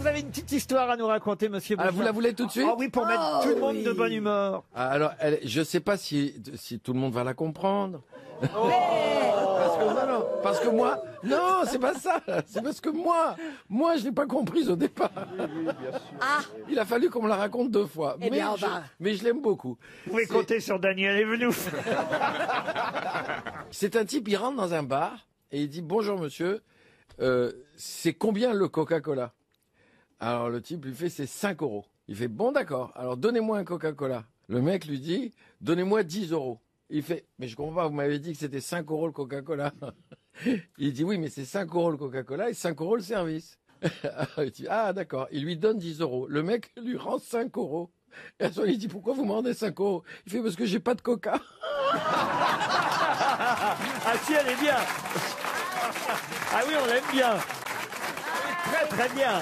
vous avez une petite histoire à nous raconter, monsieur Ah, Bouchard. vous la voulez tout de suite? Ah oui, pour mettre tout le monde de bonne humeur. Ah, alors, je sais pas si tout le monde va la comprendre. Parce que moi, non, c'est pas ça. C'est parce que moi, je l'ai pas comprise au départ. Ah, Il a fallu qu'on me la raconte 2 fois. Eh bien, on va. Mais je l'aime beaucoup. Vous pouvez compter sur Daniel Evenou. C'est un type, il rentre dans un bar et il dit bonjour monsieur, c'est combien le Coca-Cola? Alors le type lui fait c'est 5 euros. Il fait bon d'accord, alors donnez-moi un Coca-Cola. Le mec lui dit donnez-moi 10 euros. Il fait mais je comprends pas, vous m'avez dit que c'était 5 euros le Coca-Cola. Il dit oui mais c'est 5 euros le Coca-Cola et 5 euros le service. Il dit, ah d'accord, il lui donne 10 euros. Le mec lui rend 5 euros. Et à ce moment, il dit pourquoi vous me rendez 5 euros? Il fait parce que j'ai pas de Coca. Ah si, elle est bien. Ah oui, on l'aime bien. Très très bien.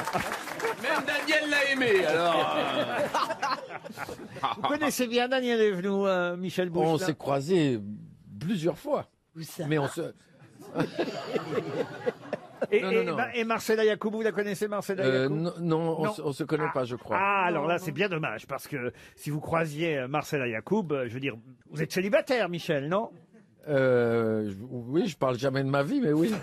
Même Daniel l'a aimé, alors. Vous connaissez bien Daniel Evenou, Michel Bouchard? On s'est croisés plusieurs fois. où ça? Mais on se... Non. Et Marcella Yacoub, vous la connaissez, Marcella Yacoub? non, on se connaît pas, je crois. Ah, alors là, c'est bien dommage, parce que si vous croisiez Marcella Yacoub, je veux dire, vous êtes célibataire, Michel, non? Oui, je parle jamais de ma vie, mais oui.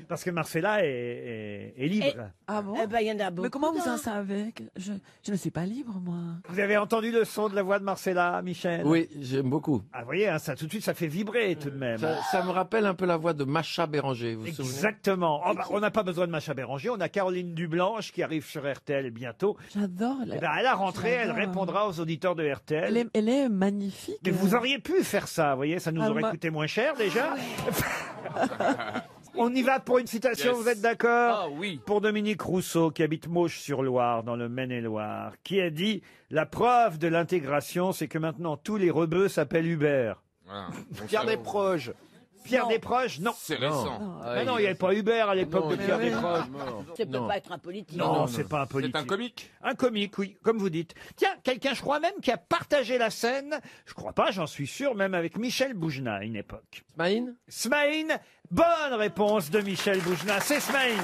Parce que Marcella est libre. Ah bon? Eh ben, il y en a beaucoup. Mais comment vous en hein. savez? Je ne suis pas libre, moi. Vous avez entendu le son de la voix de Marcella, Michel? Oui, j'aime beaucoup. Ah, vous voyez, hein, ça tout de suite, ça fait vibrer tout de même. Ça me rappelle un peu la voix de Macha Béranger, vous vous souvenez? Exactement. Oh, bah, on n'a pas besoin de Macha Béranger, on a Caroline Dublanche qui arrive sur RTL bientôt. J'adore. Eh ben, à la rentrée, elle répondra aux auditeurs de RTL. Elle est magnifique. Mais vous auriez pu faire ça, vous voyez, ça nous Ah, aurait moi- coûté moins cher déjà. On y va pour une citation, Yes. vous êtes d'accord? Ah oui. Pour Dominique Rousseau, qui habite Mauches-sur-Loire, dans le Maine-et-Loire, qui a dit « La preuve de l'intégration, c'est que maintenant tous les rebeux s'appellent Hubert Pierre Desproges. ». Pierre Desproges, non. C'est récent. Ah non, il n'y avait pas Hubert à l'époque de Pierre Desproges. Ça peut pas être un politique. Non, c'est pas un politique. C'est un comique. Un comique, oui, comme vous dites. Tiens, quelqu'un, je crois même, qui a partagé la scène, je crois pas, j'en suis sûr, même avec Michel Boujna à une époque. Smaïn? Smaïn, bonne réponse de Michel Boujna, c'est Smaïn.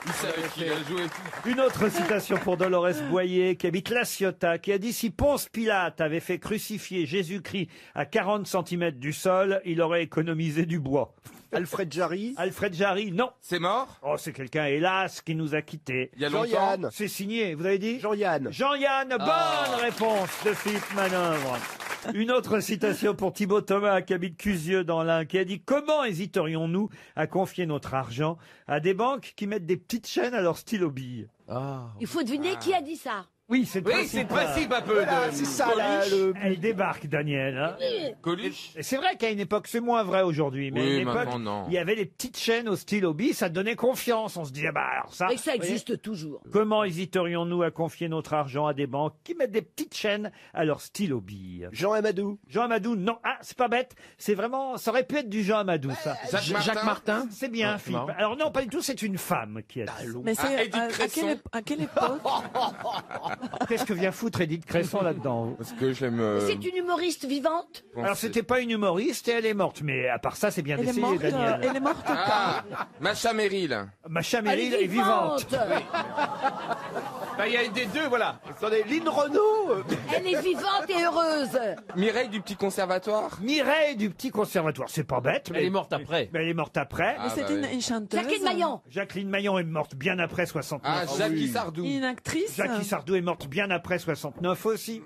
Il savait qu'il allait jouer. Une autre citation pour Dolores Boyer, qui habite La Ciotat, qui a dit « Si Ponce Pilate avait fait crucifier Jésus-Christ à 40 cm du sol, il aurait économisé du bois. » Alfred Jarry. Alfred Jarry, non. C'est mort? Oh, c'est quelqu'un, hélas, qui nous a quittés. Il y a longtemps. Jean-Yann. C'est signé, vous avez dit? Jean-Yann. Jean-Yann, bonne réponse de Philippe Manœuvre. Une autre citation pour Thibaut Thomas, qui habite Cusieux dans l'Ain, qui a dit « Comment hésiterions-nous à confier notre argent à des banques qui mettent des petites chaînes à leur stylo bille ?» Il faut deviner qui a dit ça. Oui, c'est le Oui, c'est le principe un peu Voilà, de. c'est ça, là, Coluche. le... Elle débarque, Daniel. Hein. Coluche. Et c'est vrai qu'à une époque, c'est moins vrai aujourd'hui, mais Oui, à une époque, maintenant, non. il y avait les petites chaînes au stylo bille, ça donnait confiance. On se disait, bah alors ça... Et ça vous voyez, existe toujours. comment hésiterions-nous à confier notre argent à des banques qui mettent des petites chaînes à leur stylo bille? Jean Amadou. Jean Amadou, non. Ah, c'est pas bête. C'est vraiment, ça aurait pu être du Jean Amadou, ça. Jacques Martin? C'est bien, Ah, Philippe. non. Alors non, pas du tout, c'est une femme qui a dit. Mais c'est Edith à Cresson. quelle époque? Qu'est-ce que vient foutre Edith Cresson là-dedans vous Parce que je l'aime. C'est une humoriste vivante. Alors c'était pas une humoriste et elle est morte, mais à part ça, c'est bien Elle est d'essayer, morte. Daniel. Elle est morte quand? Ah, Macha Meryl. Macha Elle Meryl est est vivante. Bah, il y a des deux, voilà. Attendez, Lynn Renault. Elle est vivante et heureuse. Mireille du petit conservatoire. Mireille du petit conservatoire, c'est pas bête. Mais Elle est morte après. Mais elle est morte après. Ah, Mais c'était bah une chanteuse. Jacqueline Maillan. Jacqueline Maillan est morte bien après 69. Ah, Jackie Sardou. Une actrice. Jackie Sardou est morte bien après 69 aussi.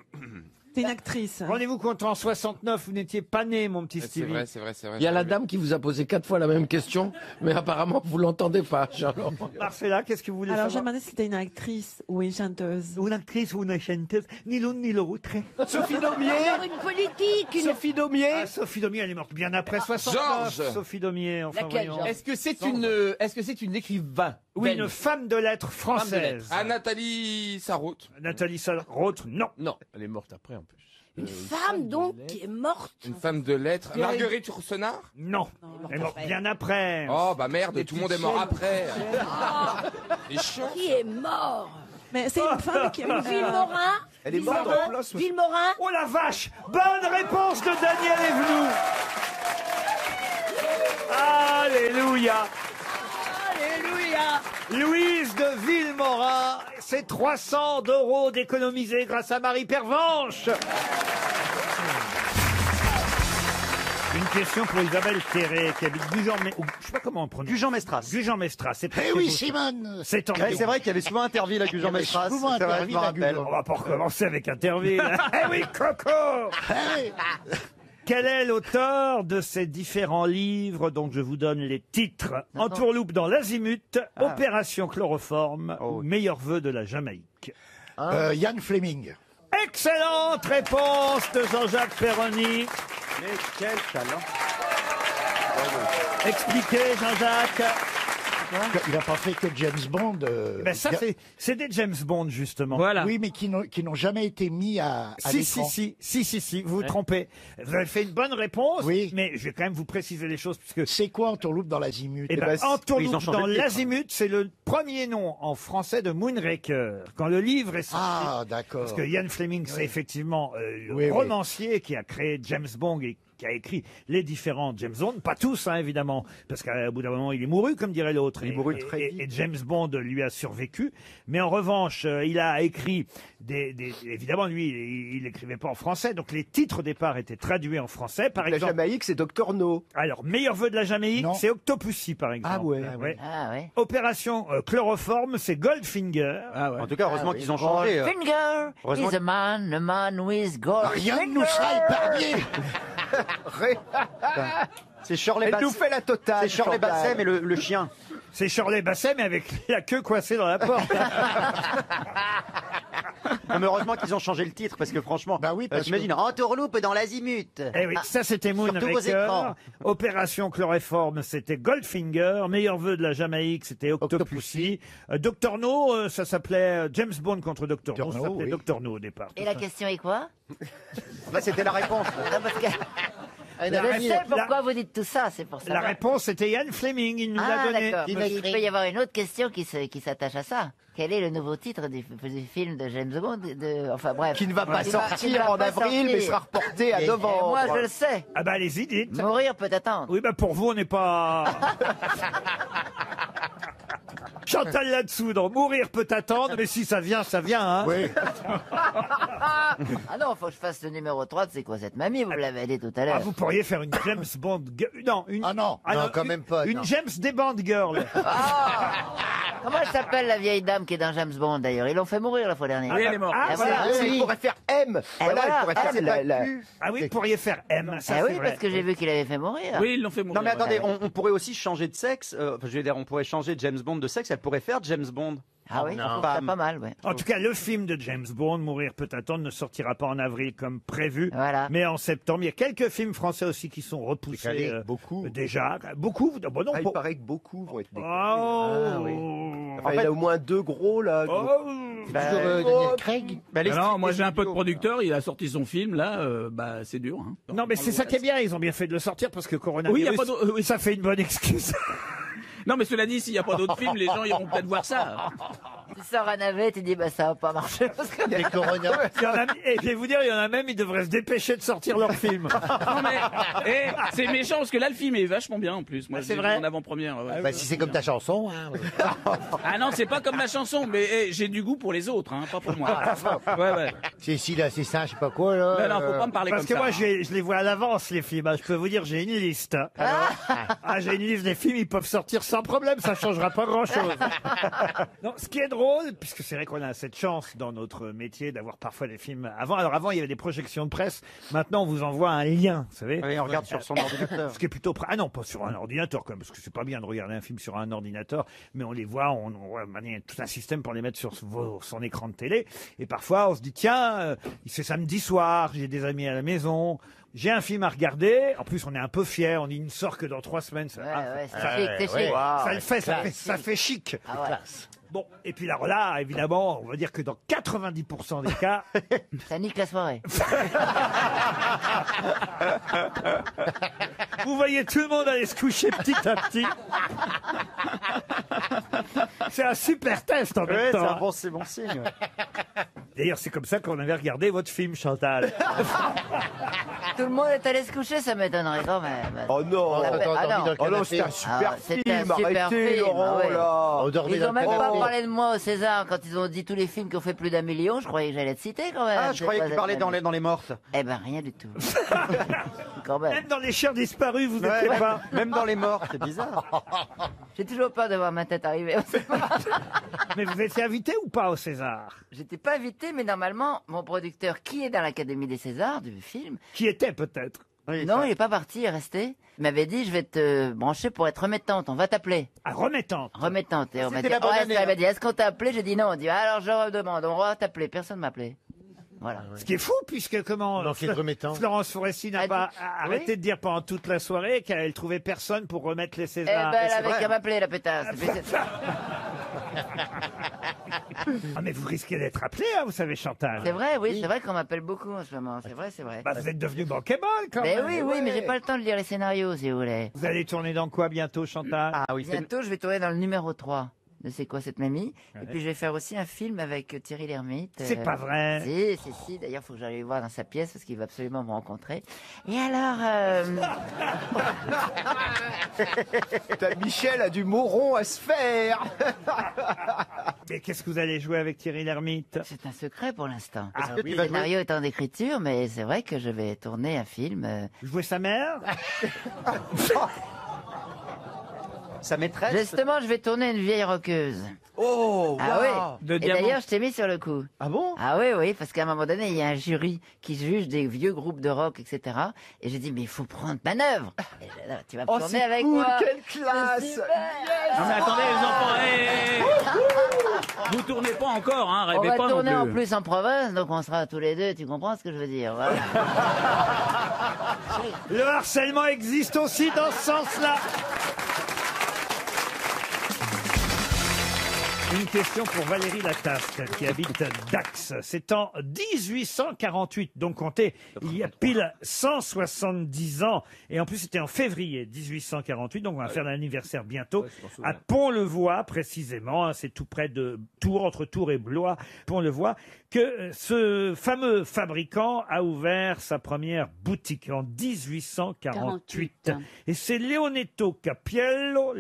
C'est une actrice. Rendez-vous compte, en 69, vous n'étiez pas né, mon petit C'est Stevie. vrai, c'est vrai, c'est vrai. Il y a la dame qui vous a posé 4 fois la même question, mais apparemment vous l'entendez pas, Charles. Marcella, qu'est-ce que vous voulez Alors j'ai savoir? demandé si c'était une actrice ou une chanteuse. Une actrice ou une chanteuse, ni l'une ni l'autre. Sophie Daumier. Alors une politique, une... Sophie Daumier. Ah, Sophie Daumier, elle est morte bien après 69. Georges. Sophie Daumier, enfin Laquelle, voyons. Georges Est-ce que c'est une écrivain? Oui, belge? une femme de lettres française. Ah, Nathalie Sarraute. Nathalie Sarraute, non. Non, elle est morte après en plus. Une femme donc qui est morte. Une femme de lettres. Marguerite Yourcenar. Non. Elle est morte bien après. Oh, bah merde, tout le monde est mort après. Ah, C'est chiant. qui est mort. Mais c'est une femme qui a Villemorin. Elle est morte en plein soixante- Villemorin. Oh la vache! Bonne réponse de Daniel Evenou. Alléluia. Alléluia. Louise de Villemorin, c'est 300 € d'économiser grâce à Marie Pervenche. Une question pour Isabelle Terré, qui habite Gujan, mais je sais pas comment on prononce. Gujan-Mestras. Gujan-Mestras, c'est Eh oui, Simone. C'est en Ouais, c'est vrai qu'il y avait souvent Interville à Gujan-Mestras. souvent C'est vrai, je Interville me à rappelle. On va pas recommencer avec Interville. Eh oui, Coco. Quel est l'auteur de ces différents livres dont je vous donne les titres? Entourloupe dans l'Azimut, Opération Chloroforme, ou Meilleurs vœux de la Jamaïque. Ian Fleming. Excellente réponse de Jean-Jacques Perroni. Mais quel talent. Expliquez, Jean-Jacques. Il n'a pas fait que James Bond. Ben ça, c'est des James Bond, justement. Voilà. Oui, mais qui n'ont jamais été mis à l'écran. Si, vous vous trompez. Vous avez fait une bonne réponse, Oui. mais je vais quand même vous préciser les choses, puisque... C'est quoi Entourloupe dans l'Azimut? Eh ben, ben, ils ont Entourloupe changé dans le titre. l'Azimut, c'est le premier nom en français de Moonraker. Quand le livre est sorti... Ah, d'accord. Parce que Ian Fleming, c'est effectivement le Oui, oui. romancier qui a créé James Bond et qui a écrit les différents James Bond, pas tous hein, évidemment, parce qu'au bout d'un moment il est mouru, comme dirait l'autre. Il est mouru très vite. Et James Bond lui a survécu, mais en revanche il a écrit évidemment lui il écrivait pas en français, donc les titres au départ étaient traduits en français. Par La exemple, Jamaïque, c'est Docteur No. alors Meilleur vœu de la Jamaïque, Non. c'est Octopussy par exemple. Ah ouais. Ouais. Ah ouais. Opération Chloroforme, c'est Goldfinger. Ah ouais. En tout cas, heureusement qu'ils ont changé. Finger Heureusement is a man with gold. Rien ne nous sera épargné. C'est Shirley Elle Bassey. nous fait la totale. C'est Shirley Chantal. Bassey, mais le chien. C'est Shirley Bassey, mais avec la queue coincée dans la porte. Non, mais heureusement qu'ils ont changé le titre, parce que franchement, Bah oui, parce t'imagines, Entourloupe dans l'Azimut. Eh oui, ça c'était Sur tous vos Moonraker. écrans. Opération Chloroforme, c'était Goldfinger. Meilleur vœu de la Jamaïque, c'était Octopussy. Dr No, ça s'appelait James Bond contre Dr No. Dr. Ça No, s'appelait oui. Dr No au départ. Et la question est quoi? Là, c'était la réponse. Non, parce que... La Je réponse- sais pourquoi vous dites tout ça, c'est pour ça. La réponse c'était Ian Fleming, il nous l'a Ah donné. d'accord. monsieur. Il peut y avoir une autre question qui s'attache à ça. Quel est le nouveau titre du film de James Bond enfin bref. Qui ne va pas Qui va sortir en pas avril, mais sortir. sera reporté à Et novembre. moi je le sais. Ah bah allez-y, dites. Mourir peut attendre. Oui, bah pour vous, on n'est pas... Chantal là-dessous, dans Mourir peut attendre, mais si ça vient, ça vient. Hein. Oui. Ah non, faut que je fasse le numéro 3 de C'est quoi cette mamie, vous l'avez dit tout à Ah, l'heure. vous pourriez faire une James Bond... Non, une... Ah non. Non, quand une- même pas, Une non. James Bond girl. Comment elle s'appelle la vieille dame qui est dans James Bond d'ailleurs? Ils l'ont fait mourir la fois dernière. Oui, elle est morte. Ah, Ah, voilà. Ah oui, il pourrait faire M. Voilà, voilà. il pourrait faire Ah, la- Ah oui, vous pourriez faire M, ça Ah c'est oui, vrai. parce que j'ai vu qu'il avait fait mourir. Oui, ils l'ont fait mourir. Non, mais attendez, ouais. on pourrait aussi changer de sexe. Enfin, je veux dire, on pourrait changer James Bond de sexe. Elle pourrait faire James Bond. Ah oui, je trouve ça pas mal, ouais. En tout cas, le film de James Bond, Mourir peut attendre, ne sortira pas en avril comme prévu, Voilà. mais en septembre. Il y a quelques films français aussi qui sont repoussés. Décalés, beaucoup. Déjà. Beaucoup. Bon, non, Ah, il pas- paraît que beaucoup vont être décalés. Oh. Enfin, il y en a au moins 2 gros là. Oh. Daniel Craig. Bah, les- Alors, moi les j'ai un pote studios. producteur, il a sorti son film, là, bah c'est dur. Hein. Non, mais c'est ça qui est bien. Ils ont bien fait de le sortir parce que coronavirus, Oui, y a pas d'autre- oui. ça fait une bonne excuse. Non, mais cela dit, s'il n'y a pas d'autres films, les gens iront peut-être voir ça. Tu sors un navet, tu dis bah ça va pas marcher parce que Les Corona. Il y en a- et je vais vous dire, il y en a même, ils devraient se dépêcher de sortir leur film. Non, mais c'est méchant parce que là, le film est vachement bien en plus. Moi, Ah, c'est j'ai vrai vu en avant-première. ouais. Bah, si c'est comme ta chanson. Hein. Ah non, c'est pas comme la chanson, mais j'ai du goût pour les autres, hein, pas pour moi. Ouais, ouais. C'est l'assistant, je sais pas quoi, là. Non, non, faut pas me parler Parce comme que ça. moi, je les vois à l'avance, les films. Ah, je peux vous dire, j'ai une liste. Ah, j'ai une liste des films, ils peuvent sortir sans problème, ça changera pas grand-chose. Non, ce qui est drôle, puisque c'est vrai qu'on a cette chance dans notre métier d'avoir parfois des films avant. Alors avant, il y avait des projections de presse. Maintenant, on vous envoie un lien, vous savez. Oui, on regarde sur son ordinateur. Ce qui est plutôt... Ah non, pas sur un ordinateur, quand même, parce que c'est pas bien de regarder un film sur un ordinateur, mais on les voit, il y a tout un système pour les mettre sur son écran de télé. Et parfois, on se dit, tiens, c'est samedi soir, j'ai des amis à la maison, j'ai un film à regarder. En plus, on est un peu fiers, on dit, il ne sort que dans 3 semaines. Ça, ouais, ah, ouais, c'est chic, c'est chic. ça le fait, ça fait chic. Ah ouais. Bon, et puis là, évidemment, on va dire que dans 90% des cas, Ça nique la soirée. vous voyez tout le monde aller se coucher petit à petit. C'est un super test en même Ouais, temps. c'est bon signe. ouais. D'ailleurs, c'est comme ça qu'on avait regardé votre film, Chantal. Tout le monde est allé se coucher, ça m'étonnerait quand même. Oh non. Ah, non. Oh non, c'était un super C'était un film. super Arrêtez, film, Laurent, ouais. là. On dormait Ils dans ont le même pas canapé. parlé de moi au César quand ils ont dit tous les films qui ont fait plus d'1 million. Je croyais que j'allais te citer quand même. Ah, je croyais que tu C'est parlais pas dans les mortes. Eh ben rien du tout. Quand même. Même dans les chiens disparus, vous Ouais, n'étiez pas. même dans les morts, c'est bizarre. J'ai toujours peur de voir ma tête arriver. Mais vous étiez invité ou pas au César? J'étais pas invité, mais normalement, mon producteur, qui est dans l'Académie des Césars du film, Qui était peut-être? non, il est pas parti, il est resté. Il m'avait dit, je vais te brancher pour être remettante, on va t'appeler. Ah, remettante. Remettante. Et on m'a dit, la bonne année, il m'a dit, est-ce qu'on t'a appelé? J'ai dit non. On dit, alors je redemande, on va t'appeler. Personne m'a appelé. Voilà. Ce qui est fou, puisque comment Donc, il est remettant. Florence Foresti n'a Ah, pas oui. arrêté de dire pendant toute la soirée qu'elle trouvait personne pour remettre les Eh Césars. ben, elle Et c'est avait vrai. qu'à m'appeler, la pétasse. Ah, mais vous risquez d'être appelé, hein, vous savez, Chantal. C'est vrai, oui, c'est vrai qu'on m'appelle beaucoup en ce moment. C'est vrai, c'est vrai. Bah, vous êtes devenu bankable quand Mais même. oui, oui, mais j'ai pas le temps de lire les scénarios, si vous voulez. Vous allez tourner dans quoi bientôt, Chantal? Ah oui, c'est Bientôt, je vais tourner dans le numéro 3 de C'est quoi cette mamie. Et puis, je vais faire aussi un film avec Thierry Lhermitte. C'est pas vrai. Si. D'ailleurs, il faut que j'aille le voir dans sa pièce parce qu'il va absolument me rencontrer. Et alors, T'as Michel a du moron à se faire. Et qu'est-ce que vous allez jouer avec Thierry Lhermitte? c'est un secret pour l'instant. Ah Le oui. scénario est en écriture, mais c'est vrai que je vais tourner un film. Jouer sa mère? sa maîtresse. Justement, je vais tourner une vieille roqueuse. Oh, Ah oui. De Et diamant. d'ailleurs, je t'ai mis sur le coup. Ah bon? Ah oui, oui, parce qu'à un moment donné, il y a un jury qui juge des vieux groupes de rock, etc. Et j'ai dit, mais il faut prendre manœuvre. Et là, tu vas Oh, tourner c'est avec cool, moi. quelle classe. C'est super. Non mais attendez les enfants, vous tournez pas encore, hein, On rêvez va pas tourner non en plus. plus en province, donc on sera tous les deux, tu comprends ce que je veux dire, voilà. Le harcèlement existe aussi dans ce sens-là. Une question pour Valérie Lataste, qui habite Dax. C'est en 1848, donc comptez, il y a pile 170 ans. Et en plus, c'était en février 1848, donc on va faire l'anniversaire bientôt. À Pont-le-Voix, précisément, hein, c'est tout près de Tours, entre Tours et Blois, Pont-le-Voix, que ce fameux fabricant a ouvert sa première boutique en 1848. Et c'est Leonetto Capiello,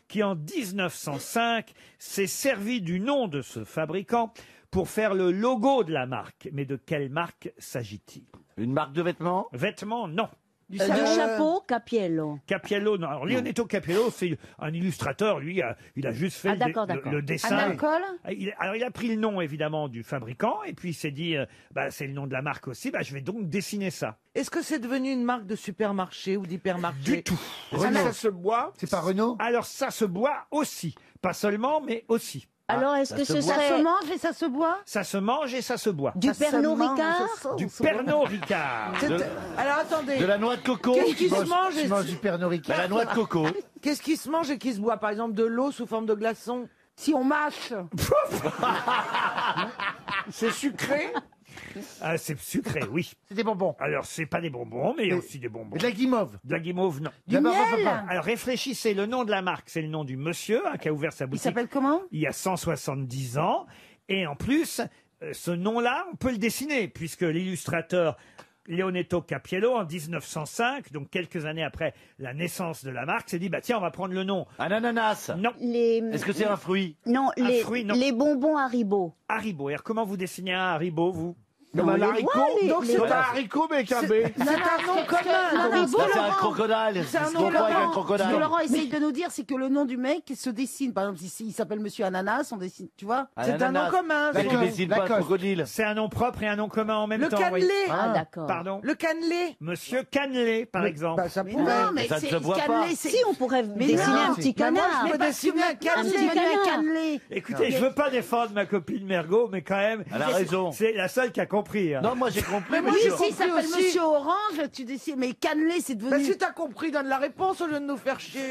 qui en 1905 s'est servi du nom de ce fabricant pour faire le logo de la marque. Mais de quelle marque s'agit-il? Une marque de vêtements? Vêtements, non. Du chapeau, Capiello. Capiello, non. Alors, Leonetto Capiello, c'est un illustrateur. Lui, il a juste fait Ah, d'accord, le d'accord. dessin. Un alcool? Alors, il a pris le nom, évidemment, du fabricant. Et puis, il s'est dit, c'est le nom de la marque aussi. Je vais donc dessiner ça. Est-ce que c'est devenu une marque de supermarché ou d'hypermarché? Du tout. Ça se boit? C'est pas Renault? Alors, ça se boit aussi. Pas seulement, mais aussi. Alors, est-ce que ce Ça serait se mange et ça se boit? Ça se mange et ça se boit. du Pernod Ricard? Du Pernod Ricard. Alors attendez, De la noix de coco? qu'est-ce qui se Tu mange et manges du Pernod Ricard? La noix de coco. qu'est-ce qui se mange et qui se boit? Par exemple de l'eau sous forme de glaçon? Si on mâche. C'est sucré? Ah, c'est sucré, oui. C'est des bonbons. Alors, c'est pas des bonbons, mais il y a aussi des bonbons. De la guimauve. De la guimauve, non. Du miel. Alors, réfléchissez, le nom de la marque, c'est le nom du monsieur qui a ouvert sa Il boutique s'appelle comment? il y a 170 ans. Et en plus, ce nom-là, on peut le dessiner, puisque l'illustrateur Leonetto Capiello, en 1905, donc quelques années après la naissance de la marque, s'est dit, tiens, on va prendre le nom. Un ananas? Non, Est-ce que c'est un fruit? Non, Un fruit, non. les bonbons Haribo. Haribo. Et alors, comment vous dessinez un Haribo, vous? Comme un les haricot? voit, les- Donc les- c'est un haricot mais avec un B. C'est un nom commun. Haribo, Là, c'est un Laurent. crocodile. C'est un Je nom comprends avec un Ce que crocodile. Laurent essaye de nous dire, c'est que le nom du mec se dessine. Par exemple, il s'appelle Monsieur Ananas, on dessine, tu vois? C'est un nom commun. Mais tu Lacoste, dessines pas un Lacoste. crocodile. C'est un nom propre et un nom commun en même Le temps. cannelé. oui. Ah, d'accord. Pardon. Le cannelé. Monsieur Cannelé, par exemple. Ça Mais pourrait. non, mais Ça ne c'est se voit cannelé, pas. c'est... Si, on pourrait dessiner non, un petit Bah, moi, canard. je peux dessiner un cannelé. petit canard. cannelé. Écoutez, je veux pas défendre ma copine Mergot, mais quand même. Elle a raison. C'est la seule qui a compris. hein. Non, moi j'ai compris. Mais moi, monsieur. ici, il s'appelle aussi. Monsieur Orange, tu décides. Mais cannelé, c'est devenu... Bah, si t'as compris, donne la réponse au lieu de nous faire chier.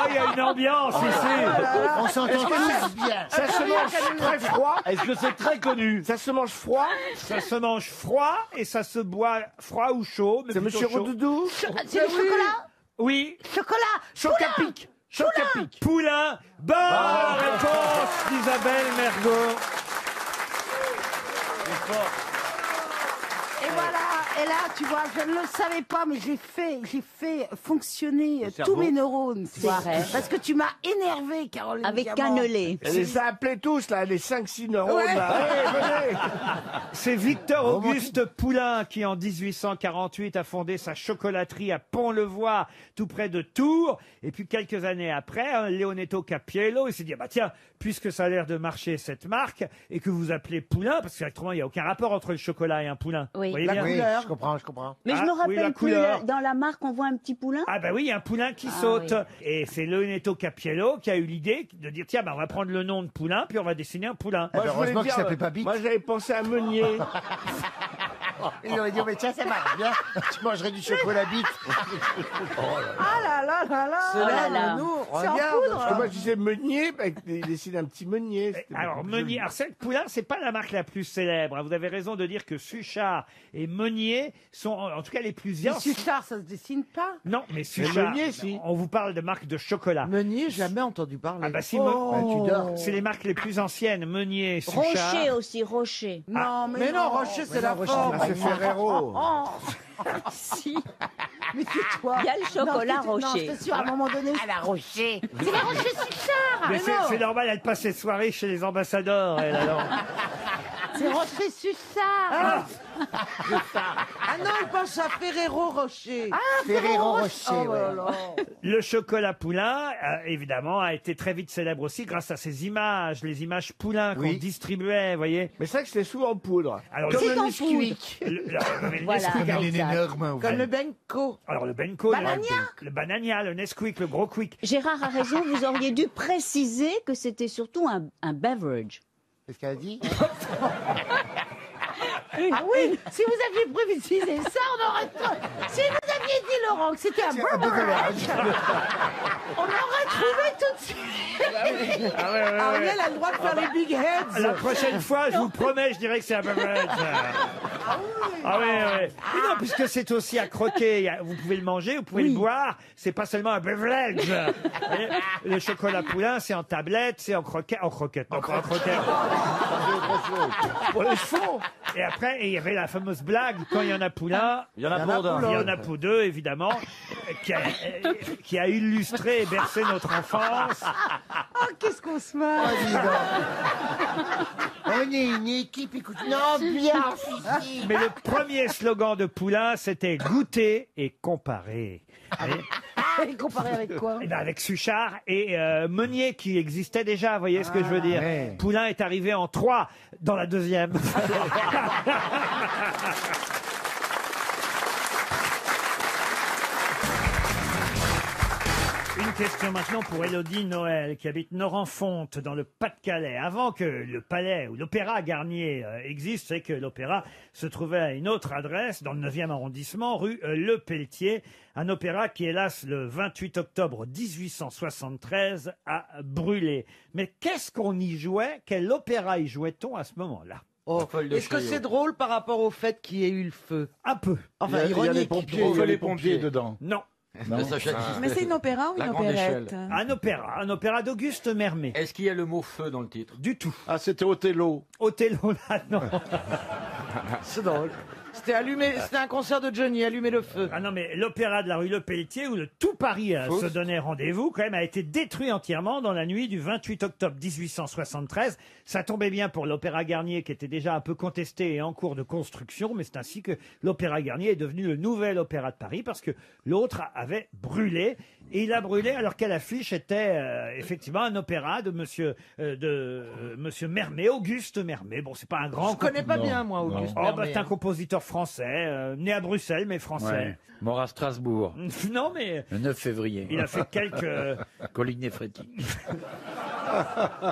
Il y a une ambiance ici. On s'entend tous bien. Ça se mange très froid? Est-ce que c'est très connu? Ça se mange froid? Ça se mange froid et ça se boit froid ou chaud. mais C'est plutôt Monsieur chaud. Redoudou? C'est le chocolat? Oui. Chocolat! Choc-à-pic. Choc-à-pic. Poulain. Bonne réponse d'Isabelle Mergot. Et voilà, et là, tu vois, je ne le savais pas, mais j'ai fait fonctionner tous mes neurones. C'est vrai. Parce que tu m'as énervé, Caroline. Avec Diamant. cannelé. Elle les a appelés tous, là, les 5-6 neurones. Là. Allez, venez. C'est Victor Auguste Poulain qui, en 1848, a fondé sa chocolaterie à Pont-le-Voix, tout près de Tours. Et puis, quelques années après, Leonetto Cappiello, il s'est dit, ah bah tiens, puisque ça a l'air de marcher cette marque, et que vous appelez Poulain, parce qu'autrement, il n'y a aucun rapport entre le chocolat et un poulain. Oui. Vous voyez La bien couleur. Je comprends. Mais je Ah, me oui, rappelle la plus, couleur. dans la marque, on voit un petit poulain. Ah bah oui, il y a un poulain qui Ah saute. oui. Et c'est Leonetto Cappiello qui a eu l'idée de dire, tiens, bah, on va prendre le nom de poulain, puis on va dessiner un poulain. Moi, je voulais heureusement qu'il dire, s'appelait pas Bic. Moi, j'avais pensé à Meunier. Il aurait dit, oh, mais tiens, ça marche bien. Tu mangerais du chocolat Bic. Ah là là là là. Oh là là. Nous, C'est en regarde. poudre. Parce que moi, je disais Meunier, bah, il décide un petit Meunier. C'était Alors, beaucoup plus Meunier, joli. alors cette poulain, c'est pas la marque la plus célèbre. hein. Vous avez raison de dire que Suchard et Meunier sont, en tout cas, les plus Mais anciens. Suchard, ça se dessine pas. Non, mais Suchard, Meunier, si. on vous parle de marques de chocolat. Meunier, jamais entendu parler. Ah bah si, tu dors. c'est les marques les plus anciennes, Meunier, Suchard. Rocher aussi, Rocher. Non, Mais non, Rocher, c'est la forme. Ah, c'est Ferrero. Si. Mais tais-toi. Il y a le chocolat Non, Rocher. je te sûr, à un moment donné. À la Rocher. C'est la Rocher Suchard. Mais c'est normal, elle passe ses soirées chez les ambassadeurs, elle, alors. C'est Rocher Suchard. Ah non, elle pense à Ferrero Rocher. Ferrero Rocher, Oh là ouais. là. Le chocolat Poulain, évidemment, a été très vite célèbre aussi grâce à ces images, les images Poulain qu'on Oui. distribuait, vous voyez. Mais c'est vrai que c'était souvent en poudre. Alors, Comme C'est le en Nesquik. le Voilà. Nesquik, Comme il est Exact. énorme. Comme le Benko. alors le Benko, Banania. le Banania, le Nesquik, le Gros Quick. Gérard a raison, vous auriez dû préciser que c'était surtout un beverage. Qu'est-ce qu'elle a dit? Ah oui, si vous aviez précisé ça, on aurait... Si vous aviez dit, Laurent, que c'était un beverage, on aurait trouvé tout de suite. Ariel a le droit de faire les big heads. La prochaine fois, je vous promets, je dirais que c'est un beverage. Ah oui, oui. Mais non, puisque c'est aussi à croquer. Vous pouvez le manger, vous pouvez le boire. C'est pas seulement un beverage. Vous voyez, le chocolat Poulain, c'est en tablette, c'est en croquette. En croquette, non, pas en croquette. Pour les chevaux. Et après, il y avait la fameuse blague, quand il y en a Poulain, Il y en a pour d'un. il y en a pour deux, évidemment, qui a illustré et bercé notre enfance. Oh, qu'est-ce qu'on se marre. On est une équipe, écoute. Non, bien, Fifi. Mais le premier slogan de Poulain, c'était goûter et comparer. Et comparé avec quoi? Eh ben, avec Suchard et Meunier qui existait déjà, vous voyez ce que je veux dire. ouais. Poulain est arrivé en 3 dans la deuxième. Une question maintenant pour Élodie Noël qui habite Norenfonte dans le Pas-de-Calais. Avant que le palais ou l'opéra Garnier existe, c'est que l'opéra se trouvait à une autre adresse dans le 9e arrondissement, rue Le Pelletier. Un opéra qui, hélas, le 28 octobre 1873 a brûlé. Mais qu'est-ce qu'on y jouait? Quel opéra y jouait-on à ce moment-là? Oh, est-ce que c'est drôle par rapport au fait qu'il y ait eu le feu? Un peu. Enfin, ironique. Il y a les pompiers dedans. Non. Mais c'est une opéra ou une opérette? Un opéra d'Auguste Mermet. Est-ce qu'il y a le mot feu dans le titre? Du tout. Ah, c'était Othello. Othello, là, non. C'est drôle. C'était un concert de Johnny, allumer le feu. Ah non, mais l'opéra de la rue Le Pelletier, où le tout Paris se donnait rendez-vous, quand même, a été détruit entièrement dans la nuit du 28 octobre 1873. Ça tombait bien pour l'opéra Garnier, qui était déjà un peu contesté et en cours de construction, mais c'est ainsi que l'opéra Garnier est devenu le nouvel opéra de Paris, parce que l'autre avait brûlé. Et il a brûlé alors qu'à l'affiche était effectivement un opéra de monsieur Mermet, Auguste Mermet. Bon, c'est pas un grand... Je connais pas bien, moi, Auguste Oh, bah, Mermet. c'est un compositeur français, né à Bruxelles, mais français. Ouais. Mort à Strasbourg, Non, mais le 9 février. il a fait quelques... Coligny-Fréty.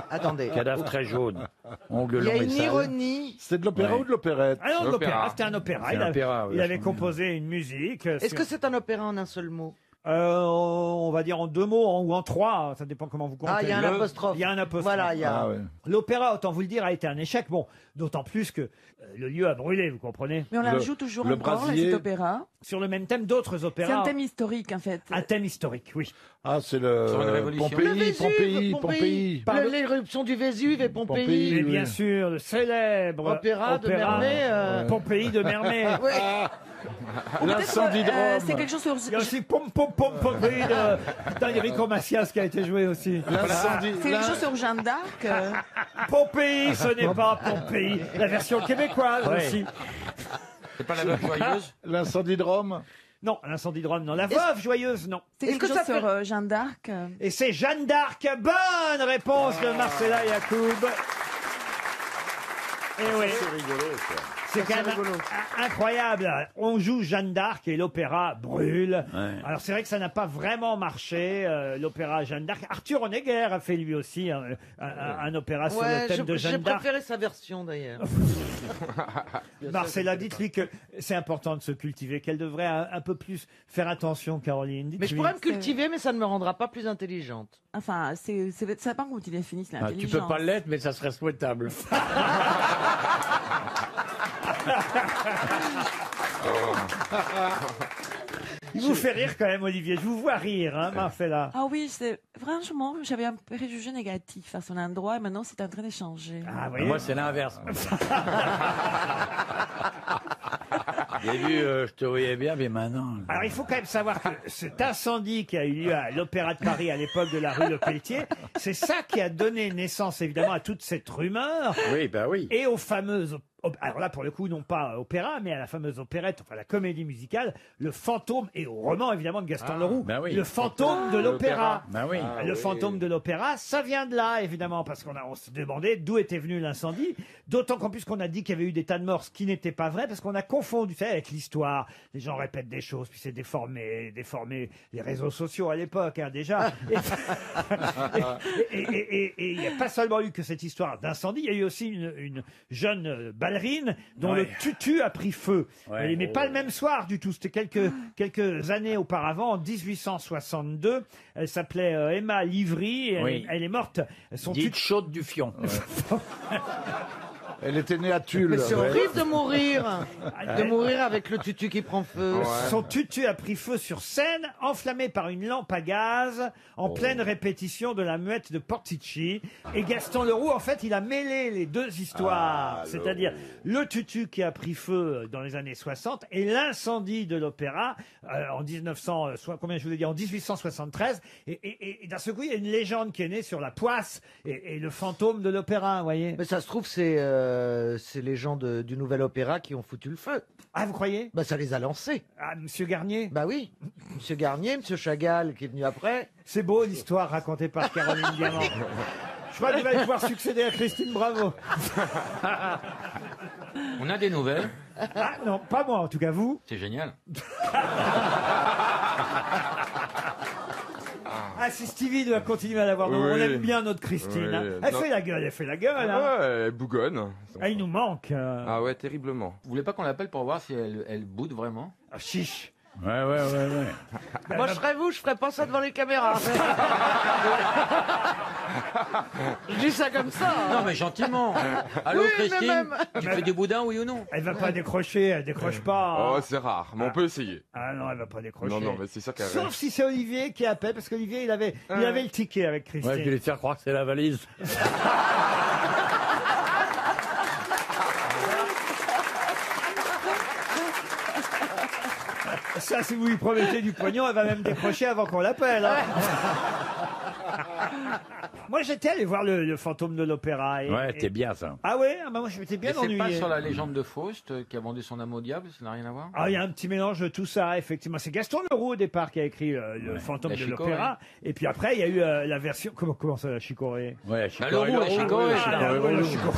Attendez. Cadavre très jaune. Ongles Il y a longs et une sales. ironie. C'est de l'opéra Ouais. ou de l'opérette? Ah non, de l'opéra, c'était un opéra. C'est Il, un opéra, oui, il avait vachement composé une musique. Est-ce que c'est un opéra en un seul mot? On va dire en 2 mots ou en 3, ça dépend comment vous comptez. Ah, il y a un apostrophe. Il y a un apostrophe. Voilà, il y a... Ah, ouais. L'opéra, autant vous le dire, a été un échec. Bon, d'autant plus que le lieu a brûlé, vous comprenez? Mais on la Le- joue toujours le encore, là, brasier. cet opéra. sur le même thème d'autres opéras. C'est un thème historique, en fait. Un thème historique, oui. Ah, c'est Sur une le révolution. Pompéi. L'éruption du Vésuve et Pompéi. Et bien sûr, le célèbre Opéra de Mermet, Pompéi de Mermet. Oui. L'incendie de Rome. C'est quelque chose sur... Il y a aussi Pompéi de... Putain, il y a Rico Macias qui a été joué aussi. C'est quelque chose sur Jeanne d'Arc. Pompéi, ce n'est pas Pompéi. La version québécoise aussi. C'est pas la veuve joyeuse? L'incendie de Rome. Non, l'incendie de Rome, non. La veuve joyeuse, non. C'est quelque chose sur Jeanne d'Arc. Et c'est Jeanne d'Arc. Bonne réponse de Marcella Yacoub. Et oui. C'est rigolo, ça. C'est quand même incroyable. On joue Jeanne d'Arc et l'opéra brûle. Ouais. Alors c'est vrai que ça n'a pas vraiment marché, l'opéra Jeanne d'Arc. Arthur Honegger a fait lui aussi un opéra sur le thème de J'ai Jeanne d'Arc. préféré sa version d'ailleurs. Marcella, dites-lui que c'est important de se cultiver, qu'elle devrait un peu plus faire attention, Caroline. Mais je pourrais me cultiver, mais ça ne me rendra pas plus intelligente. Enfin, ça dépend comment tu définis Ah, l'intelligence. tu peux pas l'être, mais ça serait souhaitable. Il vous fait rire quand même, Olivier. Je vous vois rire, hein, Marcella. Ah oui, franchement, j'avais un préjugé négatif à son endroit et maintenant c'est en train de changer. Ah, oui. Moi, c'est l'inverse. Au début, je te voyais bien, mais maintenant... Alors, il faut quand même savoir que cet incendie qui a eu lieu à l'Opéra de Paris à l'époque de la rue Le Pelletier, c'est ça qui a donné naissance, évidemment, à toute cette rumeur. Oui, bah oui. Et aux fameuses... Alors là, pour le coup, non pas opéra, mais à la fameuse opérette, enfin la comédie musicale, Le Fantôme, et au roman, évidemment, de Gaston Leroux, bah oui. Le Fantôme de l'Opéra. Bah oui. Le Fantôme de l'Opéra, ça vient de là, évidemment, parce on se demandait d'où était venu l'incendie. D'autant qu'en plus qu'on a dit qu'il y avait eu des tas de morts, ce qui n'était pas vrai, parce qu'on a confondu ça avec l'histoire. Les gens répètent des choses, puis c'est déformé les réseaux sociaux à l'époque, hein, déjà. Et il n'y a pas seulement eu que cette histoire d'incendie, il y a eu aussi une jeune ballerine dont le tutu a pris feu. Ouais. Mais pas le même soir du tout. C'était quelques années auparavant, en 1862. Elle s'appelait Emma Livry. Et Oui. elle est morte. Son Dite tutu... chaude du fion. Elle était née à Tulle. Mais c'est ouais. horrible de mourir. De mourir avec le tutu qui prend feu. Son tutu a pris feu sur scène, enflammé par une lampe à gaz, en pleine répétition de la muette de Portici. Et Gaston Leroux, en fait, il a mêlé les deux histoires. C'est-à-dire le tutu qui a pris feu dans les années 60 et l'incendie de l'opéra en 1873. Et d'un seul coup, il y a une légende qui est née sur la poisse et le fantôme de l'opéra, vous voyez. Mais ça se trouve, c'est les gens du Nouvel Opéra qui ont foutu le feu. Ah, vous croyez? Bah, ça les a lancés. Ah, Monsieur Garnier? Bah oui. Monsieur Garnier, Monsieur Chagall qui est venu après. C'est beau l'histoire racontée par Caroline Diamant. Je crois qu'il va pouvoir succéder à Christine Bravo. On a des nouvelles. Ah non, pas moi en tout cas, vous. C'est génial. Ah, si Stevie doit continuer à l'avoir, Oui. on aime bien notre Christine. hein. Oui. Elle Non. fait la gueule, elle fait la gueule. hein. Ouais, elle bougonne. Ah, il nous manque. Ah ouais, terriblement. Vous voulez pas qu'on l'appelle pour voir si elle boude vraiment? Ah, chiche. Ouais. Moi, je serais vous, je ferais pas ça devant les caméras. Je dis ça comme ça. Non, mais gentiment. Allô, Oui, mais Christine, même. tu fais du boudin, oui ou non? Elle va pas décrocher, elle décroche pas. Oh, c'est rare, mais on peut essayer. Ah non, elle va pas décrocher. Non, mais c'est ça qu'elle Sauf si c'est Olivier qui appelle, parce qu'Olivier, il avait le ticket avec Christine. Ouais, je vais lui faire croire que c'est la valise. Ça, si vous lui promettez du pognon, elle va même décrocher avant qu'on l'appelle. hein. Moi, j'étais allé voir le fantôme de l'opéra. Ouais, c'était bien ça. Ah ouais, ah bah moi, je m'étais bien Mais c'est pas ennuyé. sur la légende de Faust qui a vendu son âme au diable, ça n'a rien à voir? Ah, il y a un petit mélange de tout ça, effectivement. C'est Gaston Leroux, au départ, qui a écrit le fantôme La de chicorée. l'opéra. Et puis après, il y a eu la version... Comment ça, la chicorée? Ouais, la Bah, chicorée. le roux, la chicorée. la roux, la chicorée.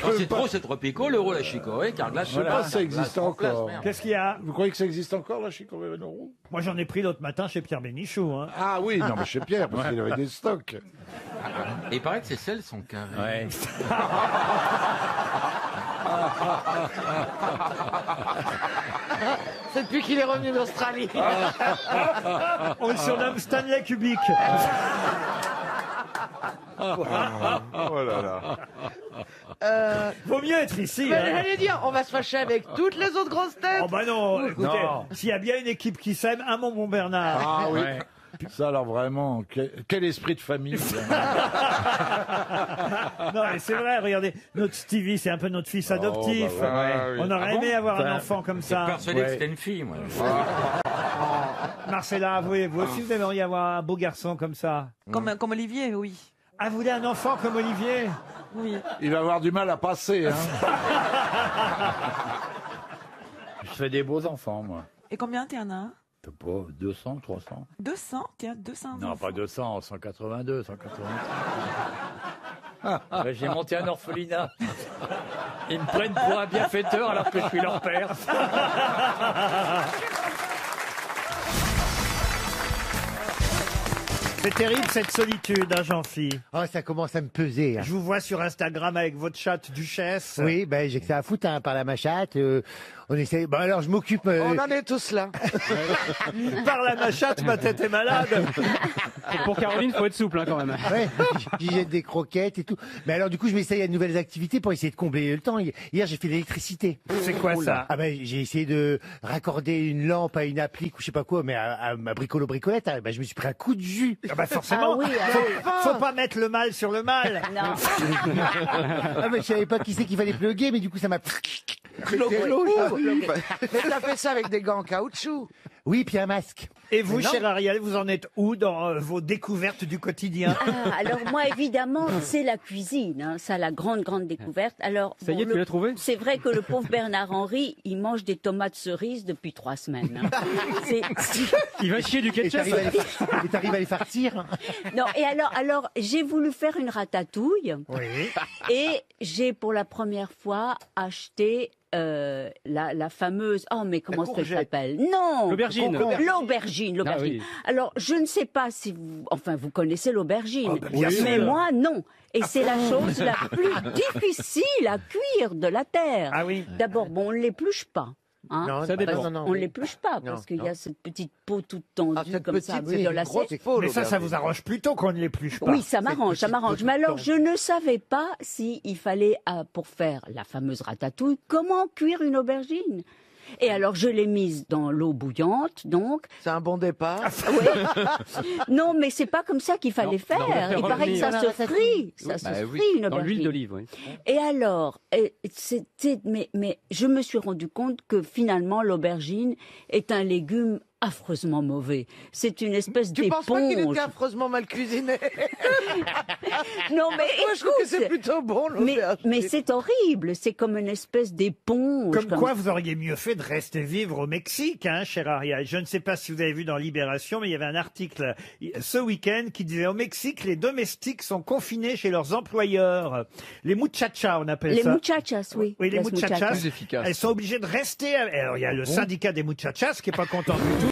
Oh, c'est trop, c'est trop pico, l'euro, la chicorée, car glace. Je sais pas si ça existe encore. Qu'est-ce qu'il y a? Vous croyez que ça existe encore, la chicorée Renaud? Moi, j'en ai pris l'autre matin chez Pierre Bénichou. Hein. Ah oui, non, mais chez Pierre, parce qu'il avait des stocks. Et il paraît que ces selles sont carrées. Ouais. C'est depuis qu'il est revenu d'Australie. On le surnomme Stanley Kubrick. Oh là là. Vaut mieux être ici. Mais hein. j'allais dire, on va se fâcher avec toutes les autres grosses têtes. Oh bah non, écoutez, Non. s'il y a bien une équipe qui s'aime, un bon Bernard. Ah oui. Ça alors vraiment, quel esprit de famille. Non, mais c'est vrai, regardez, notre Stevie, c'est un peu notre fils adoptif. bah ouais. Ah oui. On aurait Ah bon aimé avoir un Enfin, enfant comme J'étais ça. persuadé que Ouais. c'était une fille, moi. Marcella, avouez, vous aussi, vous aimeriez avoir un beau garçon comme ça. Comme Olivier, oui. Ah, vous voulez un enfant comme Olivier? Oui. Il va avoir du mal à passer. Hein. Je fais des beaux enfants, moi. Et combien t'en as? Je sais pas, 200, 300. 200? Tiens, 200 Non, enfants. pas 200, 182, 183. Ouais, j'ai monté un orphelinat. Ils me prennent pour un bienfaiteur alors que je suis leur père. C'est terrible cette solitude, hein, Jean-Phi. Oh, ça commence à me peser. hein. Je vous vois sur Instagram avec votre chatte Duchesse. Oui, ben j'ai que ça à foutre hein, par la machate. On essaie. Bon alors je m'occupe. On en est tous là. Par la machate, ma tête est malade. Pour Caroline, faut être souple hein, quand même. Ouais, j'y jette des croquettes et tout. Mais alors du coup, je m'essaye à de nouvelles activités pour essayer de combler le temps. Hier, j'ai fait de l'électricité. C'est quoi ça? Ah ben j'ai essayé de raccorder une lampe à une applique ou je sais pas quoi, mais à ma bricolette. Ah, ben, je me suis pris un coup de jus. Ah bah forcément, Ah oui, faut pas mettre le mal sur le mal. Non. Ah mais je savais pas qui c'est qu'il fallait plugger, mais du coup ça m'a. Mais t'as fait ça avec des gants en caoutchouc. Oui, puis un masque. Et vous, Mais non. cher Ariel, vous en êtes où dans vos découvertes du quotidien? Ah, alors moi, évidemment, c'est la cuisine. Hein, ça, la grande découverte. Alors, Ça y est, tu l'as trouvé? C'est vrai que le pauvre Bernard-Henri, il mange des tomates cerises depuis 3 semaines. hein. Il va chier du Et ketchup. t'arrives à les farcir. Non, et alors, j'ai voulu faire une ratatouille. Oui. Et j'ai pour la première fois acheté la fameuse. Oh, mais comment ça s'appelle? Non! L'aubergine. L'aubergine. Ah oui. Alors, je ne sais pas si vous. Enfin, vous connaissez l'aubergine. Oh, ben, bien sûr. Mais moi, non. Et c'est la chose la plus difficile à cuire de la terre. Ah oui. D'abord, bon, on ne l'épluche pas. Hein, Non, Ça dépend. parce- on ne l'épluche pas parce qu'il y a cette petite peau toute tendue cette comme ça, petite, c'est de une la grosse sèche. peau, Mais ça l'aubergine. vous arrange plutôt qu'on ne l'épluche pas. Oui, ça m'arrange, ça m'arrange. Mais alors, je ne savais pas si il fallait, pour faire la fameuse ratatouille, comment cuire une aubergine. Et alors, je l'ai mise dans l'eau bouillante, donc. C'est un bon départ. Ouais. Non, mais c'est pas comme ça qu'il fallait faire. Il paraît que ça se frit. Ça se frit, une Dans l'huile aubergine. d'olive, oui. Et alors, mais je me suis rendu compte que finalement, l'aubergine est un légume affreusement mauvais. C'est une espèce Tu penses pas qu'il d'éponge. était affreusement mal cuisiné? Non, mais Moi, je trouve que c'est écoute, plutôt bon, l'aubergine. mais c'est horrible. C'est comme une espèce d'éponge. Comme quoi, vous auriez mieux fait de rester vivre au Mexique, hein, cher Ariel. Je ne sais pas si vous avez vu dans Libération, mais il y avait un article ce week-end qui disait au Mexique, les domestiques sont confinés chez leurs employeurs. Les muchachas, on appelle Les ça. muchachas, oui. Oui, les Las muchachas, Plus efficace. elles sont obligées de rester. Alors, il y a le syndicat des muchachas qui est pas content du tout.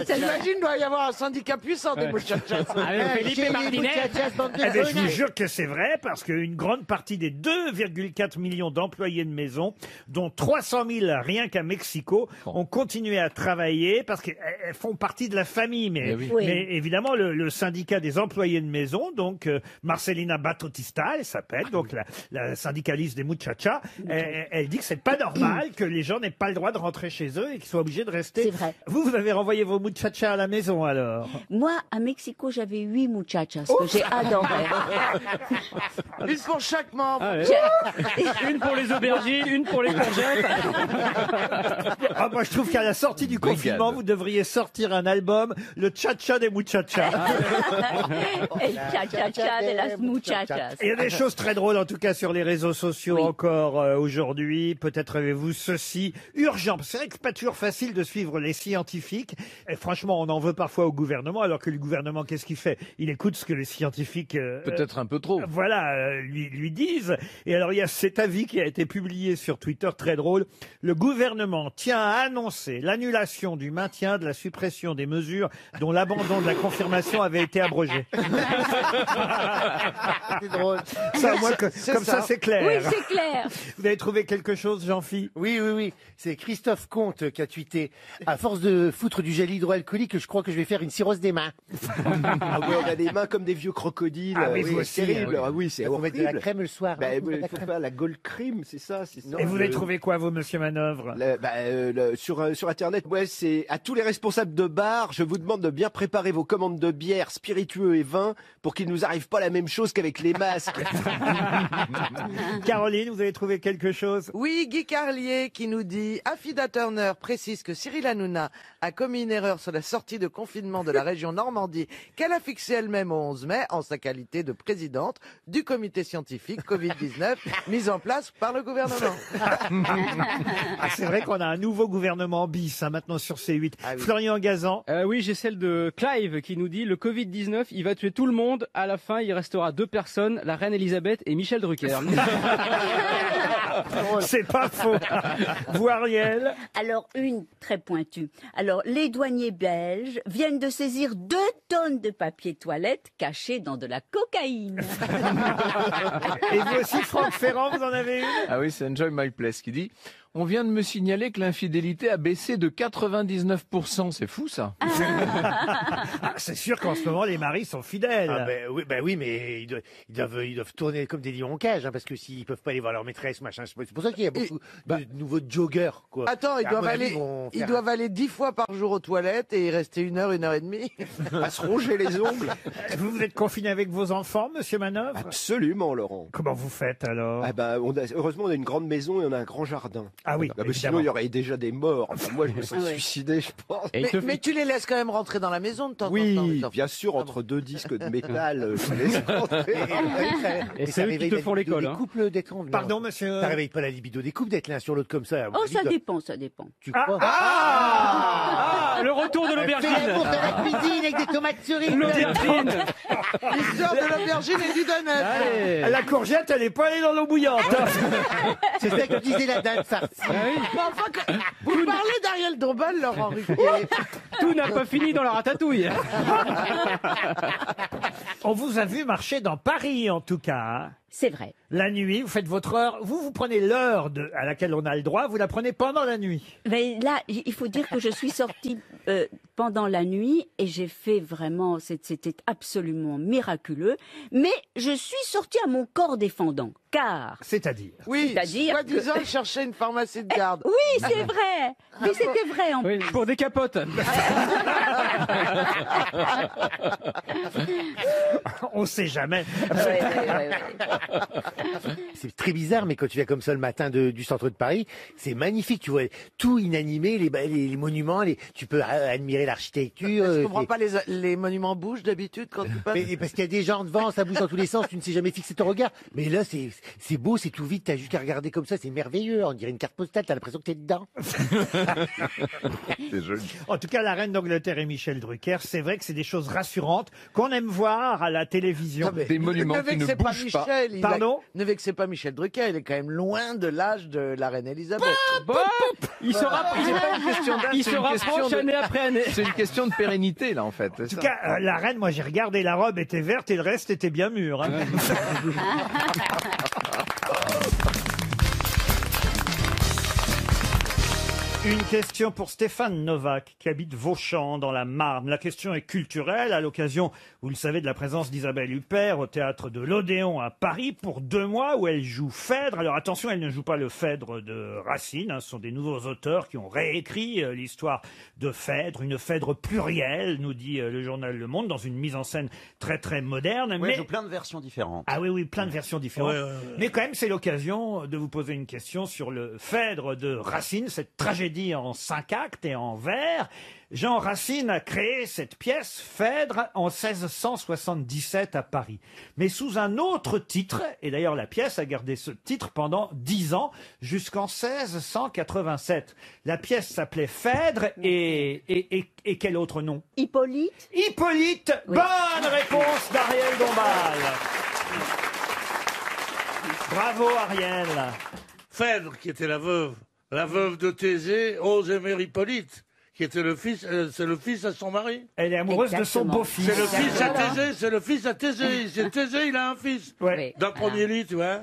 J'imagine, doit y avoir un syndicat puissant des muchachas. Avec Felipe Martinez. Eh ben, je vous jure que c'est vrai, parce qu'une grande partie des 2,4 millions d'employés de maison, dont 300 000 rien qu'à Mexico, ont continué à travailler parce qu'elles font partie de la famille. Mais, oui. Oui. mais évidemment, le syndicat des employés de maison, donc Marcelina Batotista, elle s'appelle, donc la syndicaliste des muchachas, elle dit que c'est pas normal que les gens n'aient pas le droit de rentrer chez eux et qu'ils soient obligés de rester. C'est vrai. Vous avez renvoyé vos muchachas à la maison alors? Moi, à Mexico, j'avais 8 muchachas que j'ai adorées. Une pour chaque membre. Ah ouais. Une pour les aubergines, une pour les courgettes. Ah, moi, je trouve qu'à la sortie du confinement, vous devriez sortir un album, le Cha-Cha des Muchachas. El cha-cha-cha de las muchachas. Il y a des choses très drôles, en tout cas, sur les réseaux sociaux encore aujourd'hui. Peut-être avez-vous ceci. Urgent. C'est vrai que c'est pas toujours facile de suivre les scientifiques. Et franchement, on en veut parfois au gouvernement, alors que le gouvernement, qu'est-ce qu'il fait? Il écoute ce que les scientifiques... Peut-être un peu trop. Voilà, lui disent. Et alors, il y a cet avis qui a été publié sur Twitter, très drôle. Le gouvernement tient à annoncer l'annulation du maintien de la suppression des mesures dont l'abandon de la confirmation avait été abrogé. C'est drôle. Ça, moi, comme ça, c'est clair. Oui, c'est clair. Vous avez trouvé quelque chose, Jean-Phi? Oui. C'est Christophe Comte qui a tweeté. À force de foutre du gel hydroalcoolique, je crois que je vais faire une cirrhose des mains. Ah ouais, on a des mains comme des vieux crocodiles. Ah oui, vous c'est aussi, terrible. oui. Ah oui, c'est Il faut mettre de la horrible. crème le soir. Bah, hein, il faut faire la Gold Cream, c'est ça. Et vous avez trouvé quoi, vous, monsieur Manœuvre? Sur Internet, ouais, c'est à tous les responsables de bar, je vous demande de bien préparer vos commandes de bière, spiritueux et vin pour qu'il ne nous arrive pas la même chose qu'avec les masques. Caroline, vous avez trouvé quelque chose? Oui, Guy Carlier qui nous dit « Affida Turner précise que Cyril Hanouna a commis une erreur sur la sortie de confinement de la région Normandie qu'elle a fixée elle-même au 11 mai en sa qualité de présidente du comité scientifique Covid-19 mis en place par le gouvernement. » Ah, c'est vrai qu'on a un nouveau gouvernement bis maintenant sur C8. Florian Gazan. Oui, j'ai celle de Clive qui nous dit le Covid-19, il va tuer tout le monde. À la fin, il restera 2 personnes, la reine Elisabeth et Michel Drucker. C'est pas faux. Vous, Ariel? Alors, une très pointue. Alors, les douaniers belges viennent de saisir 2 tonnes de papier toilette cachés dans de la cocaïne. Et vous aussi, Franck Ferrand, vous en avez une? Ah oui, c'est Enjoy My Place qui dit « On vient de me signaler que l'infidélité a baissé de 99%. C'est fou, ça. Ah, c'est sûr qu'en ce moment, les maris sont fidèles. Ah oui, mais ils doivent tourner comme des lions en cage, hein, parce que s'ils peuvent pas aller voir leur maîtresse, machin, c'est pour ça qu'il y a beaucoup de nouveaux joggers, quoi. Attends, ils À doivent mon avis, aller, vont ils faire- doivent aller 10 fois par jour aux toilettes et y rester 1 heure, 1 heure et demie. À se ronger les ongles. Vous êtes confiné avec vos enfants, monsieur Manœuvre? Absolument, Laurent. Comment vous faites alors? Ah bah, heureusement, on a une grande maison et on a un grand jardin. Ah oui, mais évidemment. sinon, il y aurait déjà des morts. Enfin, moi, je me serais Ah ouais. suicidé, je pense. Mais tu les laisses quand même rentrer dans la maison de temps en temps. les Oui, enfants. bien sûr, entre 2 disques de métal, je les laisse rentrer. Et c'est eux qui te font l'école. Des Hein. couples d'être l'un. Pardon, monsieur? Ça réveille pas la libido des couples d'être l'un sur l'autre comme ça. à mon Oh, avis, ça doit- dépend, ça dépend. Tu crois Ah, le retour de l'aubergine. Fais l'amour dans la cuisine avec des tomates cerises. L'aubergine. L'histoire de l'aubergine et du donut. Allez. La courgette, elle est pas allée dans l'eau bouillante. C'est ça que disait la dame farcie. Mais enfin, vous parlez d'Ariel Dombal, Laurent Ruquier. Tout n'a pas fini dans la ratatouille. On vous a vu marcher dans Paris, en tout cas. Hein. C'est vrai. La nuit, vous faites votre heure. Vous prenez l'heure à laquelle on a le droit. Vous la prenez pendant la nuit. Mais là, il faut dire que je suis sortie pendant la nuit et j'ai fait vraiment, c'était absolument miraculeux. Mais je suis sortie à mon corps défendant, car... C'est-à-dire? Oui, C'est-à-dire soi-disant, que- il cherchait une pharmacie de garde. Oui, c'est vrai. Mais c'était vrai en Oui, plus. pour des capotes. On sait jamais. Ouais. C'est très bizarre, mais quand tu viens comme ça le matin du centre de Paris, c'est magnifique. Tu vois tout inanimé, les monuments, tu peux admirer l'architecture. Je comprends pas, les monuments bougent d'habitude quand tu passes. Mais parce qu'il y a des gens devant, ça bouge dans tous les sens, tu ne sais jamais fixer ton regard. Mais là, c'est beau, c'est tout vite, t'as juste qu'à regarder comme ça, c'est merveilleux. On dirait une carte postale, t'as l'impression que t'es dedans. C'est joli. En tout cas, la reine d'Angleterre et Michel Drucker, c'est vrai que c'est des choses rassurantes qu'on aime voir à la télévision. Des monuments qui ne bougent pas. Pardon? Ne vexez pas Michel Drucker, il est quand même loin de l'âge de la reine Elisabeth. Bon, il se rapproche. C'est pas une question d'âge, Il c'est se une question rapproche de- année après année. C'est une question de pérennité, là, en fait. En tout cas, la reine, moi j'ai regardé, la robe était verte et le reste était bien mûr. Hein. Une question pour Stéphane Novak, qui habite Vauchamp, dans la Marne. La question est culturelle, à l'occasion, vous le savez, de la présence d'Isabelle Huppert au théâtre de l'Odéon à Paris pour 2 mois où elle joue Phèdre. Alors attention, elle ne joue pas le Phèdre de Racine, hein, ce sont des nouveaux auteurs qui ont réécrit l'histoire de Phèdre, une Phèdre plurielle, nous dit le journal Le Monde, dans une mise en scène très très moderne. Ouais, mais... ils ont plein de versions différentes. Ah oui, plein de versions différentes. Ouais. Mais quand même, c'est l'occasion de vous poser une question sur le Phèdre de Racine, cette tragédie en 5 actes et en vers. Jean Racine a créé cette pièce Phèdre en 1677 à Paris. Mais sous un autre titre, et d'ailleurs la pièce a gardé ce titre pendant 10 ans, jusqu'en 1687. La pièce s'appelait Phèdre et quel autre nom? Hippolyte. Hippolyte. Oui. Bonne réponse d'Ariel Dombal. Bravo Ariel. Phèdre, qui était la veuve de Thésée, ose aimer Hippolyte, qui était le fils, c'est le fils à son mari. Elle est amoureuse de son beau-fils. C'est le fils à Thésée, c'est le fils à Thésée. C'est Thésée, il a un fils. Ouais. D'un premier lit, tu vois.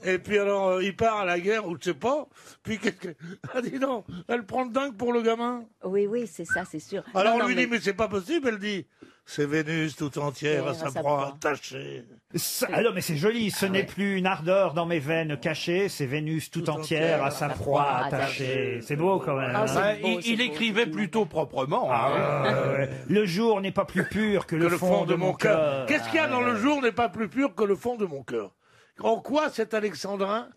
Et puis alors, il part à la guerre, ou je sais pas. Puis qu'est-ce que... Ah, dis donc, elle prend le dingue pour le gamin. Oui, oui, c'est ça, c'est sûr. Alors Non, on lui non, dit, mais c'est pas possible, elle dit. C'est Vénus tout entière à sa proie attachée. Alors, mais c'est joli, ce n'est plus une ardeur dans mes veines cachées, c'est Vénus tout entière à sa proie attachée. C'est beau quand même. hein. Il écrivait plutôt proprement. hein. Ouais. Le jour n'est pas plus pur que le fond de mon cœur. Qu'est-ce qu'il y a dans le jour n'est pas plus pur que le fond de mon cœur? En quoi cet alexandrin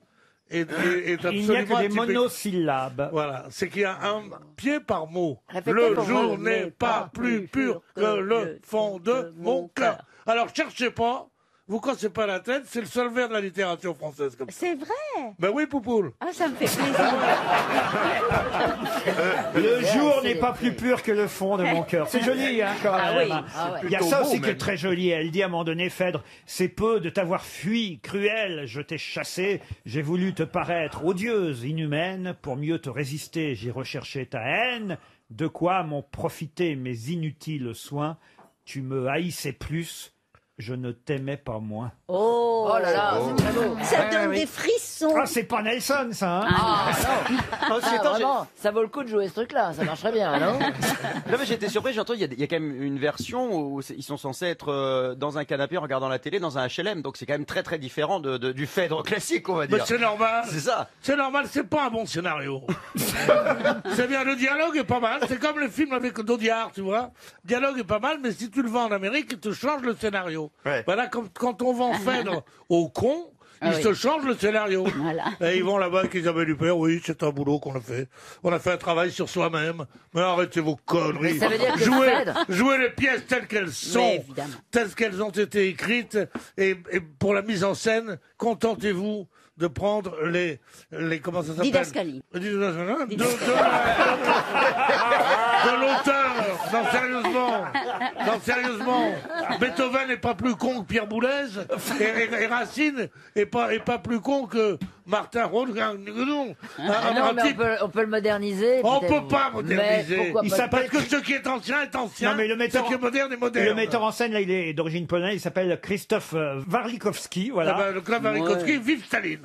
est absolument... Il n'y a que des atypique. monosyllabes. Voilà, c'est qu'il y a un pied par mot. Répétez Le pour jour moi. n'est pas plus pur que le fond de mon cœur. Alors cherchez pas, vous cassez pas la tête, c'est le seul vers de la littérature française comme ça. C'est vrai. Ben oui, Poupoule. Ah, ça me fait plaisir. Le jour n'est pas plus pur que le fond de mon cœur. C'est joli, hein, quand Ah même. oui, ah ouais. Il y a ça aussi qui est très joli. Elle dit à un moment donné, Phèdre, c'est peu de t'avoir fui, cruel, je t'ai chassé, j'ai voulu te paraître odieuse, inhumaine, pour mieux te résister, j'ai recherché ta haine, de quoi m'ont profité mes inutiles soins, tu me haïssais plus, je ne t'aimais pas moins. Oh, Oh là là, c'est très beau. ça donne des frissons. Ah, c'est pas Nelson, ça, hein Ah, Ah, vraiment, ça vaut le coup de jouer ce truc-là, ça marcherait bien, non? Non mais j'étais surpris, j'ai entendu, il y a quand même une version où ils sont censés être dans un canapé en regardant la télé, dans un HLM, donc c'est quand même très très différent du Phèdre classique, on va dire. Mais c'est normal. C'est ça. C'est normal, c'est pas un bon scénario. C'est bien, le dialogue est pas mal. C'est comme le film avec Dodiard, tu vois. Le dialogue est pas mal, mais si tu le vends en Amérique, ils te changent le scénario. Ouais. Voilà, quand on vend Phèdre au con, Ah ils oui. te changent le scénario. Voilà. Et ils vont là-bas avec Isabelle Huppert, oui, c'est un boulot qu'on a fait. On a fait un travail sur soi-même. Mais arrêtez vos conneries. Mais ça veut dire que jouez, Phèdre- jouez les pièces telles qu'elles sont, Mais évidemment. telles qu'elles ont été écrites. Et pour la mise en scène, contentez-vous de prendre les comment ça s'appelle? Didascalie. De l'auteur. Non, sérieusement. Non, sérieusement. Beethoven n'est pas plus con que Pierre Boulez. Et Racine est pas plus con que Martin Rodin. Non, Non, mais on peut le moderniser. on peut-être. peut pas moderniser. Mais pourquoi Il pas- s'appelle- Parce que ce qui est ancien est ancien. Non, mais le metteur ce qui est moderne est moderne. Le metteur en scène, là, il est d'origine polonaise, il s'appelle Krzysztof Warlikowski, voilà. Ah ben, le club Warlikowski, vive Staline.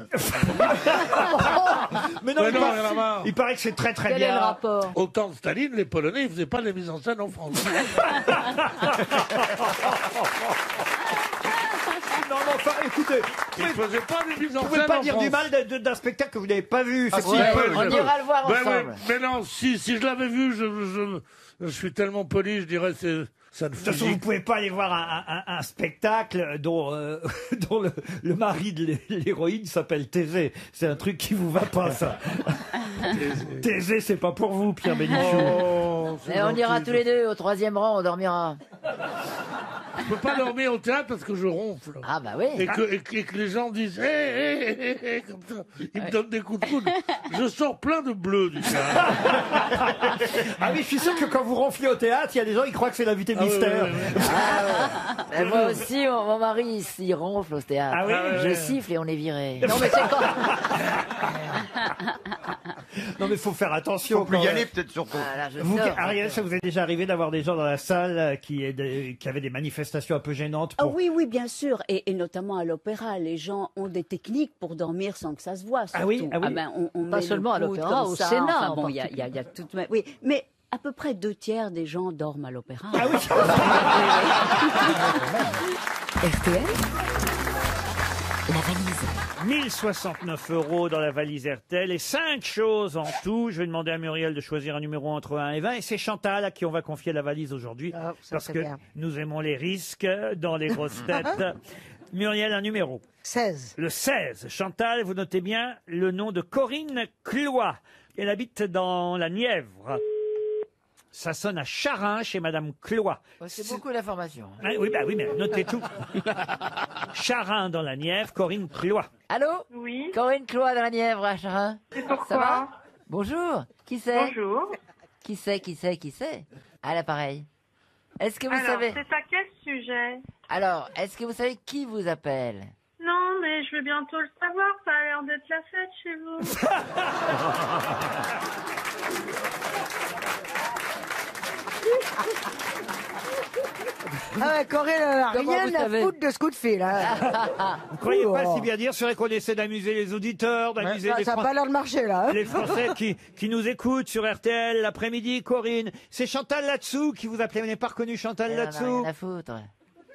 Mais non, Mais il, non, paraît, il y en a marre. il paraît que c'est très très Quel est le bien. rapport? Au temps de Staline, les Polonais, ils faisaient pas les mises en scène en France. Non, mais enfin, écoutez, Ils faisaient pas les mises en vous scène pouvez pas en dire France. du mal d'un spectacle que vous n'avez pas vu. C'est si, pas- ouais, On ira le voir Ben ensemble. ouais, mais non, si je l'avais vu, je suis tellement poli, je dirais ça ne De toute fait façon, vous pouvez pas aller voir un spectacle dont, dont le mari de l'héroïne s'appelle Thésée. C'est un truc qui vous va pas, ça. Thésée, c'est pas pour vous, Pierre Bénichou. Oh, c'est Et on ira gentil. tous les deux au 3e rang, on dormira. Je peux pas dormir au théâtre parce que je ronfle. Ah bah oui. Et que les gens disent hé, comme ça. Ils me donnent des coups de coude. Je sors plein de bleu du théâtre. Ah oui, je suis sûr que quand vous ronflez au théâtre, il y a des gens qui croient que c'est l'invité Ah oui, mystère. oui, oui, oui. Et moi aussi, mon mari, il ronfle au théâtre. Ah oui Je siffle et on est viré. Non, mais c'est quand. Non, mais faut faire attention. Faut plus quand y même. aller peut-être surtout. Ah, là, je Vous, sors. Ariel, ça vous est déjà arrivé d'avoir des gens dans la salle qui avaient des manifestations un peu gênantes Ah pour... oui, oui, bien sûr. Et notamment à l'opéra, les gens ont des techniques pour dormir sans que ça se voit. Ah oui, surtout. ah oui. ben, on Pas met le seulement à coude l'opéra, comme au ça. Sénat, Enfin, en bon, il y a tout. Oui, mais à peu près 2/3 des gens dorment à l'opéra. Ah oui. RTL, la valise. 1069 € dans la valise RTL et 5 choses en tout. Je vais demander à Muriel de choisir un numéro entre 1 et 20. Et c'est Chantal à qui on va confier la valise aujourd'hui. Ah, ça, parce c'est que bien. nous aimons les risques dans les grosses têtes. Muriel, un numéro. 16. Le 16. Chantal, vous notez bien le nom de Corinne Cloy. Elle habite dans la Nièvre. Ça sonne à Charin chez Madame Cloy. C'est beaucoup d'informations. Ah, oui, bah oui, mais notez tout. Charin dans la Nièvre, Corinne Cloy. Allô? Oui. Corinne Cloy de la Nièvre à Charin. C'est pourquoi? Ça va? Bonjour. Qui c'est? Bonjour. Qui c'est? À l'appareil. Est-ce que vous Alors, savez... c'est à quel sujet? Alors, est-ce que vous savez qui vous appelle? Non, mais je vais bientôt le savoir, ça a l'air d'être la fête chez vous. Ah ouais, Corinne, elle a Comment rien vous à savez foutre de ce coup de fil. Hein. Vous croyez pas Oh. si bien dire, c'est vrai qu'on essaie d'amuser les auditeurs, d'amuser les Ça n'a pas l'air de marcher, là. Hein. les Français qui nous écoutent sur RTL l'après-midi. Corinne, c'est Chantal Latsou qui vous appelait. Vous n'avez pas reconnu Chantal Elle en a Latsou? rien à foutre.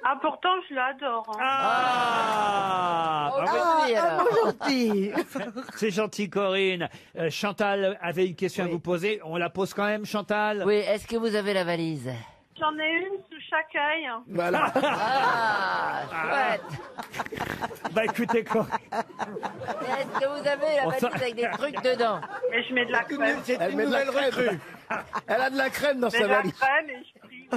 Ah, pourtant, je l'adore. Hein. Ah, oui, alors. Gentil. c'est gentil, Corinne. Chantal avait une question à vous poser. On la pose quand même, Chantal. Oui, est-ce que vous avez la valise? J'en ai une sous chaque œil. Voilà. Ah, chouette. Bah écoutez, Corinne. Est-ce que vous avez la On valise s'en- avec des trucs dedans? Et je mets de la crème. C'est une nouvelle recrue. Elle a de la crème dans Je mets sa de la valise. crème et je prie.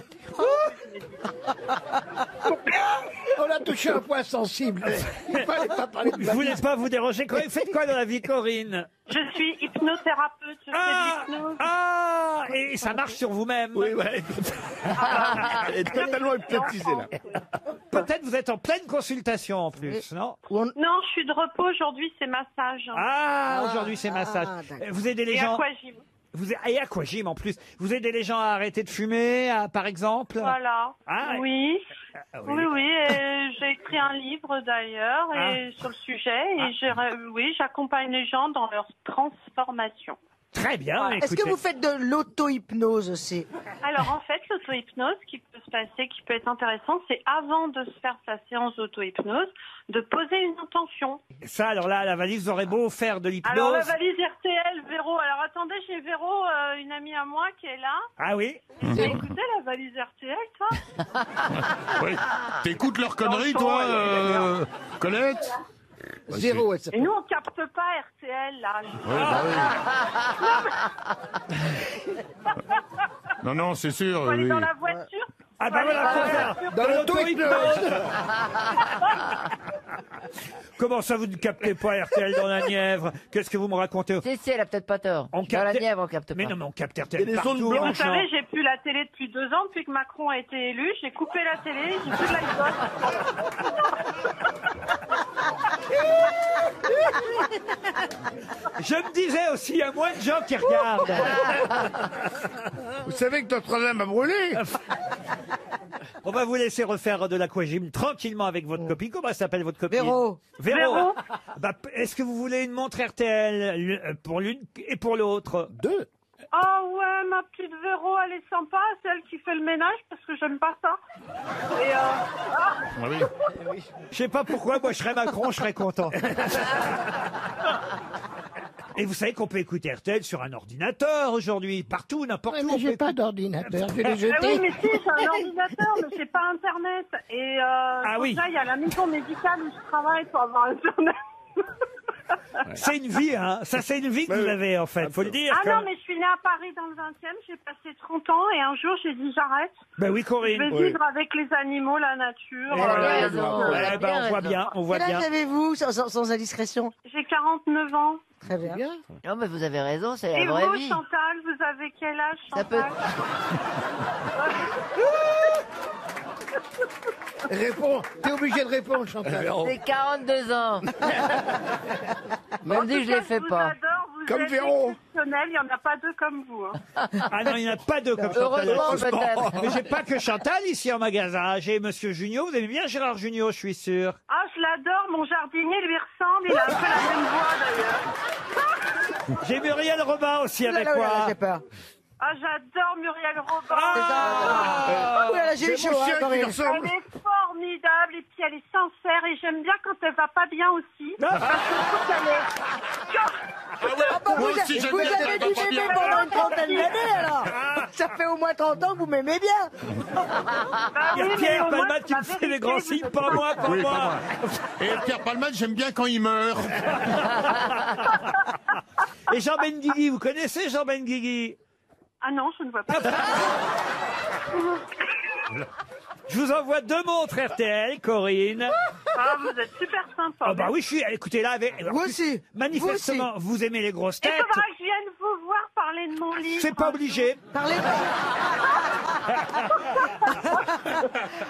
On a touché un point sensible. Il fallait pas parler de Je voulais pas vous déranger. Corinne, faites quoi dans la vie, Corinne? Je suis hypnothérapeute, je fais de l'hypnose. Ah, et ça marche sur vous-même. Oui, ouais. Elle est totalement hypnotisée, là. Peut-être vous êtes en pleine consultation en plus, non? Non, je suis de repos aujourd'hui, c'est massage. Ah, aujourd'hui c'est massage. Vous aidez les Et gens. aquagym. Et aquagym en plus. Vous aidez les gens à arrêter de fumer, par exemple. Voilà. Ah, oui. Ah, Oui, oui, et j'ai écrit un livre d'ailleurs et sur le sujet et oui, j'accompagne les gens dans leur transformation. Très bien. Est-ce que vous faites de l'auto-hypnose aussi? Alors en fait, l'auto-hypnose, qui peut se passer, qui peut être intéressant, c'est avant de se faire sa séance d'auto-hypnose, de poser une intention. Ça, alors là, la valise, vous aurez beau faire de l'hypnose. Alors la valise RTL, Véro. Alors attendez, j'ai Véro, une amie à moi qui est là. Ah oui. T'as écouté la valise RTL, toi? Oui. T'écoutes leurs conneries, Non, toi, elle est Colette? Zéro, elle Et s'appelle. nous, on capte pas RTL, là. Non, non, c'est sûr. Faut aller oui. dans la voiture. Ah bah voilà, faut faire Dans l'auto-hypnose. Comment ça, vous ne captez pas RTL dans la Nièvre? Qu'est-ce que vous me racontez? Si, elle a peut-être pas tort. On Dans la capte- Nièvre, on capte pas. Mais non, mais on capte Il y a RTL des partout. ondes blanches. Vous maintenant. savez, j'ai plus la télé depuis 2 ans, depuis que Macron a été élu. J'ai coupé la télé, j'ai plus de Je me disais aussi, il y a moins de gens qui regardent. Vous savez que Notre-Dame a brûlé. On va vous laisser refaire de l'aquagym tranquillement avec votre copine. Comment elle s'appelle votre copine? Véro. Véro. Bah, est-ce que vous voulez une montre RTL pour l'une et pour l'autre? Deux. Oh ouais, ma petite Véro, elle est sympa, celle qui fait le ménage, parce que j'aime pas ça. Et Ah oui. Je sais pas pourquoi, moi je serais Macron, je serais content. Et vous savez qu'on peut écouter RTL sur un ordinateur aujourd'hui, partout, n'importe où. Mais on j'ai peut pas écouter. d'ordinateur, je l'ai Ah oui, jeté. mais si, j'ai un ordinateur, mais c'est pas Internet. Et oui. déjà, il y a la maison médicale où je travaille pour avoir Internet. C'est une vie, hein. Ça, c'est une vie que vous avez, en fait. Faut le dire. Ah quand non, même. mais je suis née à Paris dans le 20e, j'ai passé 30 ans et un jour j'ai dit j'arrête. Ben oui, Je Corinne. vais vivre avec les animaux, la nature. Eh ben, on voit bien, on voit Quel bien. âge avez-vous, sans indiscrétion? J'ai 49 ans. Très bien. Non, mais vous avez raison, c'est la Et vraie vous, vie. Chantal, vous avez quel âge, Ça peut- Chantal Réponds, t'es obligé de répondre, Chantal. C'est 42 ans. Même dit, je les fais vous pas. adore, vous Comme êtes Véro. exceptionnel, il n'y en a pas deux comme vous. Hein. Ah non, il n'y en a pas deux comme Chantal. Heureusement, peut-être. Mais j'ai pas que Chantal ici en magasin. J'ai Monsieur Junio. Vous aimez bien Gérard Junio, je suis sûr. Ah, je l'adore, mon jardinier lui ressemble, il a un peu la même voix d'ailleurs. J'ai Muriel Robin aussi avec Là, moi. j'ai peur. Ah, j'adore Muriel Robin. Oh là là, j'ai eu C'est chaud, mon chien hein, qui Corinne. lui ressemble. Elle est formidable et puis elle est sincère et j'aime bien quand elle va pas bien aussi. Parce que je trouve qu'elle est... Ah bah, Moi vous aussi, j'aime vous bien avez quand dû elle va pas m'aimer bien. pendant une trentaine d'années alors. Ça fait au moins 30 ans que vous m'aimez bien. Il y a oui, mais Pierre au moins, Palmade qui me la fait des grands vérité, signes, vous pas êtes moi, pas Oui, moi. pas moi. Et Pierre Palmade, j'aime bien quand il meurt. Et Jean Benguigui, vous connaissez Jean Benguigui? Ah non, je ne vois pas. Je vous envoie 2 montres RTL, Corinne. Ah, vous êtes super sympa. Ah bah oui, je suis. Écoutez là, avec. Vous aussi. Manifestement, vous aimez les grosses Il têtes. faudra que je vienne vous voir parler de mon livre. C'est pas obligé. Parlez.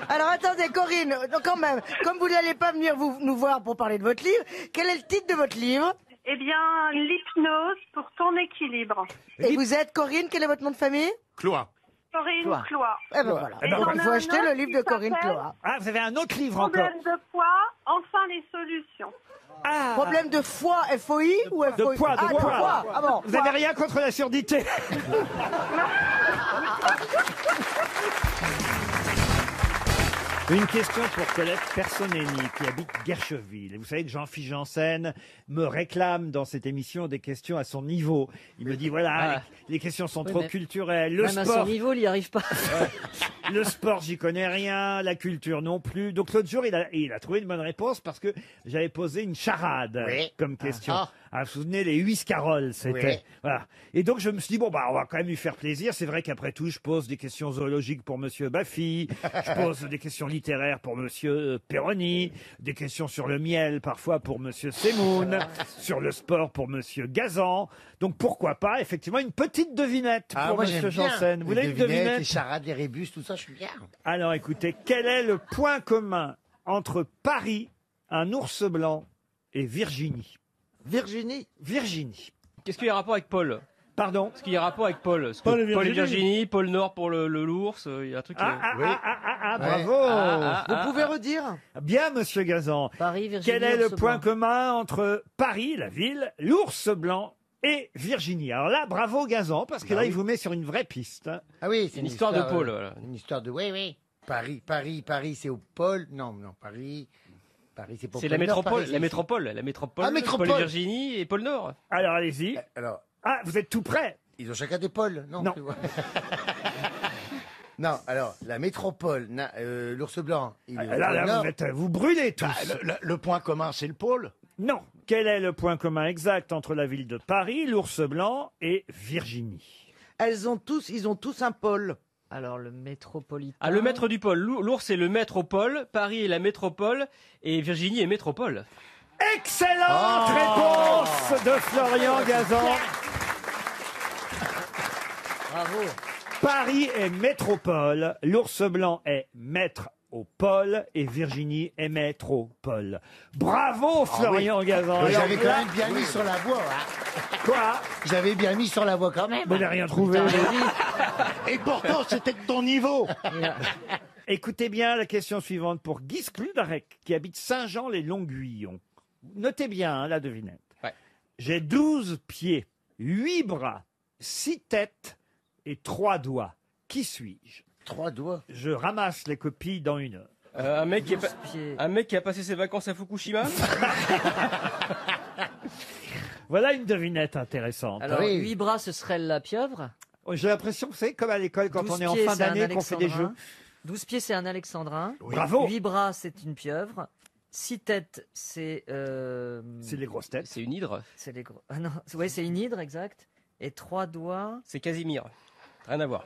Alors attendez, Corinne, donc quand même, comme vous n'allez pas venir nous voir pour parler de votre livre, quel est le titre de votre livre? Eh bien, l'hypnose pour ton équilibre. Et vous êtes Corinne, quel est votre nom de famille? Cloa. Corinne Cloa. Cloa. Eh ben voilà. Et Donc, j'en il ai faut un acheter autre le livre qui de Corinne s'appelle Cloa. Ah, vous avez un autre livre encore. Problème de poids, enfin les solutions. Ah. Problème de foie, FOI ou FOI? De poids, Ah, de poids. Ah bon. Vous n'avez rien contre la surdité. Une question pour Colette Personelli qui habite Guercheville. Et vous savez que Jean-Philippe Janssen me réclame dans cette émission des questions à son niveau. Il me dit voilà, les questions sont Oui, trop mais culturelles. Le Même à son sport, niveau, il n'y arrive pas. le sport, j'y connais rien. La culture non plus. Donc l'autre jour, il a trouvé une bonne réponse parce que j'avais posé une charade comme question. Ah, vous vous souvenez, les Huiscaroles, c'était. Voilà. Et donc, je me suis dit, bon, bah, on va quand même lui faire plaisir. C'est vrai qu'après tout, je pose des questions zoologiques pour Monsieur Baffy. Je pose des questions littéraires pour Monsieur Perroni. Des questions sur le miel, parfois, pour Monsieur Semoun. Sur le sport, pour Monsieur Gazan. Donc, pourquoi pas, effectivement, une petite devinette pour moi, Monsieur j'aime bien. Janssen. Vous voulez Les une devinettes, devinette? les charades, les rébus, tout ça, je suis bien. Alors, écoutez, quel est le point commun entre Paris, un ours blanc et Virginie? Virginie. Qu'est-ce qu'il y a rapport avec Paul? Pardon? Est-ce qu'il y a rapport avec Paul? Parce que Paul et Paul et Virginie. Virginie, pôle Nord pour l'ours, il y a un truc. Bravo! Vous pouvez redire? Bien, Monsieur Gazan. Paris, Virginie, Quel est le ours point blanc. commun entre Paris, la ville, l'ours blanc et Virginie? Alors là, bravo Gazan, parce que là, il vous met sur une vraie piste. hein. Ah oui, c'est Une histoire de pôle, voilà. Une histoire de... Oui. Paris, c'est au pôle. Non, Paris, c'est pas au C'est pôle la Nord, métropole, Paris, la c'est- métropole, Ah, métropole. Paul et Virginie et pôle Nord. Alors, allez-y. Alors, Ah, vous êtes tout prêt? ils ont chacun des pôles, non? Non. Non, alors, la métropole, l'ours blanc, il est au Là, pôle Nord. vous brûlez tous. Le point commun, c'est le pôle. Non. Quel est le point commun exact entre la ville de Paris, l'ours blanc et Virginie? Ils ont tous un pôle. Alors, le métropolitain. Ah, le maître du pôle. L'ours est le maître au pôle, Paris est la métropole et Virginie est métropole. Excellente réponse de Florian Gazan. Bravo. Paris est métropole, l'ours blanc est maître au pôle et Virginie est maître au pôle. Bravo Florian Gazan. Mais Alors j'avais quand là- même bien mis sur la voie. Hein. Quoi? J'avais bien mis sur la voie quand même. Vous n'avez rien trouvé. Et pourtant, c'était de ton niveau. Écoutez bien la question suivante pour Guy Skludarek, qui habite Saint-Jean-les-Longuillons. Notez bien la devinette. Ouais. J'ai 12 pieds, 8 bras, 6 têtes et 3 doigts. Qui suis-je? 3 doigts. Je ramasse les copies dans une heure. Un mec qui a passé ses vacances à Fukushima. Voilà une devinette intéressante. Alors, 8 bras, ce serait la pieuvre. J'ai l'impression, vous savez, comme à l'école, quand 12 on est en pieds, fin c'est un d'année, qu'on fait des jeux. alexandrin. 12 pieds, c'est un alexandrin. Bravo. 8 bras, c'est une pieuvre. 6 têtes, c'est... C'est les grosses têtes. C'est une hydre. C'est les gros... Ah non, ouais, c'est une hydre, exact. Et 3 doigts... C'est Casimir. Rien à voir.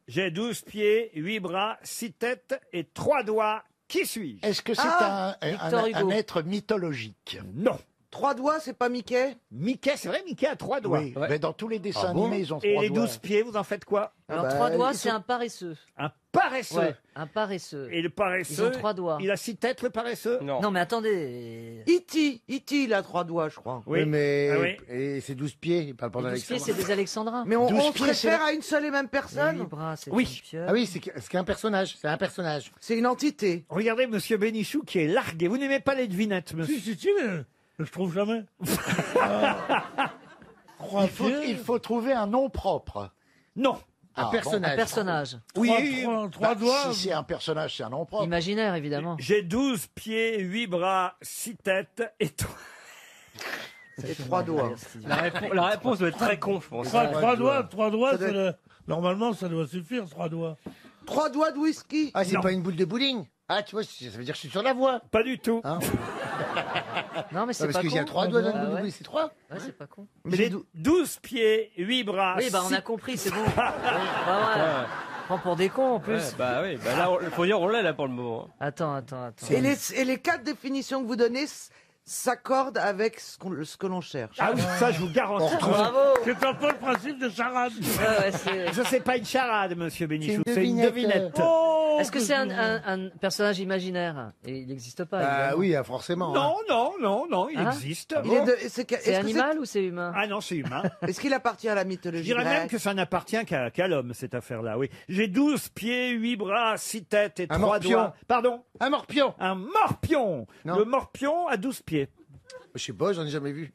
J'ai 12 pieds, 8 bras, 6 têtes et 3 doigts. Qui suis-je? Est-ce que c'est Victor Hugo. un être mythologique? Non. 3 doigts, c'est pas Mickey? Mickey, c'est vrai, Mickey a 3 doigts. Oui, mais dans tous les dessins Ah bon? animés, ils ont Et 3 les doigts. 12 pieds, vous en faites quoi? Alors, bah, 3 doigts, ils c'est sont- un paresseux. Un paresseux. Ouais, un paresseux. Et le paresseux, Ils ont 3 doigts. il a 6 têtes, le paresseux? Non. Non, mais attendez. E.T., il a 3 doigts, je crois. Oui. Mais Ah oui. et c'est 12 pieds, il parle pas Les 12 pieds, d'Alexandre. c'est des alexandrins. Mais on 12 se pieds, c'est réfère la- à une seule et même Les personne? 8 bras, c'est Oui. une pieuvre. Ah oui, c'est un personnage, c'est un personnage. C'est une entité. Regardez Monsieur Bénichou qui est largué. Vous n'aimez pas les devinettes, monsieur? Si, mais je trouve jamais. Il faut trouver un nom propre. Non. Un Ah, personnage. Un personnage. Oui. Trois doigts. Si c'est un personnage, c'est un nom propre. Imaginaire, évidemment. J'ai 12 pieds, 8 bras, 6 têtes et 3... Et 3 doigts. La réponse doit être très con, je pense. Trois doigts, Ça doit c'est normalement, ça doit suffire, 3 doigts. 3 doigts de whisky. Ah, c'est Non. pas une boule de bowling. Ah, tu vois, ça veut dire que je suis sur la voie. Pas du tout. Hein Non, mais c'est parce pas qu'il con. y a 3 doigts dans une Ah boule de ouais. bowling, c'est 3. Ouais, c'est pas con. J'ai 12 pieds, 8 bras. Oui, bah on a 6 compris, c'est bon. Bah ouais. Prends pour des cons en plus. Ouais, bah oui, bah là, faut dire on l'a là pour le moment. Attends. Et les 4 définitions que vous donnez s'accordent avec ce que l'on cherche. Ah oui, ça je vous garantis. Bravo. C'est un peu le principe de charade. Ouais, c'est... Ça c'est pas une charade, monsieur Bénichou, C'est c'est une une devinette. devinette. Est-ce que c'est un personnage imaginaire? Et il n'existe pas. Ah évidemment. oui, forcément. Non, il Ah. existe. Il est de- c'est animal ou c'est humain? Ah non, c'est humain. Est-ce qu'il appartient à la Je mythologie dirais même grecque? que ça n'appartient qu'à l'homme, cette affaire-là, oui. J'ai 12 pieds, 8 bras, 6 têtes et 3 morpion. doigts. Pardon? Un morpion. Un morpion. Non. Le morpion a 12 pieds. Je sais pas, j'en ai jamais vu.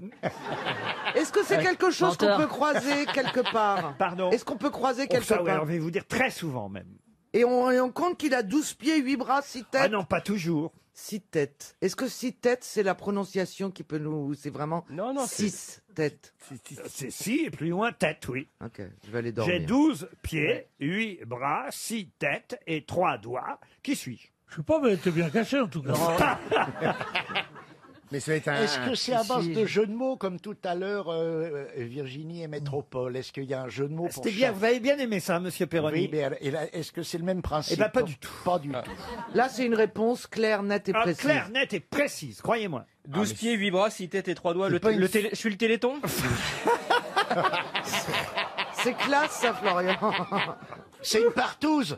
Est-ce que c'est quelque chose qu'on Menteur. peut croiser quelque part? Pardon? Est-ce qu'on peut croiser Oh, quelque ça, ouais, part? on va vous dire très souvent même. Et on compte qu'il a 12 pieds, 8 bras, 6 têtes? Ah non, pas toujours. 6 têtes. Est-ce que 6 têtes, c'est la prononciation qui peut nous... C'est vraiment Non, non, 6 têtes? C'est si, et plus loin, tête, oui. Ok, je vais aller dormir. J'ai 12 pieds, 8 bras, 6 têtes et 3 doigts. Qui suis-je? Je sais pas, mais t'es bien caché en tout cas. Mais ça va être un. Est-ce que c'est à base de jeux de mots, comme tout à l'heure, Virginie et Métropole? Est-ce qu'il y a un jeu de mots pour C'était bien, chaque- vous avez bien aimé ça, monsieur Perroni. Oui, mais et là, est-ce que c'est le même principe? Eh ben, pas du tout. Pas du tout. Là, c'est une réponse claire, nette et Ah, précise. claire, nette et précise, croyez-moi. 12 pieds, 8 bras, 6 têtes et 3 doigts. Je suis le téléthon? C'est classe, ça, Florian. C'est une partouze.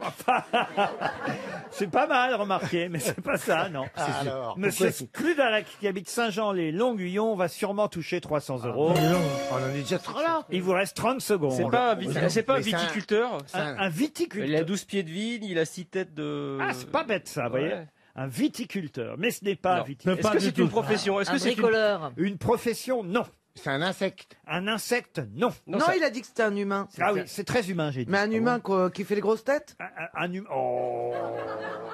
C'est pas mal, remarqué, mais c'est pas ça, non. Alors, Monsieur pourquoi Scludalac, qui habite Saint-Jean-les-Longuillons, va sûrement toucher 300 €. On en est déjà trop là. Il vous reste 30 secondes. C'est pas un, c'est pas un Mais c'est un- viticulteur. Un viticulteur. Il a 12 pieds de vigne, il a 6 têtes de. Ah, c'est pas bête ça, vous voyez. Ouais. Un viticulteur. Mais ce n'est pas Non. un viticulteur. Est-ce que c'est une profession? Est-ce Un que c'est bricoleur. Une profession, non. C'est un insecte. Un insecte, non. Non, il a dit que c'était un humain. Ah oui, c'est très humain, j'ai dit. Mais un humain qui fait les grosses têtes? Un humain. Oh.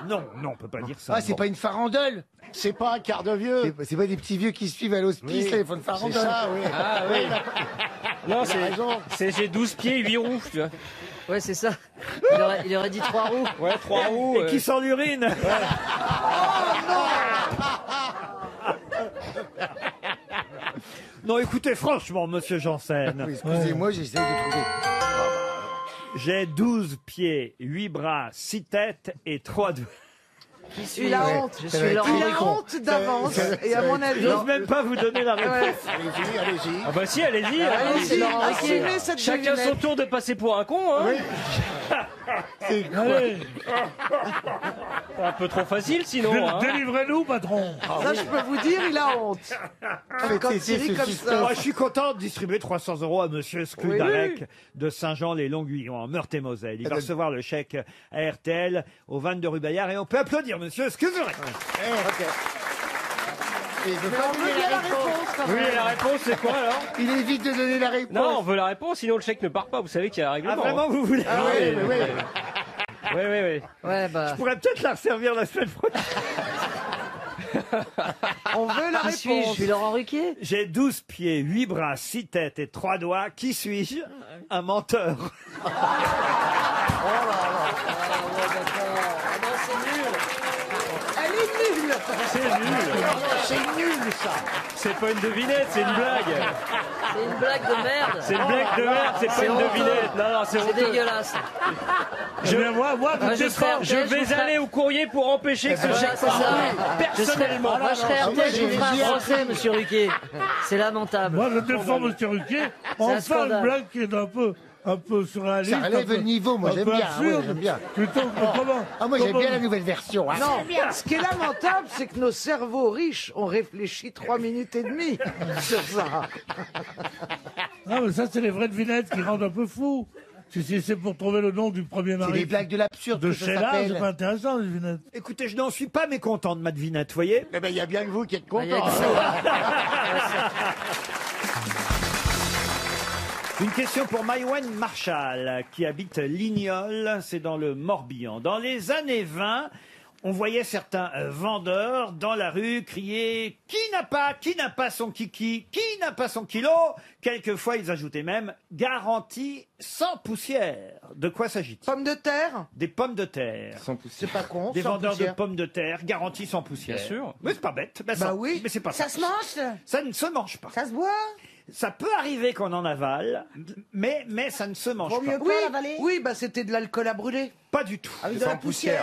Non, on peut pas dire ça. Ah, c'est pas une farandole. C'est pas un quart de vieux. C'est pas des petits vieux qui se suivent à l'hospice, Oui, là, ils font une c'est farandole. ça, oui. Ah oui. Non, Il a raison. j'ai 12 pieds, 8 roues, tu vois. Ouais, c'est ça. Il aurait dit 3 roues. Ouais, 3 roues. Et qui sent l'urine. Non, écoutez, franchement, monsieur Janssen. Oui, excusez-moi, j'essaie de trouver. J'ai 12 pieds, 8 bras, 6 têtes et 3 doigts. Il a honte. Je suis Laurent Il a Ruquier. honte d'avance. Et à mon avis... J'ose même pas vous donner la réponse. Ouais. Allez-y, allez-y. Ah bah si, allez-y. Allez-y, Laurent Ruquier. assumez cette Chacun devinette. son tour de passer pour un con, hein. Allez, Un peu trop facile sinon. Hein. délivrez-nous, patron. Ça, je peux vous dire, il a honte. Quand il rit comme ça. Moi, je suis content de distribuer 300 € à monsieur Scludalec de Saint-Jean-les-Longuillons, en Meurthe-et-Moselle. Il va recevoir le chèque à RTL au 22 rue Bayard et on peut applaudir monsieur Scludalec. Et il veut pas On veut bien la réponse, quand Oui, même. la réponse c'est quoi alors? Il évite de donner la réponse. Non, on veut la réponse, sinon le chèque ne part pas. Vous savez qu'il y a un Ah, règlement. vraiment, vous voulez? Ah oui, mais oui. Oui. Ouais, bah. Je pourrais peut-être la resservir la semaine prochaine. On veut la Qui suis-je? Je réponse. suis Laurent Ruquier. J'ai 12 pieds, 8 bras, 6 têtes et 3 doigts. Qui suis-je? Un menteur. Elle est nulle. C'est nul. C'est nul, ça. C'est pas une devinette, c'est une blague. C'est une blague de merde. C'est une blague de merde, c'est pas C'est une honteux. devinette. Non, c'est C'est honteux. dégueulasse. Moi, Moi, je serais Je RTL, vais aller au courrier pour empêcher que ce Voilà, chèque c'est parte. ça. Personnellement. Moi, je serais moi, RTL, je j'ai vous ferai dit un procès, monsieur Ruquier. C'est lamentable. Moi, je défends Monsieur Ruquier. un Enfin, une scandale. blague qui est un peu sur la liste. Ça relève le niveau, moi j'aime bien. Ouais, j'aime bien. Plutôt que comment? Ah, moi j'aime comment- bien la nouvelle version. Hein. Non, ce qui est lamentable, c'est que nos cerveaux riches ont réfléchi 3 minutes et demie sur ça. Ah, mais ça, c'est les vraies devinettes qui rendent un peu fou. Si c'est pour trouver le nom du premier C'est mari les blagues de l'absurde de que ça Sheila, s'appelle. c'est pas intéressant, les devinettes. Écoutez, je n'en suis pas mécontent de ma devinette, vous voyez? Eh ben, il y a bien que vous qui êtes Il y a content. que ça. Une question pour Maïwen Marshall, qui habite Lignol, c'est dans le Morbihan. Dans les années 20, on voyait certains vendeurs dans la rue crier « Qui n'a pas son kiki? Qui n'a pas son kilo ?» Quelquefois, ils ajoutaient même « Garantie sans poussière ». De quoi s'agit-il? Pommes de terre? Des pommes de terre. C'est pas con. Des sans vendeurs poussière. de pommes de terre, garantie sans poussière. Bien sûr. Mais c'est pas bête. Ben, Bah ça- oui. Mais c'est pas Ça se mange? Ça ne se mange pas. Ça se boit? Ça peut arriver qu'on en avale, mais ça ne se mange Vaut pas. mieux Oui, pas l'avaler? oui, bah c'était de l'alcool à brûler. Pas du tout. Avec de la poussière.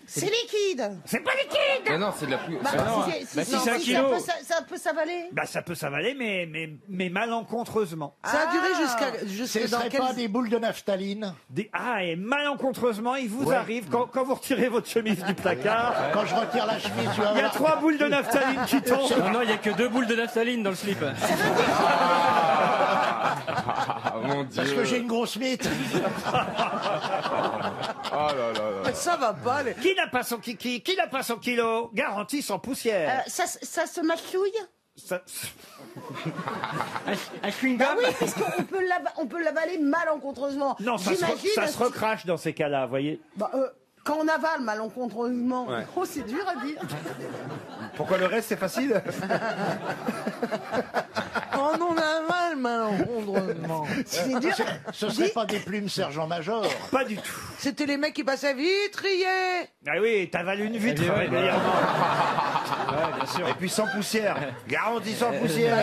C'est liquide. C'est pas liquide. Mais non, c'est de la pluie. Bah, si c'est un kilo. Ça peut s'avaler. Bah, ça peut s'avaler, mais malencontreusement. Ça a duré jusqu'à Ce dans serait quel... pas des boules de naphtaline? Et malencontreusement, il vous arrive, quand vous retirez votre chemise du placard. Quand je retire la chemise, tu vas Il y a voir. 3 boules de naphtaline qui tombent. Non, il y a que 2 boules de naphtaline dans le slip. Ah, mon Dieu. Parce que j'ai une grosse mythe. Oh là là là. Ça va pas. Qui n'a pas son kiki? Qui n'a pas son kilo? Garantie sans poussière. Ça se mâchouille. Ça- Un chewing Bah gum. oui, parce qu'on peut l'avaler malencontreusement. Non, ça se recrache dans ces cas-là, vous voyez. Bah, quand on avale malencontreusement, Ouais. oh, c'est dur à dire. Pourquoi le reste, c'est facile? Quand on avale malencontreusement. C'est dur. Ce serait pas des plumes sergent-major. Pas du tout. C'était les mecs qui passaient vite, riaient. Ah oui, t'avales une vitre Eh bien, ouais. régulièrement. Ouais, bien sûr. Et puis sans poussière. Garantie sans poussière.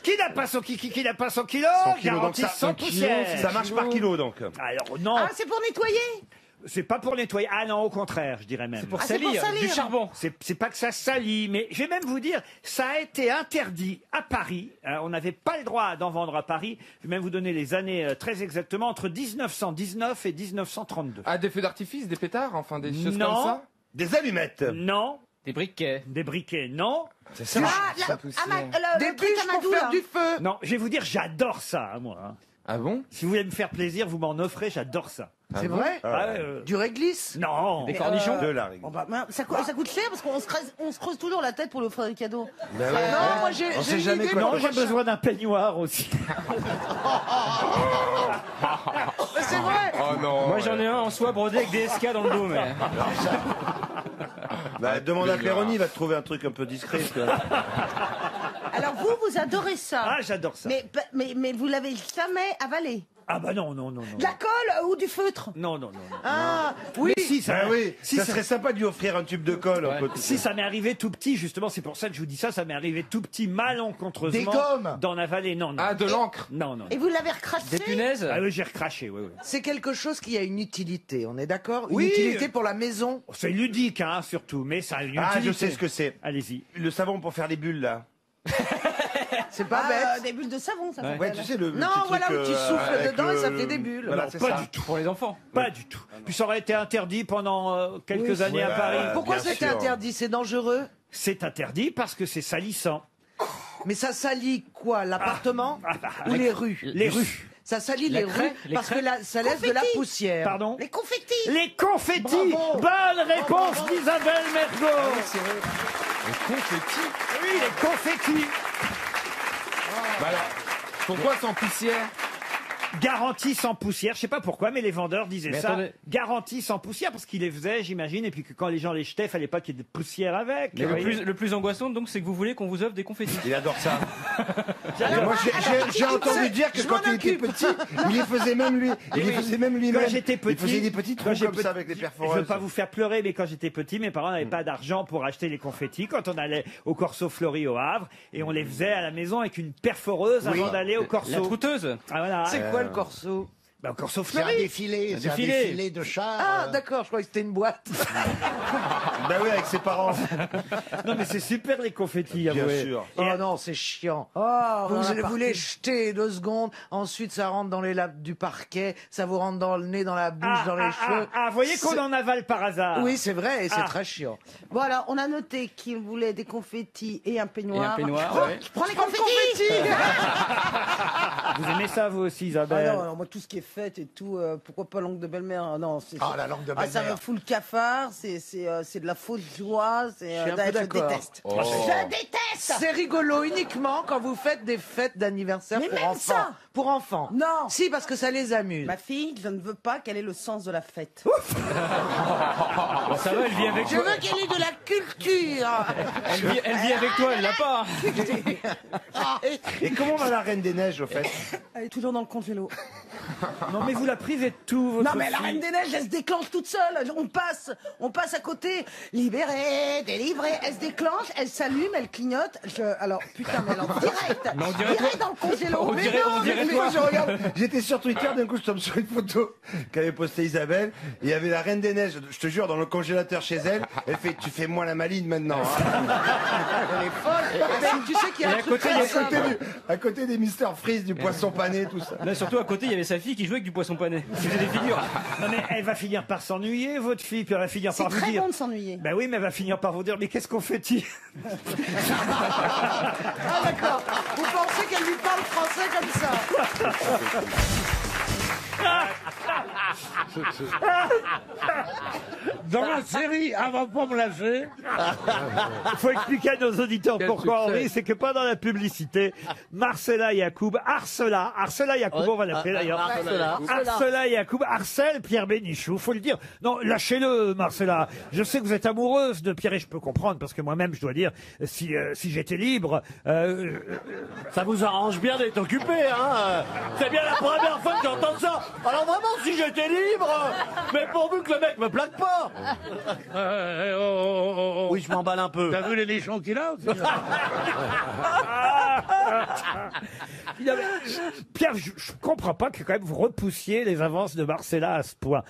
Qui n'a pas son kiki? Qui n'a pas son kilo? 100 kilos, donc Garantie ça- sans 1 kilo, poussière. ça marche par kilo, donc. Alors non, Ah, c'est pour nettoyer. c'est pas pour nettoyer. Ah non, au contraire, je dirais même. Pour Ah, c'est pour salir, salir. du charbon. C'est pas que ça salit, mais je vais même vous dire, ça a été interdit à Paris. On n'avait pas le droit d'en vendre à Paris. Je vais même vous donner les années très exactement, entre 1919 et 1932. Ah, des feux d'artifice, des pétards, enfin des choses Non. comme ça. Des allumettes. Non. Des briquets. Des briquets, non. C'est ça. Des bûches pour faire du feu. Non, je vais vous dire, j'adore ça, moi. Hein. Ah bon? Si vous voulez me faire plaisir, vous m'en offrez, j'adore ça. C'est vrai? Ah, Du réglisse? Non. Des cornichons. De la Bon, bah, ça coûte cher parce qu'on se creuse toujours la tête pour lui offrir des cadeaux. Ben ouais. Non, moi j'ai On sait une jamais idée quoi. Non, pour j'ai le prochain. besoin d'un peignoir aussi. Mais c'est vrai. Oh non. Moi j'en ai un en soie brodé avec des SK dans le dos, mais. Bah, demande à Péroni, il va te trouver un truc un peu discret. Alors vous adorez ça. Ah, j'adore ça. Mais vous l'avez jamais avalé. Ah bah non, non, non, non. De la colle ou du feutre? Non, non, non. non. Ah, oui. Mais si, ça, Ah oui, si, ça serait sympa de lui offrir un tube de colle. un peu. Si ça m'est arrivé tout petit, justement, c'est pour ça que je vous dis ça, ça m'est arrivé tout petit, malencontreusement. Des gommes. D'en avaler, non, non. Ah, de l'encre. Non, non. Et vous l'avez recraché? Des punaises. Ah oui, j'ai recraché, oui, oui. C'est quelque chose qui a une utilité, on est d'accord? Oui. Une utilité pour la maison. C'est ludique, hein, surtout, mais ça a une Ah, utilité. je sais ce que c'est. Allez-y. Le savon pour faire les bulles, là. C'est pas bête. Des bulles de savon, ça Ouais, tu sais, le Non, petit voilà, truc, où tu souffles avec dedans et ça le- fait des bulles. Voilà, Non, c'est pas ça. du tout. Pour les enfants. Pas du tout. Puis ça aurait été interdit pendant quelques années à Paris. Pourquoi bien c'était sûr. interdit? C'est dangereux? C'est interdit parce que c'est salissant. Mais ça salit quoi? L'appartement ou les rues? Les rues. Ça salit La les craie, rues les parce que crêpes. ça laisse de la Confetti. poussière. Pardon? Les confettis. Les confettis. Bravo. Bonne réponse d'Isabelle Mergo. Les confettis. Oui, les confettis. Bah alors, pourquoi sans poussière? Garantie sans poussière. Je sais pas pourquoi, mais les vendeurs disaient Mais ça. attendez. Garantie sans poussière parce qu'ils les faisaient, j'imagine, et puis que quand les gens les jetaient, fallait pas qu'il y ait de poussière avec. Mais vous voyez. le plus angoissant, donc, c'est que vous voulez qu'on vous offre des confettis. Il adore ça. Alors, Moi, j'ai entendu dire que je quand m'en il était occupe. petit, il les faisait même lui. Il les faisait même lui-même. Quand j'étais petit, il faisait des petits quand trous j'ai comme petit- ça avec des Je perforeuses. veux pas vous faire pleurer, mais quand j'étais petit, mes parents n'avaient pas d'argent pour acheter les confettis. Quand on allait au Corso Fleury au Havre, et on les faisait à la maison avec une perforeuse avant d'aller au Corso. La trouteuse. Ah, voilà. C'est quoi le corso? Bah, au Corso C'est un Fleury. défilé, c'est un défilé. défilé de chars. Ah, d'accord, je croyais que c'était une boîte. Bah oui, avec ses parents. Non, mais c'est super les confettis, Bien avouez. sûr. Oh non, c'est chiant. Oh, Vous les jetez 2 secondes, ensuite ça rentre dans les lattes du parquet, ça vous rentre dans le nez, dans la bouche, dans les cheveux. vous voyez qu'on en avale par hasard. Oui, c'est vrai, et c'est Ah. très chiant. Bon, alors, on a noté qu'il voulait des confettis et un peignoir. Et un peignoir, Oh, ouais. je prends les confettis. Vous aimez ça, vous aussi, Ah Isabelle? non, alors moi tout ce qui est fête et tout, pourquoi pas langue de belle-mère? Non, c'est Ah, la langue de Ah, ça belle-mère. me fout le cafard, c'est de la fausse joie, Je suis un peu je d'accord. déteste. Oh. Je déteste. C'est rigolo uniquement quand vous faites des fêtes d'anniversaire Mais pour même enfants. ça. Pour enfants. Non. Si, parce que ça les amuse. Ma fille, je ne veux pas qu'elle ait le sens de la fête. Bon, ça va, elle vit avec Je toi. veux qu'elle ait de la culture. Elle vit avec toi, elle l'a pas. Et comment va la Reine des Neiges, au fait? Elle est toujours dans le compte vélo. Non, mais vous la privez de tout, votre Non, mais la fille. Reine des Neiges, elle se déclenche toute seule. On passe à côté. Libérée, délivrée. Elle se déclenche, elle s'allume, elle clignote. Alors, putain, mais alors, direct. Mais on dirait direct toi. dans le congélo. On Mais dirait, non, on dirait mais toi. moi, Je regarde. J'étais sur Twitter, d'un coup je tombe sur une photo qu'avait postée Isabelle. Et il y avait la Reine des Neiges, je te jure, dans le congélateur chez elle. Elle fait, tu fais moins la maline maintenant. Hein. Elle est folle. Tu sais qu'il y a un truc très simple. à côté des Mister Freeze, du poisson pané, tout ça. Là, surtout à côté, il y avait sa fille qui jouait avec du poisson pané. Qui faisait des figures. Non, mais elle va finir par s'ennuyer, votre fille, puis elle va finir C'est par vous très dire. bon de s'ennuyer. Ben oui, mais elle va finir par vous dire, mais qu'est-ce qu'on fait-il? Ah, d'accord. Vous pensez qu'elle lui parle français comme ça? Dans la série, avant pas me lâcher. Il faut expliquer à nos auditeurs Quel pourquoi on succès. rit. C'est que pendant la publicité, Marcella Yacoub, Arsela Yacoub, on va l'appeler d'ailleurs. Arsela Yacoub harcèle Pierre Bénichou, faut le dire. Non, lâchez-le, Marcella. Je sais que vous êtes amoureuse de Pierre et je peux comprendre parce que moi-même, je dois dire, si j'étais libre, Ça vous arrange bien d'être occupé, hein. C'est bien la première fois que j'entends ça. Alors vraiment, si j'étais libre, mais pourvu que le mec me plaque pas. Oui, je m'emballe un peu. T'as vu les nichons qu'il a aussi? Non, mais, Pierre, je comprends pas que quand même vous repoussiez les avances de Marcella à ce point.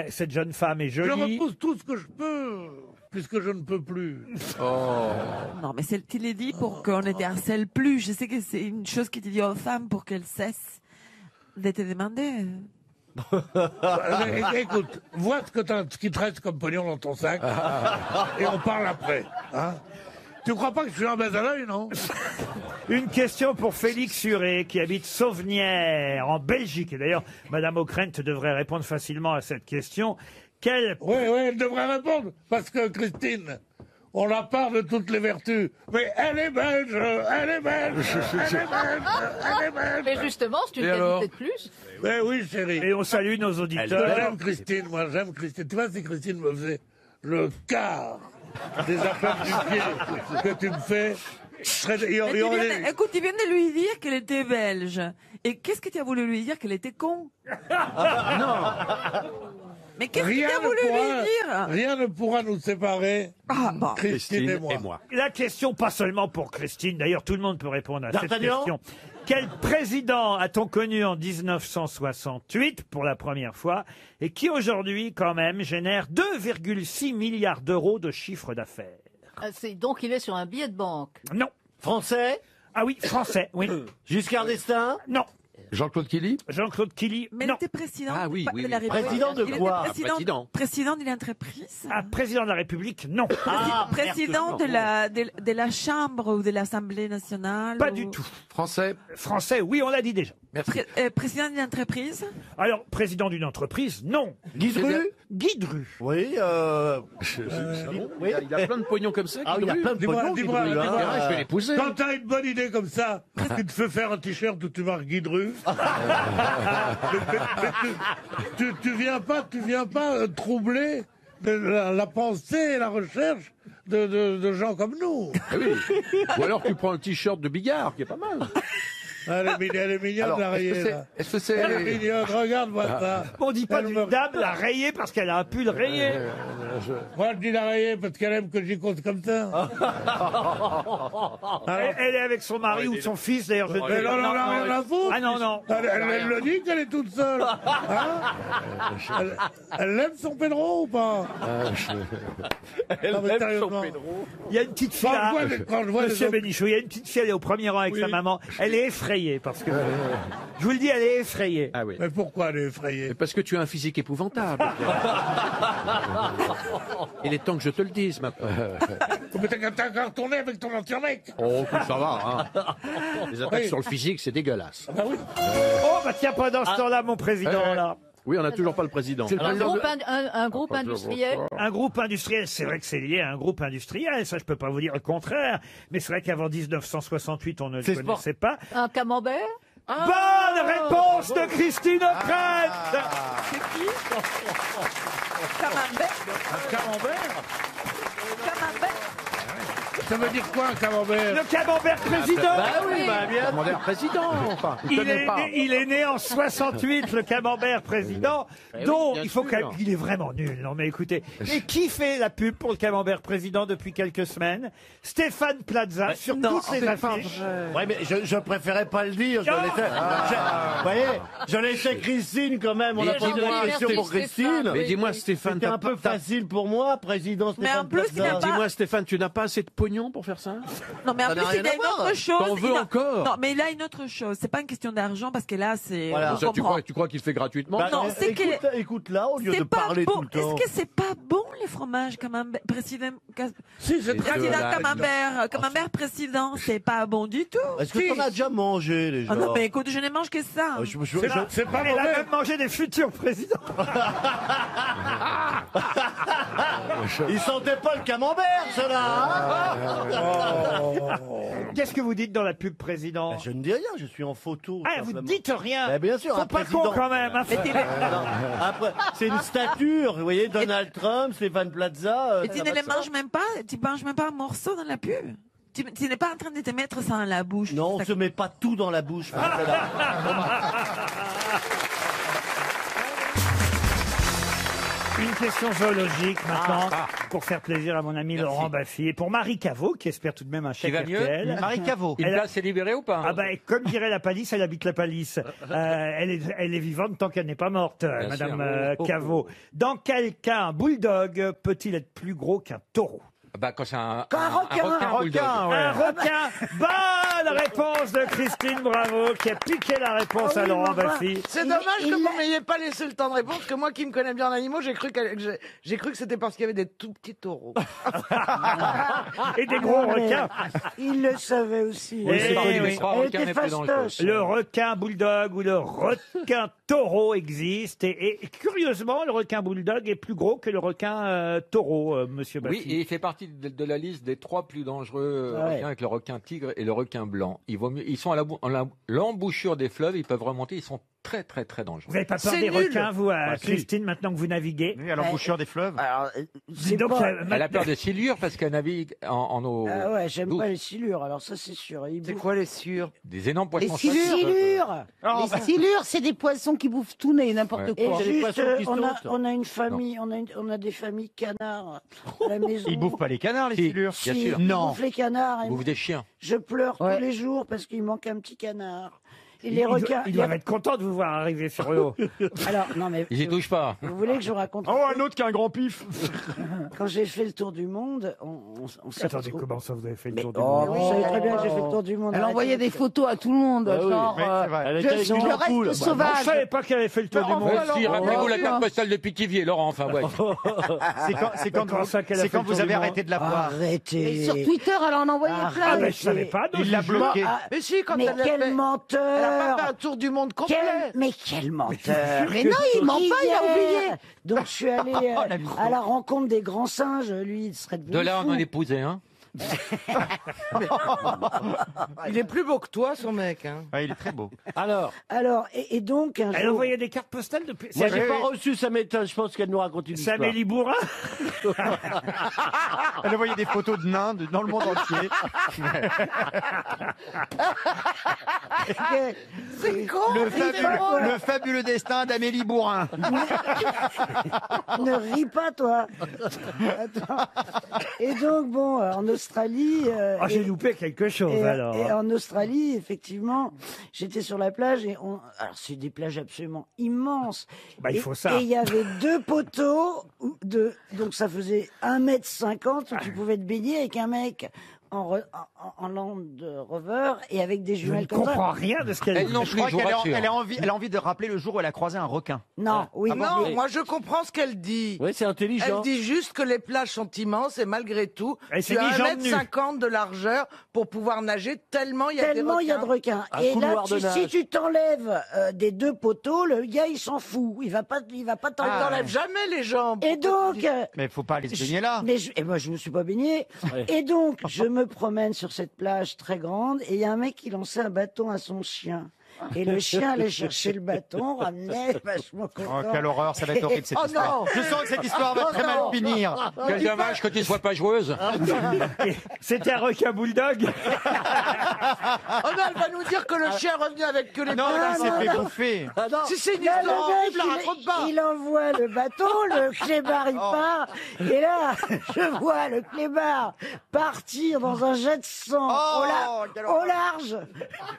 Cette jeune femme est Je jolie. repousse tout ce que je peux, puisque je ne peux plus. Non, mais c'est il est dit pour qu'on ne te harcèle plus. Je sais que c'est une chose qui te dit aux femmes pour qu'elles cessent de te demander. Écoute, vois ce qui te reste comme pognon dans ton sac, et on parle après. Hein. Tu crois pas que je suis un baiser à l'œil, non? Une question pour Félix Suré, qui habite Sauvenière, en Belgique. Et d'ailleurs, Madame O'Krent devrait répondre facilement à cette question. Oui, elle devrait répondre, parce que Christine, on la parle de toutes les vertus. Mais elle est belge, elle est belge, elle est belge, elle est belge. Mais justement, c'est une Et alors qualité de plus. Mais oui, chérie. Et on salue nos auditeurs. J'aime Christine, moi, j'aime Christine. Tu vois, si Christine me faisait le quart des affaires du pied que tu me fais, je serais... Écoute, tu viens de lui dire qu'elle était belge. Et qu'est-ce que tu as voulu lui dire? Qu'elle était con? Non. Mais qu'est-ce que tu as voulu lui dire? Rien ne pourra nous séparer, bon. Christine et moi. La question, pas seulement pour Christine, d'ailleurs tout le monde peut répondre à cette D'Artagnan question. Quel président a-t-on connu en 1968 pour la première fois et qui aujourd'hui quand même génère 2,6 milliards d'euros de chiffre d'affaires? Donc il est sur un billet de banque. Non. Français? Ah oui, français, oui. Giscard d'Estaing? Non. Jean-Claude Killy? Jean-Claude Killy, Mais non. il était président Ah oui, oui, de la oui. République. Président de Il était quoi? Président d'une entreprise. Ah, président de la République, non. Président de la Chambre ou de l'Assemblée nationale. Pas du tout. Français? Français, oui, on l'a dit déjà. Président d'une entreprise. Alors, président d'une entreprise, non. Guidru? Guidru. Oui, Il a plein de pognon comme ça. Ah, il a plein de pognon, Dis-moi, Guidru, hein. Je vais l'épouser. Quand t'as une bonne idée comme ça, tu te fais faire un t-shirt où tu marques Guidru. Mais tu viens pas troubler la pensée et la recherche de gens comme nous. Ah oui. Ou alors tu prends le t-shirt de Bigard, qui est pas mal. Elle est mignonne, Alors, la rayée. est-ce que c'est... Elle est mignonne, regarde-moi ça. On dit pas d'une dame la rayée parce qu'elle a un pull rayé. Moi, je dis la rayée parce qu'elle aime que j'y compte comme ça. Elle est avec son mari ou son fils, d'ailleurs. Je Mais non, rien à foutre. Ah non, non. Elle le dit qu'elle est toute seule. Hein elle aime son Pedro ou pas? Elle Non, mais aime sérieusement. son Pedro. Il y a une petite fille là, Quand je vois les Monsieur autres- Bénichou, il y a une petite fille, elle est au premier rang avec sa maman. Elle est effrayée parce que, je vous le dis, elle est effrayée. Ah oui. Mais pourquoi elle est effrayée? Parce que tu as un physique épouvantable. Il est temps que je te le dise maintenant. Mais t'as qu'à retourner avec ton ancien mec. Oh, ça va, hein. Les attaques Oui. sur le physique, c'est dégueulasse. Bah oui. Oh, bah tiens, pendant ce temps-là, mon président, là. Oui, on n'a toujours pas le président. Un groupe industriel. Un groupe industriel, c'est vrai que c'est lié à un groupe industriel, ça je peux pas vous dire le contraire, mais c'est vrai qu'avant 1968, on ne le connaissait pas. Un camembert. Bonne réponse de Christine O'Krent. C'est qui? Camembert. Un camembert? Camembert. Ça veut dire quoi un camembert? Le camembert président. Bah oui, bah bien. Camembert président, enfin. Il est né en 68, le camembert président, Eh dont oui, bien il faut sûr. il est vraiment nul. Non mais écoutez, et qui fait la pub pour le camembert président depuis quelques semaines? Stéphane Plaza sur toutes les affiches. Ouais, mais je préférais pas le dire. Vous voyez, je laissais Christine quand même. On a posé la question pour Christine. Mais dis-moi, Stéphane, C'était un peu facile pour moi, président Stéphane en plus, il Plaza. n'a pas- Dis-moi, Stéphane, tu n'as pas assez de pognon pour faire ça? Non, mais en Ça plus, n'a rien il a à une voir. autre chose. T'en veux Il a- encore? Non, mais il a une autre chose. C'est pas une question d'argent parce que là, c'est. Voilà. on Ça, comprend. tu crois qu'il fait gratuitement? Bah, Non, c'est que. Écoute là, au lieu C'est de pas parler bon. tout le temps. Est-ce que c'est pas bon les fromages quand même président Si, c'est très président bon. camembert président, c'est pas bon du tout. Est-ce que t'en as déjà mangé, les gens? Ah non, mais écoute, je ne mange que ça. C'est pas Elle a mauvais. même mangé des futurs présidents. Ils sentaient pas le camembert, ceux-là. Qu'est-ce que vous dites dans la pub président? Bah, je ne dis rien, je suis en photo. Ah, vous simplement. dites rien. Bah, bien sûr, Faut un pas président. con quand même. Hein. Non, après, c'est une stature, vous voyez, Donald Trump, Stéphane Plaza. Et tu ne les manges même pas, tu manges même pas un morceau dans la pub. Tu n'es pas en train de te mettre ça dans la bouche. Non, on se met pas tout dans la bouche. Une question zoologique maintenant, pour faire plaisir à mon ami Laurent Baffy et pour Marie Caveau, qui espère tout de même un chèque va mieux RTL. Marie Caveau. Une Elle a- place est libérée ou pas? Ah bah, comme dirait la palisse, elle habite la palisse. Elle est vivante tant qu'elle n'est pas morte, Bien Madame sûr. Caveau. Dans quel cas un bulldog peut-il être plus gros qu'un taureau? Bah, quand c'est un Un bulldog. requin. Bonne réponse de Christine Bravo, qui a piqué la réponse à Laurent Baffy. C'est dommage que vous m'ayez pas laissé le temps de répondre, parce que moi qui me connais bien en animaux, j'ai cru que c'était parce qu'il y avait des tout petits taureaux. Et des gros requins. Il le savait aussi. Oui, c'est connu. Les trois Elle requins était les plus dangereux. fastoche. Le requin bulldog ou le requin taureau existe. Et curieusement, le requin bulldog est plus gros que le requin taureau, monsieur Baffy. Oui, et il fait partie de la liste des trois plus dangereux Ouais. requins avec le requin tigre et le requin blanc. Ils sont à l'embouchure des fleuves, ils peuvent remonter, ils sont très très très dangereux. Vous n'avez pas peur C'est des nul. requins, vous, Bah, si. Christine, maintenant que vous naviguez? à l'embouchure des fleuves. Alors, Dis donc, Elle a peur des silures parce qu'elle navigue en eau. Ah ouais, j'aime douce. pas les silures, alors ça c'est sûr. C'est quoi les silures? Des énormes Les poissons. silures Les silures, c'est des poissons qui bouffent tout et n'importe Ouais. quoi. Et Et c'est des juste, poissons qui on sautent. a une famille, on a des familles canards à la maison. Ils bouffent pas les canards, les silures. Bien Si, sûr. ils bouffent les canards. Ils bouffent des chiens. Je pleure Ouais. tous les jours parce qu'il manque un petit canard. Et Ils les requins. doivent être contents de vous voir arriver sur le haut. Alors, non mais. Ils y touchent pas. Vous voulez que je vous raconte un autre qui a un grand pif. Quand j'ai fait le tour du monde, on s'est Attendez, retrouvés- comment ça vous avez fait le tour du Mais monde? vous savez très bien que j'ai fait le tour du monde. Elle Arrêtez envoyait de- des photos à tout le monde, Bah oui, genre, mais c'est vrai. Elle était avec je une reste ampoule. Bah, Je sauvage. savais pas qu'elle avait fait le tour du monde. Si, rappelez-vous la ouais. carte postale de Pithiviers, Laurent, enfin, ouais. Comment ça qu'elle a fait le tour du monde? de la Arrêtez. Et sur Twitter, elle en envoyait Arrête. plein. Ah ben je savais pas. donc Il l'a je- bloqué. Ah, Mais si, quand mais elle l'a quel fait, elle a pas menteur fait un tour du monde complet. Mais quel menteur Mais non, il ment pas, il a oublié. Donc je suis allé à la rencontre des grands singes, lui il serait devenu De là, on fou. en épousait, hein. Il est plus beau que toi, son mec. Hein. il est très beau. Alors, Et donc un Elle jour... envoyait des cartes postales depuis. moi C'est j'ai pas reçu, ça m'étonne. Je pense qu'elle nous raconte une c'est histoire. Amélie Bourrin. Elle envoyait des photos de nains dans le monde entier. C'est con Le fabuleux destin d'Amélie Bourrin. Ne ris pas, toi. Attends. Et donc, bon, en Australie... Ah, j'ai et- loupé quelque chose et, alors. et en Australie, effectivement, j'étais sur la plage et alors c'est des plages absolument immenses. Bah, il Et- faut ça. Et il y avait deux poteaux donc ça faisait 1,50 m où tu pouvais te baigner avec un mec en Land Rover et avec des Je ne jumelles comme ça. comprends rien de ce qu'elle Elle dit. non plus, je vous rassure. Elle a envie de rappeler le jour où elle a croisé un requin. Non, oui. Ah non, moi je comprends ce qu'elle dit. Oui, c'est Elle intelligent. dit juste que les plages sont immenses et malgré tout, Elle s'est tu as mis jambes nues. 1,50 m de largeur pour pouvoir nager tellement il y a Tellement il des y a de requins. requins. Un Et là, couloir de si nage. tu t'enlèves des deux poteaux, le gars il s'en fout. Il va pas t'enlever. T'enlèves jamais les jambes. Et donc, Mais faut pas aller se baigner là. et moi je me suis pas baigné. Ouais. Et donc je me promène sur cette plage très grande et il y a un mec qui lançait un bâton à son chien. Et le chien allait chercher le bâton, ramenait, vachement content. Oh, quelle horreur, ça va être horrible cette Oh histoire. non. Je sens que cette histoire va Oh très mal non. finir. Quel dommage que tu ne sois pas joueuse. C'était un requin bulldog. Oh non, elle va nous dire que le chien est revenu avec que les Non, pattes. il s'est fait bouffer. Si c'est une Là, histoire le horrible, la mec, raconte pas. il envoie le bateau, le clébard il part, et là, je vois le clébard partir dans un jet de sang au large,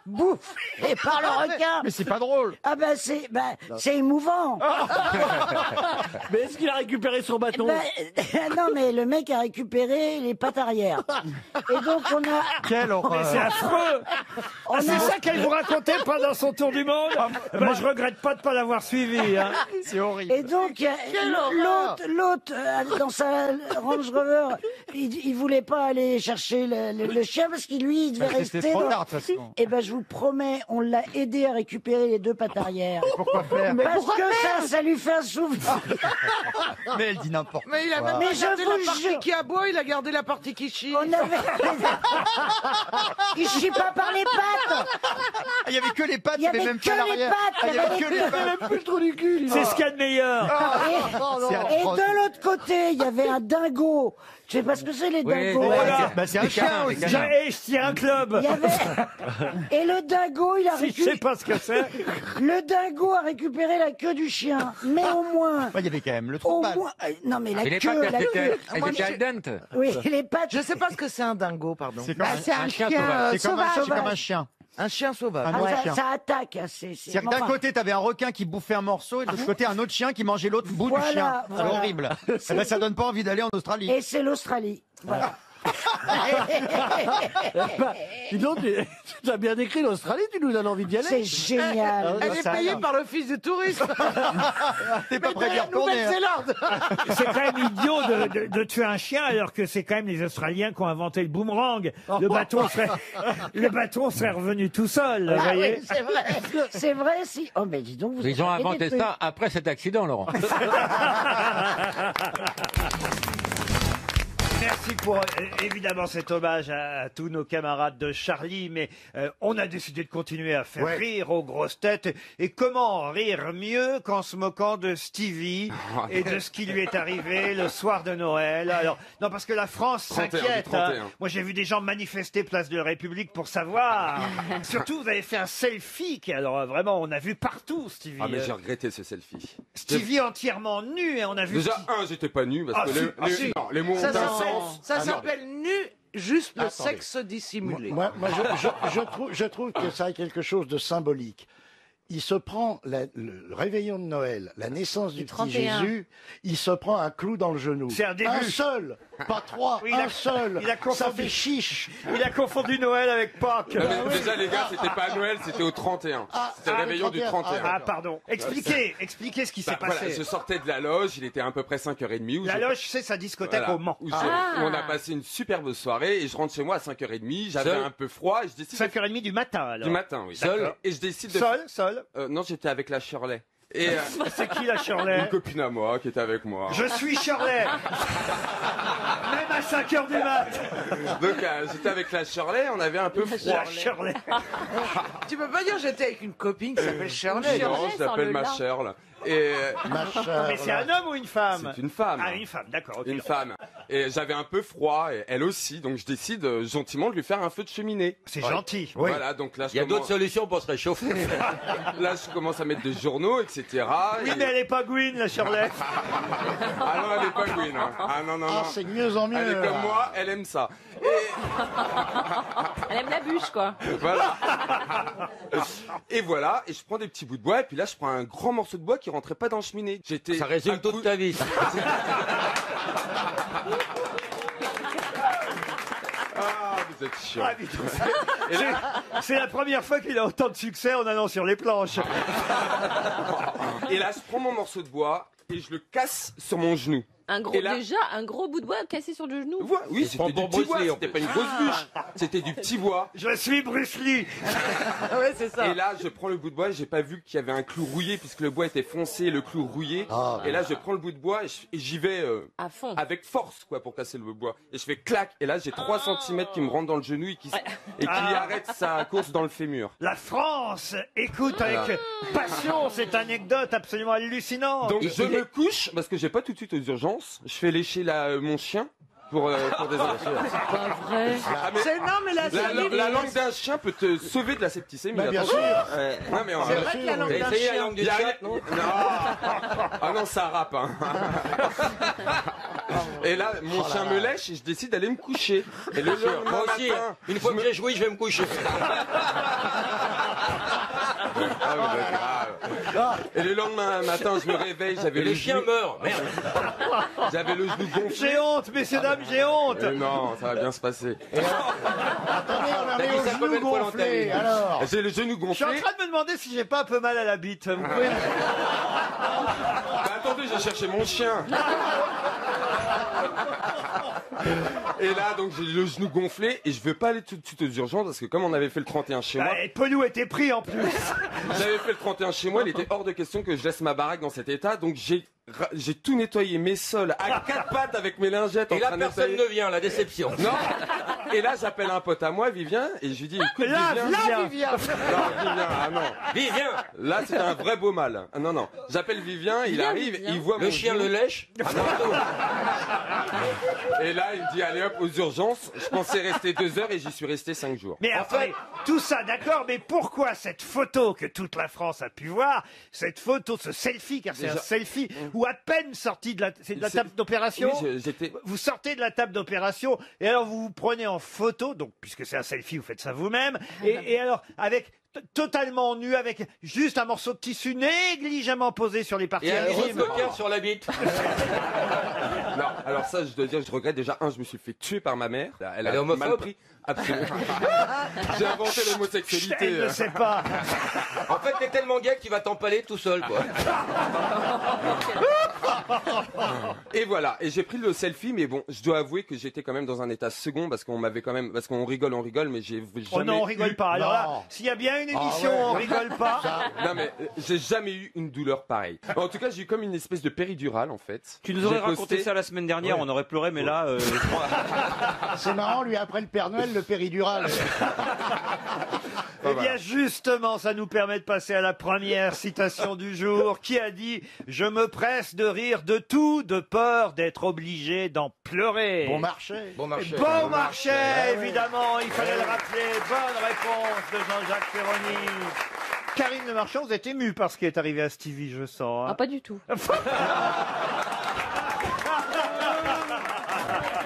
bouffé par le requin. Mais c'est pas drôle. Ah ben c'est émouvant. Mais est-ce qu'il a récupéré son bâton Non mais le mec a récupéré les pattes arrière. Et donc on a... Quelle Mais horreur. c'est affreux. On C'est a- ça qu'elle vous racontait pendant son tour du monde. Je regrette pas de pas l'avoir suivi. Hein. C'est horrible. Et donc, l'autre, dans sa Range Rover, il voulait pas aller chercher le chien parce qu'il lui, il devait Parce que c'était rester. trop tard, de toute façon. Et ben, je vous promets, on l'a aidé à récupérer les deux pattes arrière. Pourquoi faire? Parce que ça lui fait un souvenir. Mais elle dit n'importe quoi. Mais il a même Mais pas je gardé vous la partie jure. qui aboie, il a gardé la partie qui chie. On avait. Il chie pas par les pattes. Ah, il y avait que les pattes, Il y avait même que pas les l'arrière. pattes, Ah, il y avait que il y les avait pattes. même plus le trou du cul. C'est ce qu'il y a de meilleur. C'est Et atroce. de l'autre côté, il y avait un dingo. Je sais pas ce que c'est les Oui, dingos. ouais, Voilà. Bah, c'est un chien aussi. Je tiens un club. Il y avait... Et le dingo, il a Si je sais récupéré. pas ce que c'est. Le dingo a récupéré la queue du chien. Mais au moins. Ouais, il y avait quand même le trou Au de balle. moins. Non, mais la Et les queue. pattes, La elles queue. étaient al dente. Oui, les pattes. Je sais pas ce que c'est un dingo, pardon. C'est comme, C'est un chien c'est comme un- sauvage. c'est comme un chien. Un chien sauvage. Un Ah, autre ça, chien. ça attaque. C'est-à-dire que d'un côté, t'avais un requin qui bouffait un morceau, et de l'autre côté, un autre chien qui mangeait l'autre bout Voilà, du chien. C'est voilà. horrible. Eh ben, ça donne pas envie d'aller en Australie. Et c'est l'Australie. Voilà. Dis donc, tu as bien décrit l'Australie, tu nous donnes envie d'y aller. C'est génial. Elle est payée par l'office du tourisme. T'es pas prêt d'y retourner. hein. Nouvelle-Zélande. C'est quand même idiot de tuer un chien alors que c'est quand même les Australiens qui ont inventé le boomerang. Le bâton serait revenu tout seul, vous Ah voyez. oui, c'est vrai. C'est vrai, si. Oh, mais dis donc, vous Ils ont avez des inventé trucs. ça après cet accident, Laurent. Merci pour évidemment cet hommage à tous nos camarades de Charlie, mais on a décidé de continuer à faire rire aux grosses têtes. Et comment rire mieux qu'en se moquant de Stevie et de ce qui lui est arrivé le soir de Noël. Alors non, parce que la France 31, s'inquiète. du 31. Moi j'ai vu des gens manifester place de la République pour savoir. Surtout vous avez fait un selfie qui alors vraiment on a vu partout Stevie. Ah mais j'ai regretté ce selfie. Stevie entièrement nu et on a vu. Déjà, j'étais pas nu parce Ah, que si, si. non, les mots ont Ça un s'appelle- sens. Ça Ah, non. s'appelle nu, juste le Attendez. sexe dissimulé. Moi, je trouve que ça a quelque chose de symbolique. Il se prend le réveillon de Noël, la naissance du petit 31. Jésus, il se prend un clou dans le genou. C'est un début. Un seul, pas trois, Oui, un seul. il a Ça confondu. fait chiche. Il a confondu Noël avec Pâques. Non, mais déjà les gars, c'était pas à Noël, c'était au 31. C'était le réveillon du 31. Ah, pardon. Expliquez ce qui s'est Bah, voilà, passé. je sortais de la loge, il était à peu près 5h30. Où La je- loge, c'est sa discothèque Voilà, au Mans. où Ah. on a passé une superbe soirée et je rentre chez moi à 5h30, j'avais Seul un peu froid et je décide 5h30 du matin, alors. du matin, oui. Seul D'accord. Et je décide de Seul Non, j'étais avec la Shirley. Et C'est qui la Shirley une copine à moi qui était avec moi. Je suis Shirley. Même à 5h du mat. Donc j'étais avec la Shirley, on avait un peu froid. La Shirley. Tu peux pas dire j'étais avec une copine qui s'appelle Shirley. Non, je l'appelle ma Shirley. Et Mais c'est un homme ou une femme c'est une femme. Ah, une femme, d'accord. ok. Une femme. Et j'avais un peu froid, et elle aussi, donc je décide gentiment de lui faire un feu de cheminée. C'est gentil. Voilà, donc là, Il y a d'autres solutions pour se réchauffer. Là, je commence à mettre des journaux, etc. Oui, mais elle est pas Gwyn, la Shirley. Ah non, elle est pas Gwyn. Hein. Ah non, non, Ah, non. c'est de mieux en mieux. Elle est comme moi, elle aime ça. Elle aime la bûche, quoi. Voilà. Et voilà, et je prends des petits bouts de bois, et puis là, je prends un grand morceau de bois qui rentrait pas dans la cheminée. J'étais Ça résume toute ta vie. Ah, vous êtes chiant. Ah, dis donc, c'est la première fois qu'il a autant de succès en allant sur les planches. Et là, je prends mon morceau de bois et je le casse sur mon genou. Un gros, Et là- déjà, un gros bout de bois cassé sur le genou. Oui, c'était du petit bois, c'était pas une grosse bûche. C'était du petit bois. Je suis Bruce Lee. Ouais, c'est ça. Et là, je prends le bout de bois, j'ai pas vu qu'il y avait un clou rouillé, puisque le bois était foncé, le clou rouillé. Et là, je prends le bout de bois et j'y vais À fond. avec force, quoi, pour casser le bois. Et je fais clac, et là, j'ai 3 cm qui me rentrent dans le genou et qui arrête sa course dans le fémur. La France écoute avec passion cette anecdote absolument hallucinante. Donc je me couche, parce que j'ai pas tout de suite aux urgences, je fais lécher mon chien pour des C'est pas vrai. Ah, mais Non, mais la langue d'un chien peut te sauver de la septicémie. Bah, bien attention. sûr. Non, mais C'est vrai que la langue d'un chien. Il y a rien- non. Ah non, ça rappe. Hein. Et là, mon chien me lèche et je décide d'aller me coucher. Et le lendemain Moi aussi, matin, une fois que j'ai joué, je vais me coucher. Ah, mais c'est grave. Et le lendemain matin, je me réveille, j'avais Et le le chien genou- meurt, merde. J'avais le genou gonflé. J'ai honte, messieurs, dames, j'ai honte. Non, ça va bien se passer. Attendez, on en T'as est dit au ça genou combien de fois dans ta gonflé, vie alors. J'ai le genou Je suis gonflé. en train de me demander si j'ai pas un peu mal à la bite. Vous pouvez... Bah, attendez, j'ai cherché mon chien. Et là, donc, j'ai le genou gonflé et je veux pas aller tout de suite aux urgences parce que comme on avait fait le 31 chez moi, Et Pelou était pris en plus. j'avais fait le 31 chez moi, il était hors de question que je laisse ma baraque dans cet état, donc j'ai tout nettoyé, mes sols, à 4 pattes avec mes lingettes en Et là, train de personne nettoyer. ne vient, la déception. Non. Et là, j'appelle un pote à moi, Vivien, et je lui dis, écoute, Là, Vivien. Non, Vivien, ah non. Vivien. Là, c'est un vrai beau mal. Ah, non, non. J'appelle Vivien, il arrive, il voit Le mon chien genou. le lèche. Et là, il me dit, allez hop, aux urgences. Je pensais rester 2 heures et j'y suis resté 5 jours. Mais après, tout ça, d'accord, mais pourquoi cette photo que toute la France a pu voir, cette photo, ce selfie, car c'est un Déjà- selfie, ou à peine sorti de la, c'est de la C'est- table d'opération. Oui, j'étais. Vous sortez de la table d'opération et alors vous vous prenez en photo, donc puisque c'est un selfie, vous faites ça vous-même, et alors avec totalement nu, avec juste un morceau de tissu négligemment posé sur les parties Et un gros intimes. poker sur la bite. Non, alors ça, je dois dire, je regrette déjà. Je me suis fait tuer par ma mère. Elle Elle est a homophobe mal pris. Absolument. J'ai inventé l'homosexualité. Elle ne sait pas. En fait, t'es tellement gay que tu vas t'empaler tout seul, quoi. Et voilà. Et j'ai pris le selfie, mais bon, je dois avouer que j'étais quand même dans un état second parce qu'on m'avait quand même, parce qu'on rigole, mais j'ai jamais. Oh non, on rigole eu- pas. Alors là, s'il y a bien une émission où on rigole pas. Non mais j'ai jamais eu une douleur pareille. En tout cas, j'ai eu comme une espèce de péridurale en fait. Tu nous aurais J'ai raconté posté- ça la semaine dernière, Ouais. on aurait pleuré, mais là, C'est marrant, lui, après le Père Noël, le péridural. Eh bien, justement, ça nous permet de passer à la première citation du jour, qui a dit « Je me presse de rire de tout, de peur d'être obligé d'en pleurer. » Bon marché. Bon marché. Bon marché, évidemment, il fallait le rappeler. Bonne réponse de Jean-Jacques Perroni. Karine Le Marchand, vous êtes émue par ce qui est arrivé à Stevie, je sens. hein. Ah, pas du tout.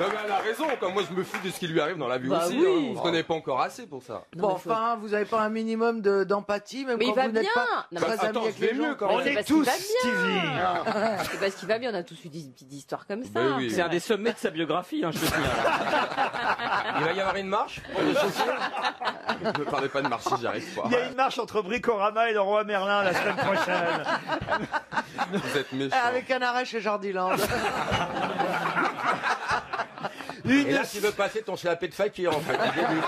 Non mais elle a raison. Comme moi, je me fous de ce qui lui arrive dans la vie Bah aussi. oui. Hein. On se connaît pas encore assez pour ça. Bon, enfin, vous avez pas un minimum d'empathie, même Mais il quand va vous n'êtes bien. pas Non, très mais amis attends, avec je vais les gens. mieux quand On même. C'est est parce qu'il tous va bien. Stevie. C'est parce qu'il va bien, on a tous eu des petites histoires comme ça. Ben oui. c'est un des sommets de sa biographie, hein, je te signale. Il va y avoir une marche pour les chaussures. Ne parlez pas de marché, j'y arrive pas. Il y a une marche entre Bricorama et le Roi Merlin la semaine prochaine. Vous êtes méchants. Avec un arrêt chez Jardiland. Et là, tu veux passer ton slapé de fakir, en fait, au début.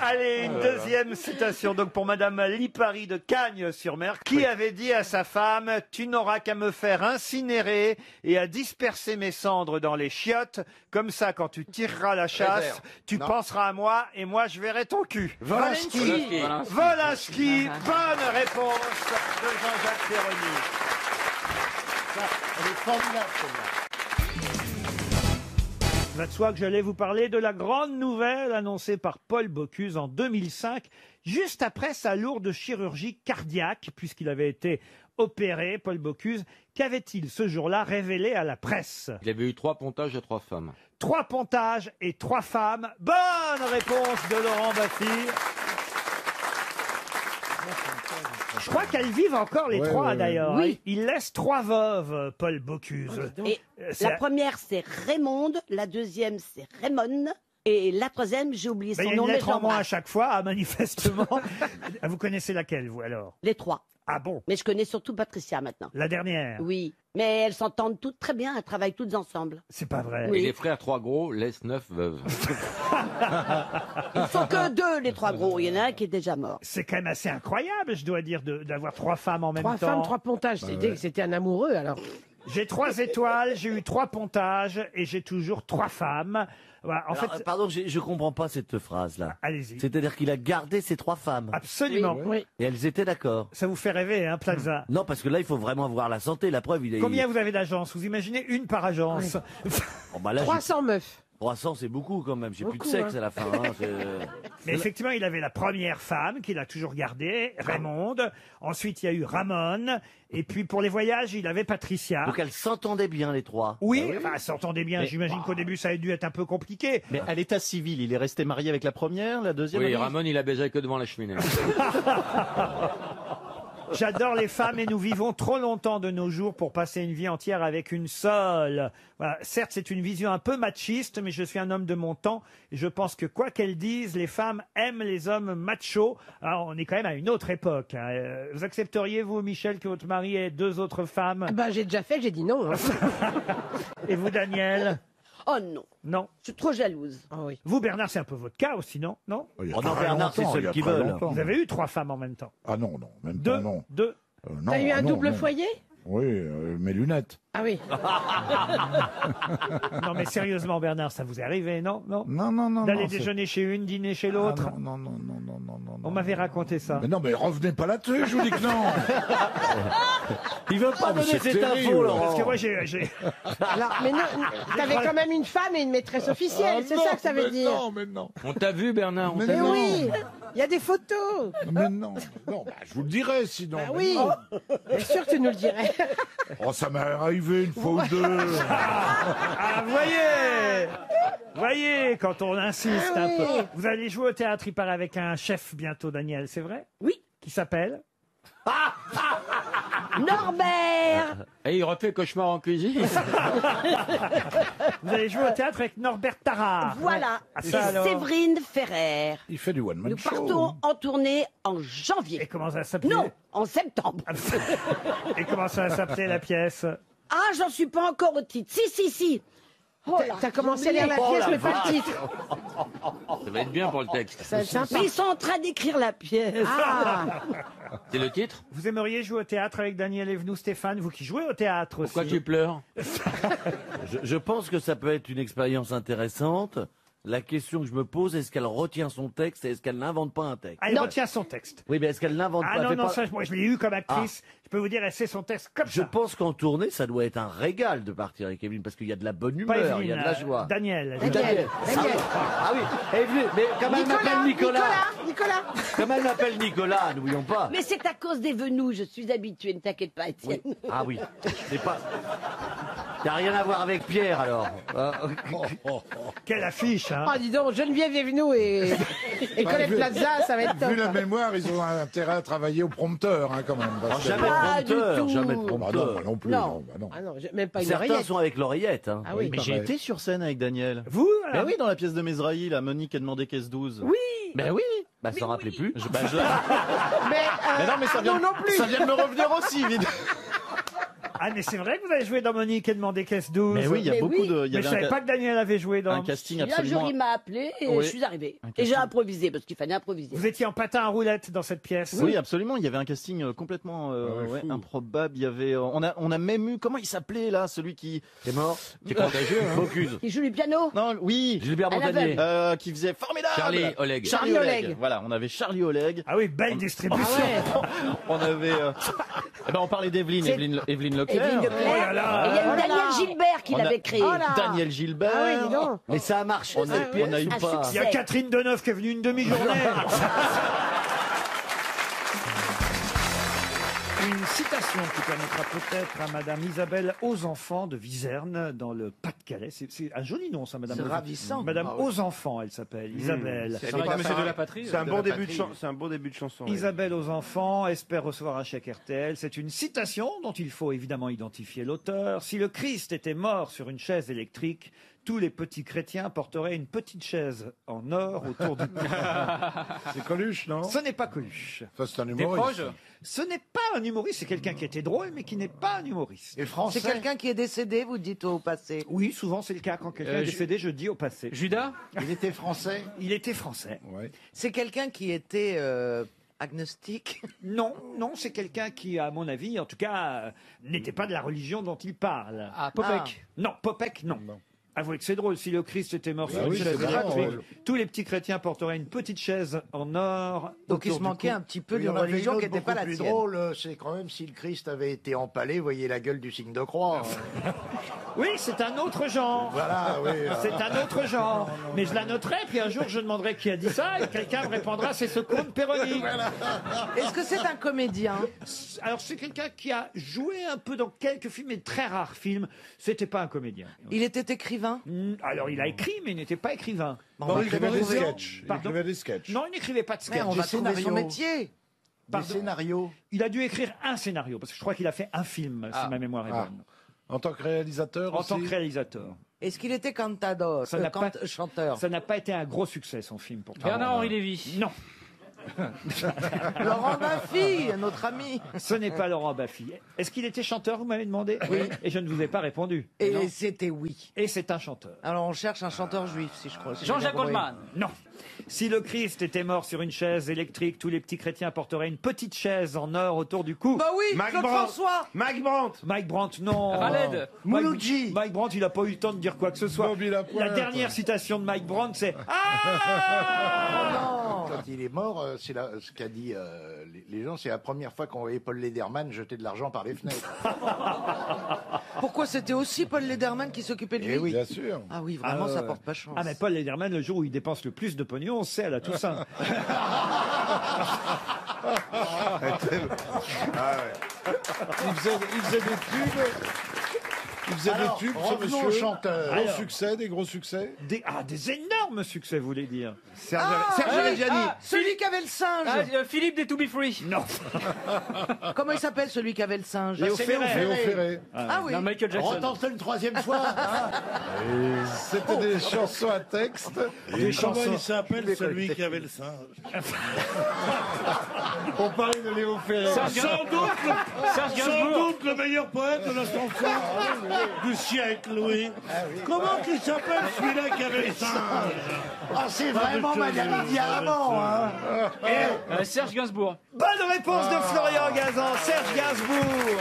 Allez, une deuxième citation donc pour Madame Lipari de Cagnes-sur-Mer, qui avait dit à sa femme « Tu n'auras qu'à me faire incinérer et à disperser mes cendres dans les chiottes. Comme ça, quand tu tireras la chasse, Réserve. tu penseras à moi et moi je verrai ton cul. » Volinsky. Volinsky, bonne réponse de Jean-Jacques Perroni. Elle est formidable, celle-là. Il va de soi que j'allais vous parler de la grande nouvelle annoncée par Paul Bocuse en 2005, juste après sa lourde chirurgie cardiaque, puisqu'il avait été opéré, Paul Bocuse. Qu'avait-il ce jour-là révélé à la presse? Il avait eu 3 pontages et 3 femmes. 3 pontages et 3 femmes. Bonne réponse de Laurent Baffy. Je crois qu'elles vivent encore les 3 d'ailleurs. Oui. Il laisse 3 veuves, Paul Bocuse. Et C'est- la première, c'est Raymonde. La deuxième, c'est Raymond. Et la troisième, j'ai oublié Ben, son il y a nom, une mais lettre en moins à j'embrasse. chaque fois, ah, manifestement. Vous connaissez laquelle, vous, alors? Les 3. Ah bon? Mais je connais surtout Patricia maintenant. La dernière? Oui. Mais elles s'entendent toutes très bien, elles travaillent toutes ensemble. C'est pas vrai. Oui. Et les frères trois gros laissent 9 veuves. Ils sont que deux, les trois gros. Il y en a un qui est déjà mort. C'est quand même assez incroyable, je dois dire, d'avoir 3 femmes en même temps. 3 femmes, 3 pontages. C'était un amoureux, alors. J'ai 3 étoiles, j'ai eu 3 pontages et j'ai toujours 3 femmes. Voilà, en Alors, fait, pardon, je comprends pas cette phrase-là. allez-y. C'est-à-dire qu'il a gardé ses 3 femmes. Absolument. Oui. Et elles étaient d'accord. Ça vous fait rêver, hein, Plaza? Non, parce que là, il faut vraiment avoir la santé. La preuve, il est. Combien vous avez d'agences? Vous imaginez une par agence? Oh, bah là, 300 meufs. 300, c'est beaucoup quand même. J'ai plus de Beaucoup, sexe hein. à la fin. Hein. Mais effectivement, il avait la première femme qu'il a toujours gardée, Raymonde. Ensuite, il y a eu Ramon. Et puis, pour les voyages, il avait Patricia. Donc elles s'entendaient bien, les 3. Oui, enfin, s'entendait bien. Mais- J'imagine qu'au début, ça a dû être un peu compliqué. Mais à l'état civil, il est resté marié avec la première, la deuxième. Oui, amie Ramon, il a baisé que devant la cheminée. J'adore les femmes et nous vivons trop longtemps de nos jours pour passer une vie entière avec une seule. Voilà. Certes, c'est une vision un peu machiste, mais je suis un homme de mon temps et je pense que quoi qu'elles disent, les femmes aiment les hommes machos. Alors, on est quand même à une autre époque. Hein. Vous accepteriez, vous, Michel, que votre mari ait 2 autres femmes? Ben, j'ai déjà fait, j'ai dit non. Hein. Et vous, Daniel? Oh non, Non. je suis trop jalouse. Ah oui. Vous, Bernard, c'est un peu votre cas aussi, non? Non? Il y a Oh non, très Bernard, c'est longtemps, ceux il y a qui très veulent. longtemps. Vous avez eu 3 femmes en même temps? Ah non, non, même 2? pas, non. 2? Non, T'as eu un non, double non. foyer? Oui, mes lunettes. Ah oui. Non, mais sérieusement, Bernard, ça vous est arrivé, non? Non, non. D'aller non, c'est- déjeuner chez une, dîner chez l'autre? Ah, non, non, non, non, non, non. On m'avait raconté ça. Mais non, mais revenez pas là-dessus, je vous dis que non. Il veut pas mais donner c'est cette info, terrible. Laurent. Parce que moi, j'ai... Alors, mais non, t'avais quand même une femme et une maîtresse officielle, Ah c'est non, ça que ça veut mais dire. Non, mais non. On t'a vu, Bernard? Mais Mais non. oui, il y a des photos. Mais non, non, bah, je vous le dirai sinon. Bah mais oui, non. bien sûr que tu nous le dirais. Oh, ça m'est arrivé une fois ou deux. Ah, voyez, quand on insiste un peu. Vous allez jouer au théâtre, il paraît, avec un chef bientôt, Daniel, c'est vrai? Oui. Qui s'appelle? Norbert. Et il refait cauchemar en cuisine. Vous allez jouer au théâtre avec Norbert Tarard. Voilà, Ah, et ça, alors. Séverine Ferrer. Il fait du one-man Nous show. partons en tournée en Et janvier. comment ça s'appelait? Non, en septembre. Et comment ça s'appelait la pièce? Ah, j'en suis pas encore au titre. Si. Oh là, T'as commencé à j'ai lire la oublié. pièce, mais pas le titre. Ça va être bien pour le texte. Ça va être sympa. Mais ils sont en train d'écrire la pièce. Ah, C'est le titre? Vous aimeriez jouer au théâtre avec Daniel Evenou, Stéphane, vous qui jouez au théâtre aussi? Pourquoi tu pleures? Je pense que ça peut être une expérience intéressante. La question que je me pose, est-ce qu'elle retient son texte et est-ce qu'elle n'invente pas un texte? Ah, elle retient son texte. Oui, mais est-ce qu'elle n'invente Ah pas? non, fait non, pas- ça, moi je l'ai eu comme actrice. Je peux vous dire, elle sait son texte comme Je ça. pense qu'en tournée, ça doit être un régal de partir avec Evelyne, parce qu'il y a de la bonne Pas humeur, il y a Evelyne, de la joie. Daniel. Oui, Daniel. Ah oui, Evelyne, mais comme elle m'appelle Nicolas. Nicolas. Comme elle m'appelle Nicolas, n'oublions pas. Mais c'est à cause des venous, je suis habituée, ne t'inquiète pas, Étienne. Ah oui, c'est pas... T'as rien à voir avec Pierre, alors. Quelle affiche, hein. Oh, dis donc, Geneviève Evenou et Colette vu- Plaza, ça va être top. Vu la mémoire, ils ont intérêt à travailler au prompteur, hein, quand même. parce que- Jamais de Pas du prompteur, tout. jamais de Oh, bah non, prompteur. bah non plus. Non. non, bah non. Ah non, même pas une Certains oreillette. sont avec l'oreillette. Hein. Ah oui. Mais j'ai été sur scène avec Daniel. Vous Mais alors oui, dans la pièce de Mesrahi, la Monique a demandé caisse 12. Oui. Mais oui. Bah, s'en rappelait plus. Je Mais, Mais non, mais ça vient, Arnaud non plus. ça vient de me revenir aussi, évidemment. Ah, mais c'est vrai que vous avez joué dans Monique et demandé caisse 12. Mais oui, il y a Mais beaucoup oui. de. Il y Mais je avait savais pas que Daniel avait joué dans... un casting Et un jour, absolument. il m'a appelé et Oui. je suis arrivée. Un Et j'ai casting. improvisé, parce qu'il fallait improviser. Vous étiez en patin à roulette dans cette pièce. Oui, absolument. Il y avait un casting complètement ouais, fou. improbable. Il y avait, on a même eu, comment il s'appelait là, celui qui T'es mort. C'est contagieux, hein. Bocuse. Qui joue du piano. Non, oui, Gilbert À Montagnier. l'aveugle. qui faisait formidable. Charlie Oleg. Charlie Charlie Oleg. Oleg. Voilà, on avait Charlie Oleg. Ah oui, belle distribution. On avait. Eh ben, on parlait d'Evelyne, C'est- Evelyne Leclerc. Evelyne Leclerc. Oh là là. Et il y a eu Oh là Daniel là. Gilbert qui On a- l'avait créé. Oh là. Daniel Gilbert. Ah oui, dis donc. Mais ça a marché. On a, cette pièce. on a eu Un pas. Il y a Catherine Deneuve qui est venue une demi-journée. Une citation qui permettra peut-être à Madame Isabelle Ausenfants de Viserne, dans le Pas-de-Calais. C'est un joli nom, ça, Madame. C'est Ausenfants. ravissant. Madame Ah oui. Ausenfants, elle s'appelle. Isabelle. C'est vrai que c'est de la patrie. C'est un bon début de chanson. C'est un bon début de chanson. oui. Isabelle Ausenfants espère recevoir un chèque RTL. C'est une citation dont il faut évidemment identifier l'auteur. Si le Christ était mort sur une chaise électrique, tous les petits chrétiens porteraient une petite chaise en or autour du cou. C'est Coluche, non? Ce n'est pas Coluche. Ça, c'est un humoriste. Ce n'est pas un humoriste, c'est quelqu'un qui était drôle, mais qui n'est pas un humoriste. Et français. C'est quelqu'un qui est décédé, vous dites au passé. Oui, souvent c'est le cas. Quand quelqu'un est décédé, je dis au passé. Judas? Il était français. Il était français. C'est quelqu'un qui était agnostique. Non, non, c'est quelqu'un qui, à mon avis, en tout cas, n'était pas de la religion dont il parle. Ah, Popek. Non, Popek, non. Avouez que c'est drôle, si le Christ était mort sur oui, une chaise c'est très électrique, drôle. tous les petits chrétiens porteraient une petite chaise en or. Donc il autour se du manquait cou. un petit peu Il y d'une en avait religion une qui autre n'était pas la beaucoup plus sienne. drôle, c'est quand même si le Christ avait été empalé, voyez la gueule du signe de croix. Oui, c'est un autre genre. Voilà, oui. C'est un autre genre. Mais je la noterai, puis un jour je demanderai qui a dit ça, et quelqu'un me répondra, c'est ce comte Péroni. Est-ce que c'est un comédien? Alors c'est quelqu'un qui a joué un peu dans quelques films, mais très rares films. C'était pas un comédien. Il était écrivain? Alors il a écrit, mais il n'était pas écrivain. Non, il écrivait des sketchs. Il Pardon écrivait des sketchs. Non, il n'écrivait pas de sketch. Mais on va trouver son métier. Des scénarios. Il a dû écrire un scénario, parce que je crois qu'il a fait un film, si ma mémoire est bonne. En tant que réalisateur En aussi. tant que réalisateur. Est-ce qu'il était cantador, Ça n'a pas- chanteur? Ça n'a pas été un gros succès, son film, pourtant. Bernard-Henri Lévy. Non. Laurent Baffy, notre ami. Ce n'est pas Laurent Baffy. Est-ce qu'il était chanteur, vous m'avez demandé? Oui. Et je ne vous ai pas répondu. Et Non. c'était oui. Et c'est un chanteur. Alors on cherche un chanteur juif, si je crois. si j'ai Jean-Jacques bien compris. Goldman. Non. Si le Christ était mort sur une chaise électrique, tous les petits chrétiens porteraient une petite chaise en or autour du cou. Bah oui, Mike Claude Brandt. François. Mike Brandt. Mike Brandt, non. Khaled. Mouloudji. Mike Brandt, il n'a pas eu le temps de dire quoi que ce soit. Bobby Lapointe. La dernière citation de Mike Brandt, c'est Ah Quand il est mort, c'est ce qu'a dit les gens, c'est la première fois qu'on voyait Paul Lederman jeter de l'argent par les fenêtres. Pourquoi c'était aussi Paul Lederman qui s'occupait de lui? Eh oui. Bien sûr. Ah oui, vraiment, ça ouais. porte pas chance. Ah, mais Paul Lederman, le jour où il dépense le plus de pognon, c'est à la Toussaint. Il faisait des pubs. Il faisait Alors, des tubes, ce revenons au monsieur. chanteur. Gros Alors. succès, des gros succès. Des énormes succès, vous voulez dire. Serge oui, Reggiani. celui qui avait le singe. Philippe des To Be Free. Non. Comment il s'appelle celui qui avait le singe? Léo c'est Ferré. Léo Ferré. Ah oui. Non, Michael Jackson. Retentez une troisième fois. hein. C'était des chansons à texte. Des Comment chansons. il s'appelle celui qui avait le singe? On parlait de Léo Ferré. Sans doute, Serge sans Gainsbourg. doute le meilleur poète de la chanson du siècle, oui. Comment il s'appelle celui-là qui avait le singe? Ah, c'est vraiment Madame Diamant. Hein. Serge Gainsbourg. Bonne réponse de Florian Gazan, Serge Gainsbourg.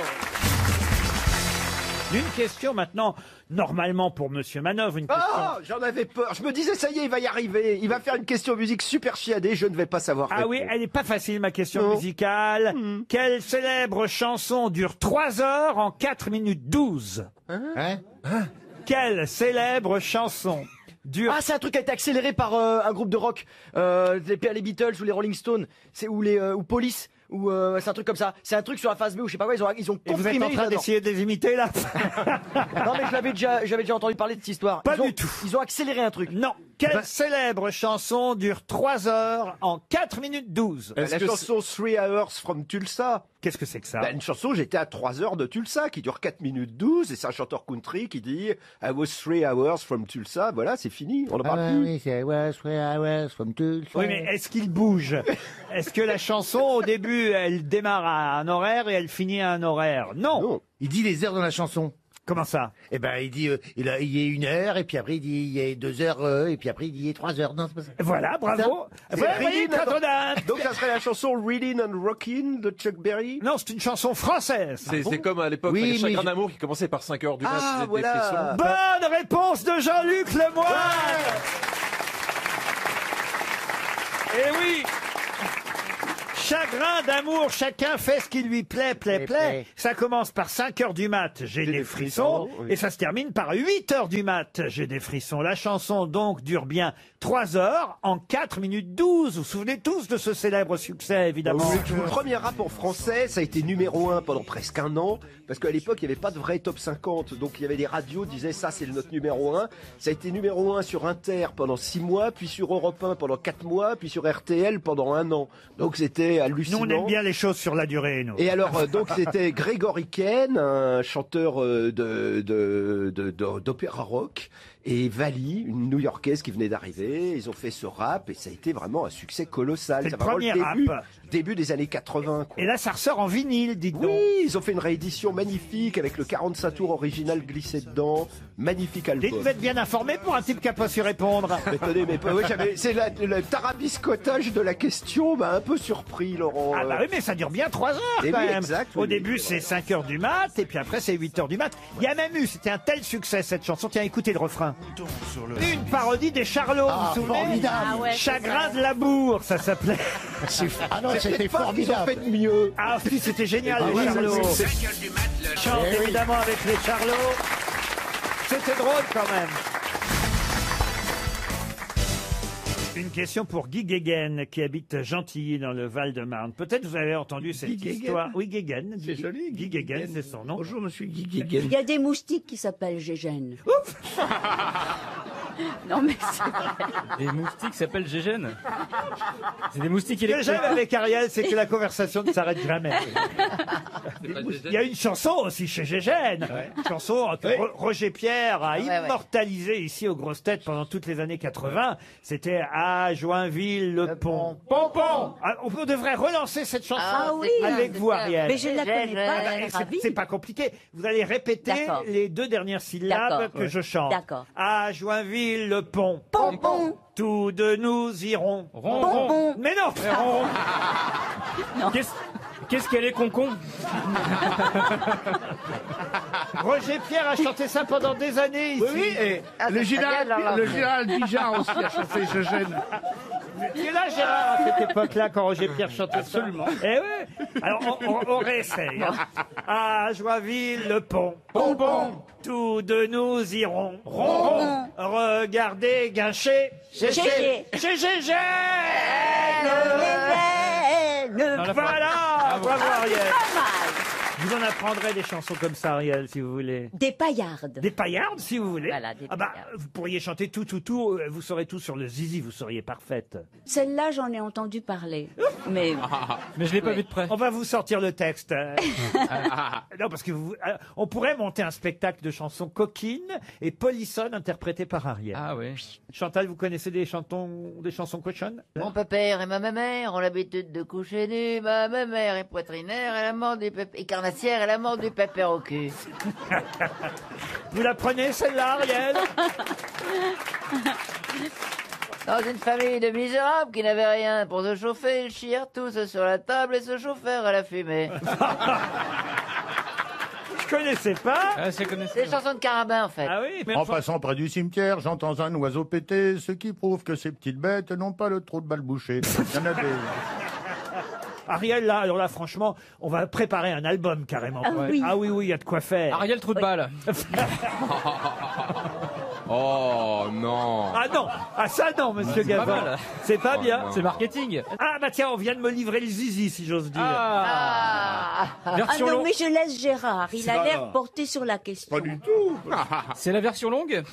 Une question maintenant, normalement pour Monsieur Manœuvre, une question... Ah, j'en avais peur. Je me disais, ça y est, il va y arriver. Il va faire une question musique super chiadée. Je ne vais pas savoir. Ah oui, répondre. elle n'est pas facile, ma question Non. musicale. Quelle célèbre chanson dure 3 heures en 4 minutes 12? Hein Quelle célèbre chanson dure... Ah, c'est un truc qui a été accéléré par un groupe de rock, les Beatles ou les Rolling Stones, ou Police, ou c'est un truc comme ça. C'est un truc sur la phase B ou je sais pas quoi. Ils ont Et vous êtes comprimé. en train j'adore. d'essayer de les imiter, là? Non mais j'avais déjà entendu parler de cette histoire. Pas Ils ont- du tout. Ils ont accéléré un truc. Non. Quelle célèbre chanson dure 3 heures en 4 minutes 12? La chanson 3 Hours from Tulsa. Qu'est-ce que c'est que ça? Bah, une chanson, j'étais à 3 heures de Tulsa, qui dure 4 minutes 12, et c'est un chanteur country qui dit I was 3 hours from Tulsa. Voilà, c'est fini, on en parle plus. oui, c'est ouais, 3 hours from Tulsa. Oui, mais est-ce qu'il bouge? Est-ce que la chanson, au début, elle démarre à un horaire et elle finit à un horaire? Non. Il dit les heures dans la chanson. Comment ça? Eh ben, il dit il y a 1 heure, et puis après il dit il y a 2 heures, et puis après il dit il y a 3 heures. Non, c'est pas ça. Voilà, bravo. C'est Vous voyez, Reading quand on a... Donc ça serait la chanson Reading and Rockin' de Chuck Berry. Non, c'est une chanson française. C'est comme à l'époque, Oui, les mais Chagrins je- d'amour qui commençait par 5 heures du matin. Ah, des voilà. frissons. Bonne réponse de Jean-Luc Lemoyne. Eh oui. Chagrin d'amour, chacun fait ce qui lui plaît. Plaît. Ça commence par 5 heures du mat, j'ai des frissons, oui. et ça se termine par 8 heures du mat, j'ai des frissons. La chanson donc dure bien 3 heures en 4 minutes 12. Vous vous souvenez tous de ce célèbre succès, évidemment. Le premier rap en français, ça a été numéro 1 pendant presque un an, parce qu'à l'époque, il n'y avait pas de vrai top 50, donc il y avait des radios qui disaient ça, c'est notre numéro 1. Ça a été numéro 1 sur Inter pendant 6 mois, puis sur Europe 1 pendant 4 mois, puis sur RTL pendant un an. Donc c'était Nous, hallucinant. on aime bien les choses sur la durée, nous. Et alors, donc, c'était Grégory Ken, un chanteur d'opéra rock. et Vali, une New-Yorkaise qui venait d'arriver. Ils ont fait ce rap et ça a été vraiment un succès colossal. C'est Ça le va premier vraiment rap. début des années 80. Quoi. Et là, ça ressort en vinyle, dites donc. Oui, ils ont fait une réédition magnifique avec le 45 tours original glissé dedans. Magnifique album. Vous êtes bien informé pour un type qui n'a pas su répondre. Mais attendez, mais oui, c'est le tarabiscotage de la question m'a un peu surpris, Laurent. Ah bah oui, mais ça dure bien 3 heures Eh quand oui, même. exact, Au oui, début, oui, c'est 5 heures du mat, et puis après, c'est 8 heures du mat. Il y a même eu, c'était un tel succès cette chanson. Tiens, écoutez le refrain. Une parodie des Charlots, Ah, vous vous souvenez formidable. Ah ouais, Chagrin de Labour, ça s'appelait. Ah non, c'était Ils ont formidable. fait mieux. Ah oui, c'était génial, Ah les oui, Charlots. oui, Chante Eh oui. évidemment avec les Charlots. C'était drôle quand même. Une question pour Guy Guéguen, qui habite Gentilly dans le Val-de-Marne. Peut-être vous avez entendu cette histoire. Oui, Guéguen. C'est joli, Guy Guéguen, c'est son nom. Bonjour, monsieur Guy Il Guéguen. y a des moustiques qui s'appellent Gégène. Non, mais c'est vrai. Des moustiques s'appellent Gégène. C'est des moustiques Ce que électriques. j'aime avec Ariel, c'est que la conversation ne s'arrête jamais. Il y a une chanson aussi chez Gégène. Une chanson que Roger Pierre a immortalisée ici aux grosses têtes pendant toutes les années 80. C'était à Joinville-le-Pont. Pompon. On devrait relancer cette chanson Ah oui, avec vous, Ariel. Mais je ne la connais pas, Ah bah, elle est ravie. c'est pas compliqué. Vous allez répéter D'accord. les 2 dernières syllabes D'accord. que je chante. D'accord. À Joinville-le-Pont. Pompon. Tous de nous irons. Ron, Pompon. ron. Mais non. Qu'est-ce qu'elle est concon? Roger Pierre a chanté ça pendant des années ici. Oui, oui, et le général Dijard aussi a chanté Gégène. Tu es là, Gérard, à cette époque-là, quand Roger Pierre chantait Absolument. ça. Eh oui. Alors, on réessaye. Hein. À Joinville-le-Pont. Pompon. Tous de nous irons. Ron. Regardez Guinchet. Chez Gégène. Voilà. Bravo, Ariel. Vous en apprendrez des chansons comme ça, Ariel, si vous voulez. Des paillardes. Des paillardes, si vous voulez. Voilà, des paillardes. Vous pourriez chanter tout, vous saurez tout sur le zizi, vous seriez parfaite. Celle-là, j'en ai entendu parler. Mais Mais je l'ai pas vu de près. On va vous sortir le texte. Non, parce que on pourrait monter un spectacle de chansons coquines et polissonnes interprétées par Ariel. Ah oui. Chantal, vous connaissez des chansons cochonnes? Mon père et ma mère ont l'habitude de coucher nus. Ma mère est poitrinaire et la mort du et carnassière et la mort du pépère au cul. Vous la prenez, celle-là, Ariel? Dans une famille de misérables qui n'avaient rien pour se chauffer, ils chièrent tous sur la table et se chauffèrent à la fumée. Je connaissais pas. C'est des chansons de Carabin, en fait. Ah oui, En passant près du cimetière, j'entends un oiseau péter, ce qui prouve que ces petites bêtes n'ont pas le trou de balle bouché. Il y en a des... Ariel, là, alors là, franchement, on va préparer un album carrément. Ah oui. Ah oui, il y a de quoi faire. Ariel, trou de balle. Oh non. Ah non, ça non, monsieur C'est pas Gavin. mal. C'est pas bien. C'est marketing. Ah bah tiens, on vient de me livrer le zizi, si j'ose dire. Ah Version non, longue. mais je laisse Gérard. Il a Ça l'air va. porté sur la question. Pas du tout. C'est la version longue.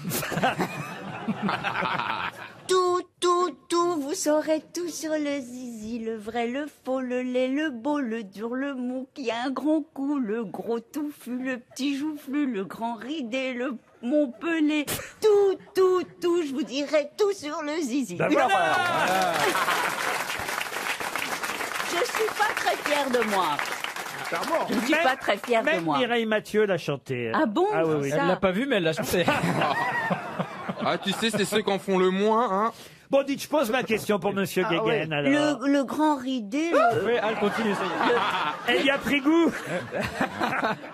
Tout, vous saurez tout sur le zizi, le vrai, le faux, le laid, le beau, le dur, le mou, qui a un grand cou, le gros touffu, le petit joufflu, le grand ridé, le Montpellier, tout, je vous dirai tout sur le zizi. Bah Une voilà. horreur. Je suis pas très fière de moi. Je ne suis pas très fière de Même moi. Mireille Mathieu l'a chanté. Ah bon, Ah oui, oui. ça. Elle l'a pas vu, mais elle l'a chanté. Ah, tu sais, c'est ceux qui en font le moins, hein. Bon, dites, je pose ma question pour monsieur Guéguen, alors. Le grand ridé, Oui, elle continue, ça y est. Elle y a pris goût.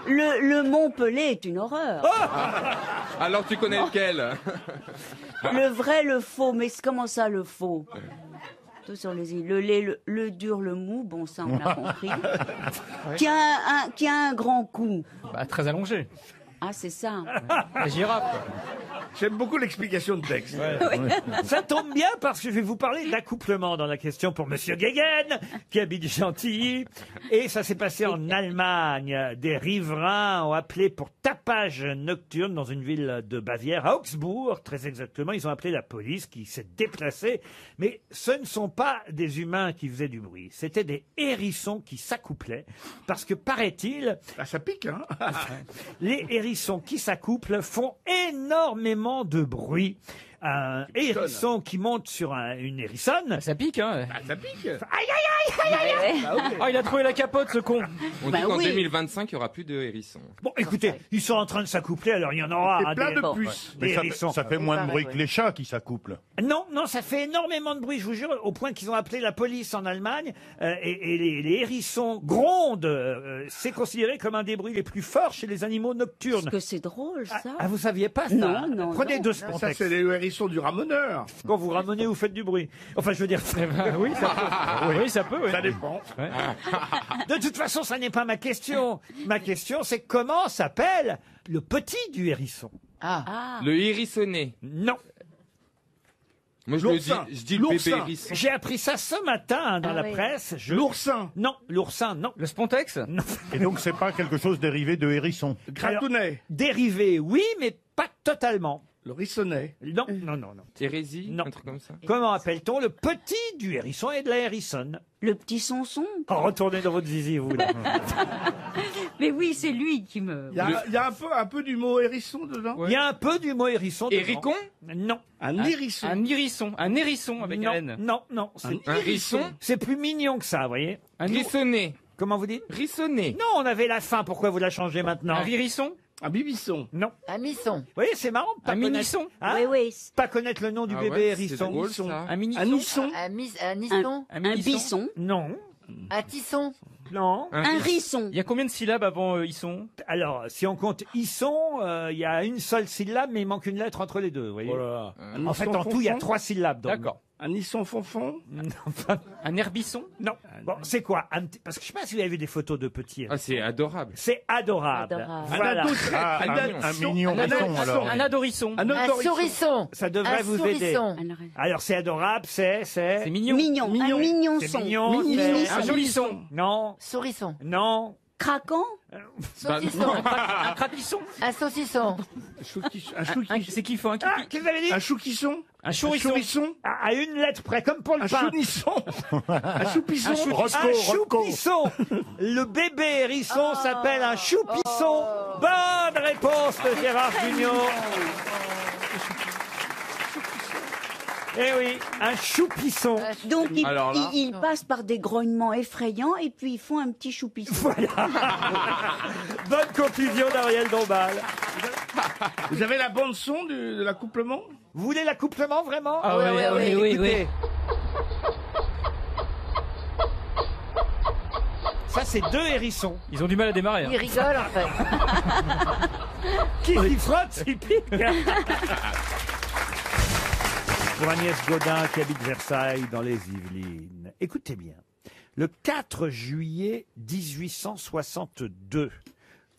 le Montpellier est une horreur. Alors tu connais lequel? Le vrai, le faux, mais comment ça, le faux? Tout sur les îles. Le lait, le dur, le mou, bon, ça, on a compris. Qui a un grand cou. Bah, très allongé. Ah, c'est ça. La girafe. J'aime beaucoup l'explication de texte. Ça tombe bien parce que je vais vous parler d'accouplement dans la question pour monsieur Guéguen, qui habite Gentilly. Et ça s'est passé en Allemagne. Des riverains ont appelé pour tapage nocturne dans une ville de Bavière, à Augsbourg, très exactement. Ils ont appelé la police qui s'est déplacée. Mais ce ne sont pas des humains qui faisaient du bruit. C'était des hérissons qui s'accouplaient. Parce que, paraît-il, Ah, ça pique, hein. les hérissons qui s'accouplent font énormément énormément de bruit. Un hérisson qui monte sur une hérissonne. Ça pique, hein. Ça pique. Aïe, aïe, aïe, aïe, aïe, aïe. Oh, il a trouvé la capote, ce con. On dit qu'en 2025, il n'y aura plus de hérissons. Bon, écoutez, ils sont en train de s'accoupler, alors il y en aura C'est plein des, de puces. des Mais hérissons. ça fait moins de bruit que les chats qui s'accouplent. Non, non, ça fait énormément de bruit, je vous jure, au point qu'ils ont appelé la police en Allemagne. Et les hérissons grondent. C'est considéré comme un des bruits les plus forts chez les animaux nocturnes. Parce que c'est drôle, ça. Ah, vous saviez pas ça? Non, non, Prenez non. deux Ça, Spontex. c'est les hérissons du ramoneur. Quand vous ramenez, vous faites du bruit. Enfin, je veux dire... Oui, ça peut. Oui, ça peut, oui. Ça dépend. De toute façon, ça n'est pas ma question. Ma question, c'est comment s'appelle le petit du hérisson? Le hérissonné. Non. Moi, je dis le bébé hérisson. J'ai appris ça ce matin dans la presse. L'oursin. Non, l'oursin, non. Le Spontex? Non. Et donc, c'est pas quelque chose dérivé de hérisson. Gratounet. Dérivé, oui, mais pas totalement. Le rissonnet. Non, non, non, non. Hérésie, Non. un truc comme ça. Comment appelle-t-on le petit du hérisson et de la hérissonne? Le petit sonson. Oh, retournez dans votre zizi, vous, là. Mais oui, c'est lui qui me... Il y a un peu du mot hérisson dedans. Il y a un peu du mot hérisson dedans. Héricon? Non. Un hérisson. Un hérisson. Un hérisson avec Non, N. non, non. Un hérisson? C'est plus mignon que ça, vous voyez. Rissonné. Comment vous dites? Rissonné. Non, on avait la fin, pourquoi vous la changez maintenant? Un ririsson? Un bibisson. Non. Un misson. Vous voyez, c'est marrant de pas Un connaître... minisson? Hein? Oui, oui. Pas connaître le nom du Ah bébé ouais, hérisson. c'est drôle, ça. Un minisson? Un nisson. Un nisson. Un bisson. Non. Un tisson. Non. Un risson. Il y a combien de syllabes avant hisson? Alors, si on compte isson, il y a une seule syllabe, mais il manque une lettre entre les deux, vous voyez. Oh là là. En fait, en tout, il y a 3 syllabes. dans le D'accord. Un nisson fonfon. Un herbisson? Non. Bon, c'est quoi? Parce que je sais pas si vous avez vu des photos de petits. Ah, c'est adorable. C'est adorable. Adorable. Voilà. Un mignon hérisson, alors. Un adorisson? Un Un sourisson. Ça devrait Un vous aider. sourisson. Alors, c'est adorable, c'est... C'est mignon. Mignon. Un mignon C'est son. mignon, Mignon. c'est... Un jolisson? Non, Sourisson. non. Craquant. Saucisson. Un crapisson? Un saucisson. C'est qui faut un Ah, qu'est-ce que vous avez dit? Un chouquisson. Un chourisson? À une lettre près, comme pour le Un pain. chounisson. Un choupisson. Un choupisson. Le bébé hérisson s'appelle un choupisson. Bonne réponse de Gérard Junior. Eh oui, un choupisson. Donc, Alors là- ils passent par des grognements effrayants et puis ils font un petit choupisson. Voilà. Bonne conclusion d'Ariel Dombal. Vous avez la bande son de l'accouplement? Vous voulez l'accouplement vraiment? Ah oui. Écoutez. Ça, c'est 2 hérissons. Ils ont du mal à démarrer. Il rigole en fait. Qui s'y frotte, s'y pique. Pour Agnès Godin, qui habite Versailles, dans les Yvelines. Écoutez bien. Le 4 juillet 1862,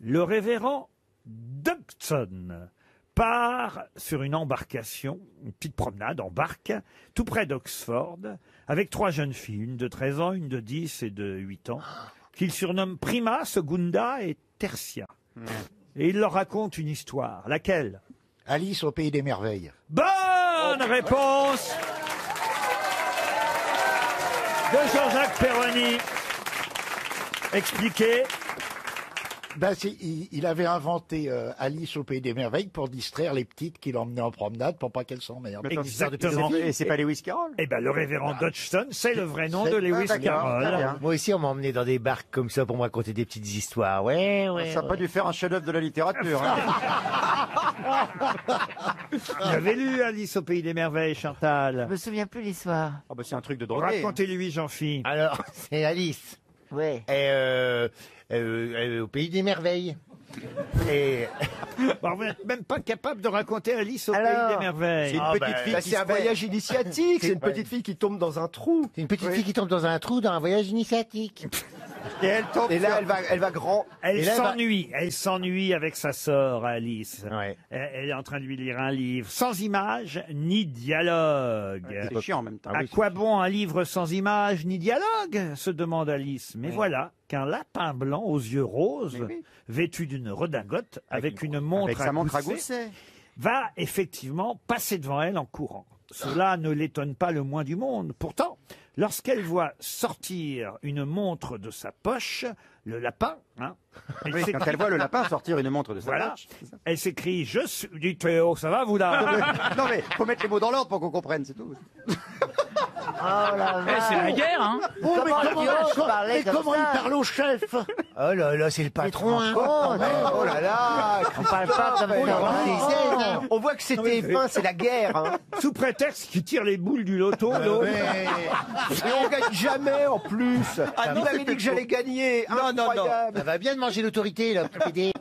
le révérend Dodgson part sur une embarcation, une petite promenade en barque, tout près d'Oxford, avec 3 jeunes filles, une de 13 ans, une de 10 et de 8 ans, qu'il surnomme Prima, Segunda et Tertia. Et il leur raconte une histoire. Laquelle? Alice au pays des merveilles. Bonne réponse de Jean-Jacques Perroni. Expliquez. Ben, il avait inventé Alice au pays des merveilles pour distraire les petites qu'il emmenait en promenade pour pas qu'elles s'emmerdent. Exactement. Et c'est pas Lewis Carroll? Eh ben, le révérend Dodgson, c'est le vrai nom de Lewis Carroll. Moi aussi, on m'a emmené dans des barques comme ça pour me raconter des petites histoires. Ouais. Ça n'a pas dû faire un chef-d'œuvre de la littérature. Vous avez lu Alice au pays des merveilles, Chantal? Je me souviens plus l'histoire. Ah bah c'est un truc de drogué. Racontez-lui, Jean-Philippe. Alors, c'est Alice. Ouais. Au pays des merveilles. Et... Bon, vous n'êtes même pas capable de raconter Alice au Alors, pays des merveilles. C'est une petite fille qui c'est un voyage initiatique. C'est une petite fille qui tombe dans un trou. C'est une petite fille qui tombe dans un trou dans un voyage initiatique. Et elle tombe. Et là, elle va grand. Elle Et là, s'ennuie. Elle s'ennuie avec sa sœur, Alice. Ouais. Elle est en train de lui lire un livre sans images ni dialogue. C'est chiant en même temps. À quoi bon un livre sans images ni dialogue se demande Alice. Mais voilà qu'un lapin blanc aux yeux roses, vêtu d'une redingote, avec une montre Avec sa montre à gousset, gousset. va effectivement passer devant elle en courant. Cela ne l'étonne pas le moins du monde. Pourtant, lorsqu'elle voit sortir une montre de sa poche, le lapin. Hein. Oui, quand elle voit le lapin sortir une montre de sa Voilà. poche. c'est ça. Elle s'écrie, je suis... Dites Théo, ça va vous là? Non mais faut mettre les mots dans l'ordre pour qu'on comprenne, c'est tout. Oh la vache. c'est la guerre, hein. Oh, mais comment comme ça il parle au chef? Oh là là, c'est le patron. Hein. Oh là là. On parle pas comme ça. On voit que c'était fin, c'est la guerre. Hein. Sous prétexte qu'il tire les boules du loto, l'autre. Et on gagne jamais en plus. Ah non, vous avez dit que j'allais gagner. Non. Ça va bien de manger l'autorité, là, PD.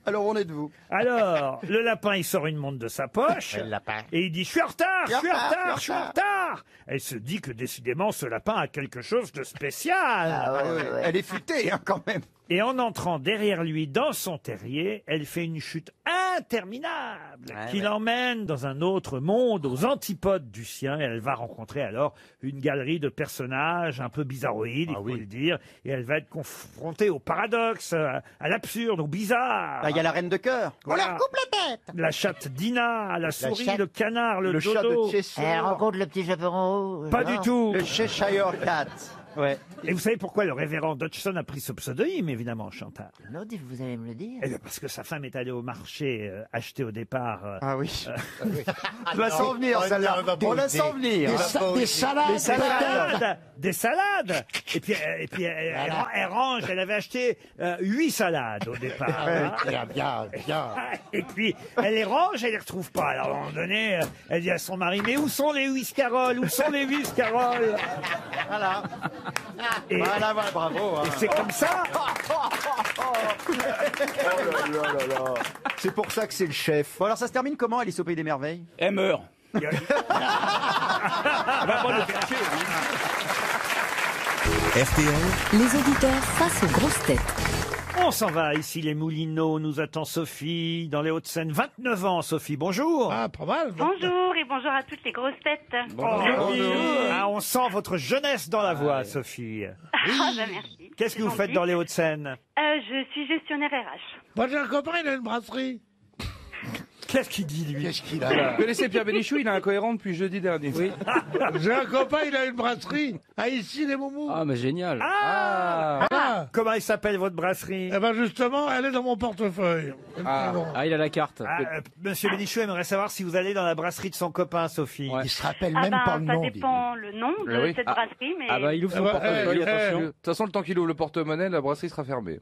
Alors, on est de vous. Alors, le lapin, il sort une montre de sa poche. Le lapin. Et il dit, je suis en retard, je suis en retard. Elle se dit que décidément, ce lapin a quelque chose de spécial. Elle est futée, hein, quand même. Et en entrant derrière lui dans son terrier, elle fait une chute interminable qui l'emmène dans un autre monde, aux antipodes du sien. Et elle va rencontrer alors une galerie de personnages un peu bizarroïdes, il faut le dire. Et elle va être confrontée au paradoxe, à l'absurde, au bizarre. Il y a la reine de cœur. Voilà. On leur coupe la tête. La chatte Dina, la souris, chatte- le canard, le chat dodo. de Cheshire. Elle rencontre le petit chaperon rouge. Pas du tout. Le Cheshire Cat. Ouais. Et vous savez pourquoi le révérend Dodgson a pris ce pseudonyme, évidemment, Chantal? Non, vous allez me le dire. Eh bien, parce que sa femme est allée au marché acheter au départ. Ah oui. On la sent venir, celle-là. On la sent venir. Des salades. Des salades, des salades. Et puis elle range. Elle avait acheté 8 salades au départ. hein. Bien. Et puis elle les range, elle les retrouve pas. Alors à un moment donné, elle dit à son mari, mais où sont les whiscaroles? Où sont les whiscaroles? Voilà. Et, Voilà, bravo. et c'est comme ça. Oh là là. C'est pour ça que c'est le chef. Bon, alors ça se termine comment, Alice au Pays des Merveilles? Elle meurt. RTL, Les auditeurs face aux grosses têtes. On s'en va, ici les Moulineaux, nous attend Sophie, dans les Hauts-de-Seine, 29 ans, Sophie, bonjour. Ah, pas mal. Bonjour et bonjour à toutes les grosses têtes. Ah, on sent votre jeunesse dans la voix, Sophie. Ah, bah merci. Qu'est-ce que vous faites dans les Hauts-de-Seine? Je suis gestionnaire RH. Moi, j'ai un copain, il a une brasserie. Qu'est-ce qu'il dit, lui? Qu'est-ce qu'il a? Vous connaissez Pierre Bénichou, il est incohérent depuis jeudi dernier. Oui. J'ai un copain, il a une brasserie à ici les Moumous. Ah, mais génial. Ah. Comment il s'appelle, votre brasserie? Eh ben justement, elle est dans mon portefeuille. Ah, il a la carte. Monsieur Bénichou aimerait savoir si vous allez dans la brasserie de son copain, Sophie. Il se rappelle Ah même bah, pas le nom. ça dépend le nom de cette brasserie, mais... Ah bah, il ouvre son Ah bah, portefeuille, attention. De toute façon, le temps qu'il ouvre le porte-monnaie, la brasserie sera fermée.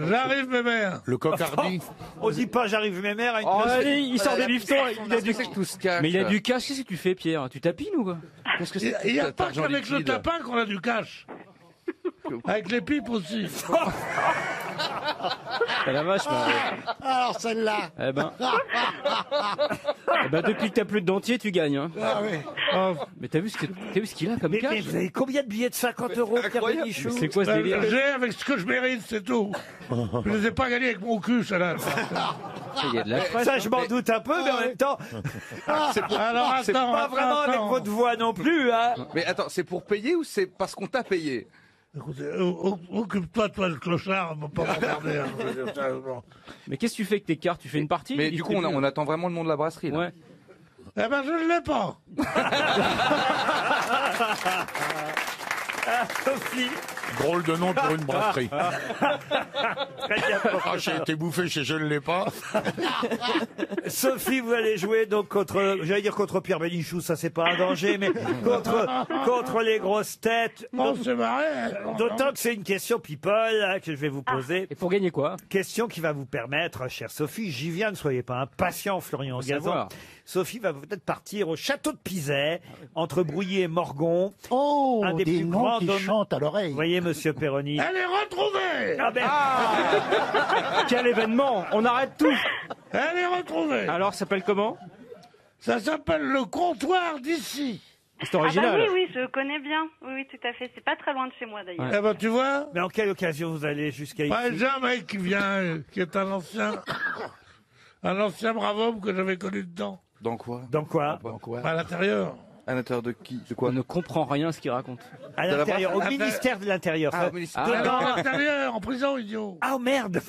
J'arrive, mes mères. Le cocardi. On dit pas j'arrive mes mères à une Oh, brasserie. allez, il sort des bifetons. Il a du... Tout se cache. Mais il a du cash. Qu'est-ce que tu fais, Pierre? Tu tapines ou quoi? Qu'est-ce que Il c'est n'y a cet pas argent qu'avec le liquide tapin qu'on a du cash. Avec les pipes aussi. Ah, la vache, Alors celle-là. Eh ben, depuis que t'as plus de dentier, tu gagnes. Hein. Ah oui. Mais t'as vu ce qu'il a comme Mais cash? vous avez combien de billets de 50 €, Pierre Bénichou? C'est quoi ce délire? J'ai avec ce que je mérite, c'est tout. Je les ai pas gagnés avec mon cul, celle-là. Il y a de la presse. Ça, je m'en doute un peu, mais en même temps, Alors c'est pas vraiment avec votre voix non plus, hein. Mais attends, c'est pour payer ou c'est parce qu'on t'a payé? Écoute, occupe-toi, toi, le clochard, on va pas m'emmerder. Hein. Mais qu'est-ce que tu fais avec tes cartes? Tu fais une partie? Mais du coup, on attend vraiment le nom de la brasserie. Là. Ouais. Eh ben, je ne l'ai pas. Sophie. Drôle de nom pour une brasserie. Très bien. Ah, j'ai été bouffé chez Je ne l'ai pas. Sophie, vous allez jouer donc contre, j'allais dire contre Pierre Bénichou, ça c'est pas un danger, mais contre les grosses têtes. On s'est marré. D'autant que c'est une question people hein, que je vais vous poser. Et pour gagner quoi? Question qui va vous permettre, chère Sophie, j'y viens, ne soyez pas impatient, Florian Gazan. savoir. Sophie va peut-être partir au château de Pizet, entre Brouilly et Morgon. Oh, Un des des plus noms grands qui hommes- chantent à l'oreille. Vous voyez, monsieur Perroni. Elle est retrouvée. Ah ben, Quel événement! On arrête tout! Elle est retrouvée. Alors, ça s'appelle comment? Ça s'appelle le comptoir d'ici. C'est Ah bah original. oui, je connais bien. Oui, tout à fait. C'est pas très loin de chez moi, d'ailleurs. Eh ben, tu vois, mais en quelle occasion vous allez jusqu'à ici? j'ai un mec qui vient, qui est un ancien brave homme que j'avais connu dedans. Dans quoi? Dans quoi? À l'intérieur. À l'intérieur de qui? De On quoi? ne comprend rien à ce qu'il raconte. À l'intérieur, au ministère de l'Intérieur. Ah, Ça- au ministère. À l'intérieur, en prison, idiot. Ah, oh, merde!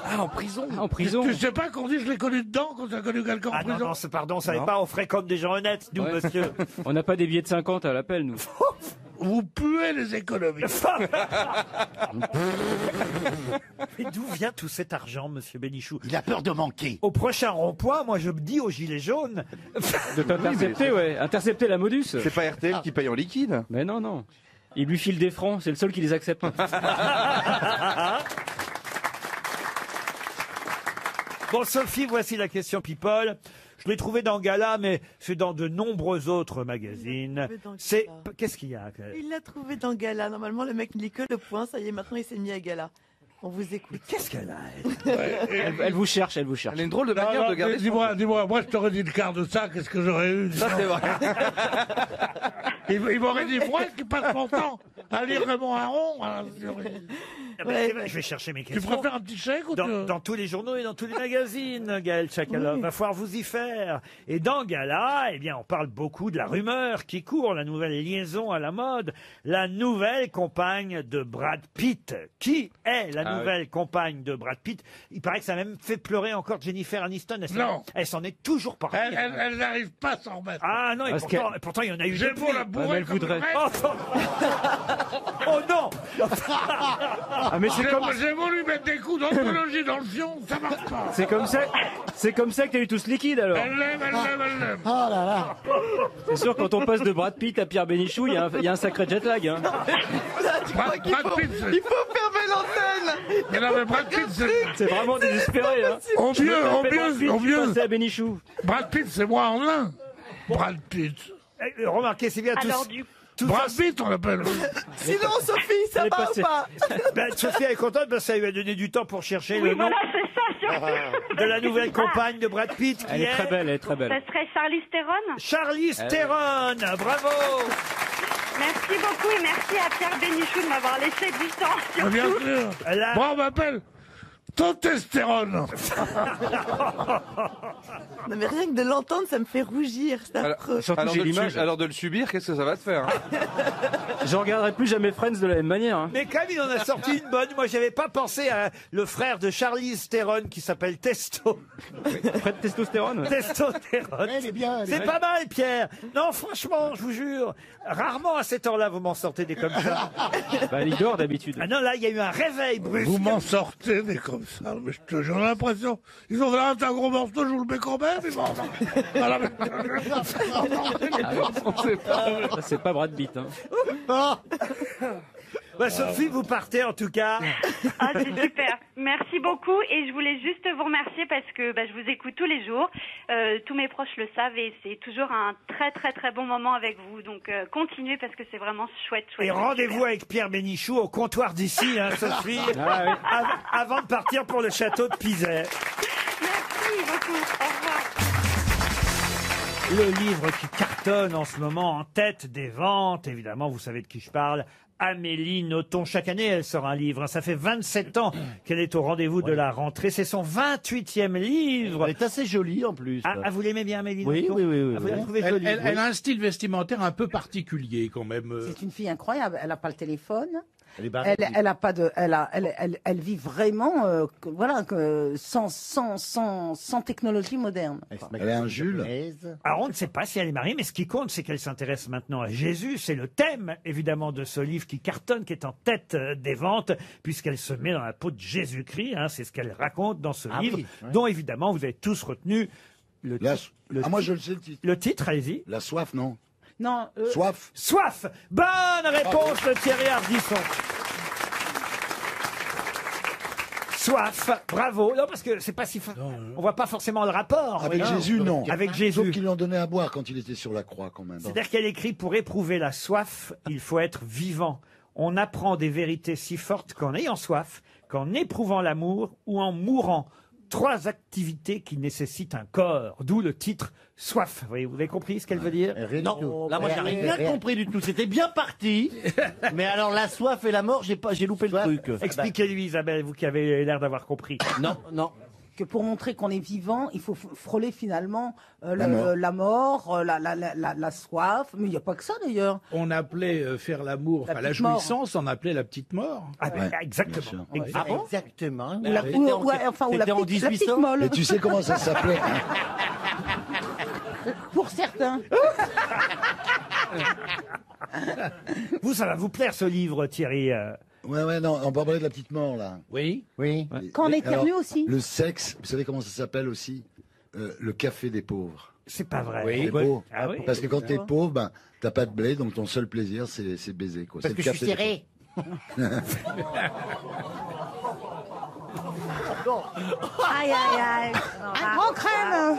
Ah, en prison. En prison. Tu sais pas qu'on dit je l'ai connu dedans quand t'as connu quelqu'un en Ah non, prison? non, pardon, on savait Non. pas, on fréquente des gens honnêtes, nous, Ouais. monsieur. On n'a pas des billets de 50 à l'appel, nous. Vous puez les économies. Mais d'où vient tout cet argent, monsieur Bénichou? Il a peur de manquer. Au prochain rond-point, moi je me dis aux gilets jaunes. De t'intercepter, ouais. Intercepter la modus. C'est pas RTL qui paye en liquide. Mais non, non. Il lui file des francs, c'est le seul qui les accepte. Bon, Sophie, voici la question People. Je l'ai trouvé dans Gala, mais c'est dans de nombreux autres magazines. C'est qu'est-ce qu'il y a? Il l'a trouvé dans Gala. Normalement, le mec ne lit que le point. Ça y est, maintenant, il s'est mis à Gala. On vous écoute. Qu'est-ce qu'elle a, Elle vous cherche, elle vous cherche. Elle a une drôle de Non, manière non, de garder. dis-moi, moi je t'aurais dit le quart de ça, qu'est-ce que j'aurais eu? Ça, c'est vrai. Il m'aurait dit, moi qui passe mon temps à lire Raymond Aron. Ah ben, je vais chercher mes Tu questions. préfères un petit chèque ou Dans tous les journaux et dans tous les magazines, Gaël Chakalov. Va falloir vous y faire. Et dans Gala, eh bien, on parle beaucoup de la rumeur qui court, la nouvelle liaison à la mode, la nouvelle compagne de Brad Pitt. Qui est la nouvelle compagne de Brad Pitt? Il paraît que ça a même fait pleurer encore Jennifer Aniston. Elle s'en est toujours pas remise. Elle n'arrive pas à s'en remettre. Ah non, et pourtant, il y en a eu J'ai depuis. beau la bourrer elle comme voudrait. une Oh non. Ah, mais c'est comme... J'ai voulu mettre des coups d'anthologie dans le fion, ça marche pas. C'est comme ça que t'as eu tous liquide, alors. Elle l'aime. Oh là là. C'est sûr, quand on passe de Brad Pitt à Pierre Bénichou, il y a un sacré jet lag. Hein. Brad Pitt, Il faut fermer l'antenne. mais non, mais Brad Pitt, C'est vraiment désespéré. Hein. au mieux, C'est à Bénichou. Brad Pitt, c'est moi en un. Brad Pitt. Remarquez, c'est bien Alors, tous. du Brad Pitt, on l'appelle. Sinon, Sophie, ça Elle est va passée. ou pas? Ben, Sophie elle est contente parce que ça lui a donné du temps pour chercher Oui, le nom voilà, c'est ça, surtout. de la nouvelle compagne de Brad Pitt qui Elle est très belle, elle est très belle. Ça serait Charlize Theron. Charlize Theron. Bravo. Merci beaucoup et merci à Pierre Bénichou de m'avoir laissé du temps. Ah, bien Surtout. sûr. La- Moi, on m'appelle Testostérone. Non, mais rien que de l'entendre, ça me fait rougir. C'est affreux. Surtout, j'ai l'image. Alors de le subir, qu'est-ce que ça va te faire hein? Je regarderai plus jamais Friends de la même manière. Hein. Mais quand même, il en a sorti une bonne. Moi, j'avais pas pensé à le frère de Charlize Theron qui s'appelle Testo. Fred Testostérone. Testostérone. Elle est bien. elle est C'est bien. pas mal, Pierre. Non, franchement, je vous jure, rarement à cette heure-là, vous m'en sortez des comme ça. Bah, il dort d'habitude. Ah non, là, il y a eu un réveil brusque. Vous m'en sortez des comme ça, mais j'ai l'impression. Ils ont fait un gros morceau, je vous le mets quand même. Ils m'en- Voilà, mais- On sait pas. Ça, c'est pas Brad Pitt. Hein. Bah, Sophie, vous partez en tout cas. Ah, c'est super. Merci beaucoup et je voulais juste vous remercier parce que je vous écoute tous les jours. Tous mes proches le savent et c'est toujours un très très très bon moment avec vous. Donc continuez parce que c'est vraiment chouette. Et chouette, rendez-vous super. avec Pierre Bénichou au comptoir d'ici, hein, Sophie, Ah, oui. avant de partir pour le château de Pizet. Merci beaucoup. Au revoir. Le livre qui cartonne en ce moment en tête des ventes, évidemment, vous savez de qui je parle. Amélie Nothomb. Chaque année, elle sort un livre. Ça fait 27 ans qu'elle est au rendez-vous de la rentrée. C'est son 28e livre. Elle est assez jolie en plus. Ah, vous l'aimez bien, Amélie Oui, Nothomb? oui, oui, oui, Ah, vous la oui. trouvez jolie, oui. Elle a un style vestimentaire un peu particulier quand même. C'est une fille incroyable. Elle n'a pas le téléphone. Elle est barrée. Elle a pas de. Elle vit vraiment, sans technologie moderne. Elle a un Jules. Alors, on ne sait pas si elle est mariée, mais ce qui compte, c'est qu'elle s'intéresse maintenant à Jésus. C'est le thème, évidemment, de ce livre qui cartonne, qui est en tête des ventes, puisqu'elle se met dans la peau de Jésus-Christ. Hein, c'est ce qu'elle raconte dans ce livre, oui, ouais. dont, évidemment, vous avez tous retenu le moi, je le sais le titre. Le titre, allez-y. La soif, non. Non. Soif. Soif. Bonne réponse de Thierry Ardisson. Soif, bravo. Non, parce que c'est pas si. On voit pas forcément le rapport. Avec voyez. Jésus, non. Avec Sauf Jésus. qu'ils lui ont donné à boire quand il était sur la croix, quand même. C'est-à-dire qu'elle écrit pour éprouver la soif, il faut être vivant. On apprend des vérités si fortes qu'en ayant soif, qu'en éprouvant l'amour ou en mourant. 3 activités qui nécessitent un corps. D'où le titre Soif. Vous avez compris ce qu'elle veut dire? Non, là moi j'ai rien compris du tout. C'était bien parti, mais alors la soif et la mort, j'ai loupé le truc. Expliquez-lui, Isabelle, vous qui avez l'air d'avoir compris. Non, non. que pour montrer qu'on est vivant, il faut frôler finalement La mort. la soif. Mais il n'y a pas que ça d'ailleurs. On appelait faire l'amour, La enfin la petite mort. jouissance, on appelait la petite mort. Ah, ben, exactement. Ouais. Ah bon Exactement. Ou la petite molle. Et tu sais comment ça s'appelait Pour certains. Vous, ça va vous plaire ce livre, Thierry. Ouais, non, on va parler de la petite mort, là. Oui. Oui. Quand on éternue Alors, aussi. Le sexe, vous savez comment ça s'appelle aussi Le café des pauvres. C'est pas vrai. C'est beau. Ah oui. Parce que quand t'es pauvre, ben, t'as pas de blé, donc ton seul plaisir, c'est baiser. Quoi. Parce C'est que le je suis café des serré. Aïe, aïe, aïe. Un grand crème.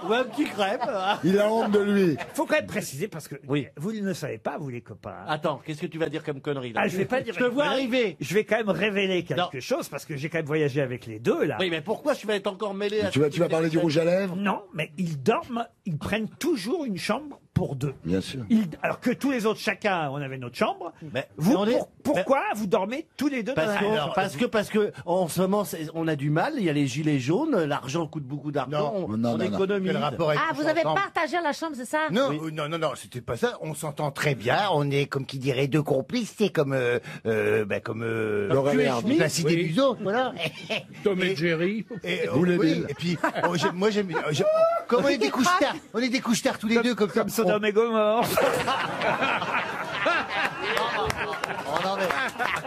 Ou un petit crêpe. Il a honte de lui. Faut quand même préciser parce que Oui. vous ne le savez pas, vous les copains. Attends, qu'est-ce que tu vas dire comme connerie là? Ah, je vais pas dire. Je te vois arriver. Je vais quand même révéler quelque Non. chose parce que j'ai quand même voyagé avec les deux là. Oui, mais pourquoi je vais être encore mêlé à Tu vas parler du rouge à lèvres Non, mais ils dorment, ils prennent toujours une chambre pour deux. Bien sûr. Alors que tous les autres, chacun, on avait notre chambre. Mais Vous, on est- pourquoi vous dormez tous les deux dans la même chambre parce que en ce moment on a du mal, il y a les gilets jaunes, l'argent coûte beaucoup d'argent, on économise. Ah, vous avez partagé la chambre, c'est ça? Non, non, c'était pas ça. On s'entend très bien. On est, comme qui dirait, deux complices. C'est comme, Laurel et Hardy. Placide et Museau, voilà. Tom et Jerry. Vous les oui, villes. et puis, moi j'aime bien. Comme on est des couches-tard, tous les deux, comme ça. Sodome et Gomorre.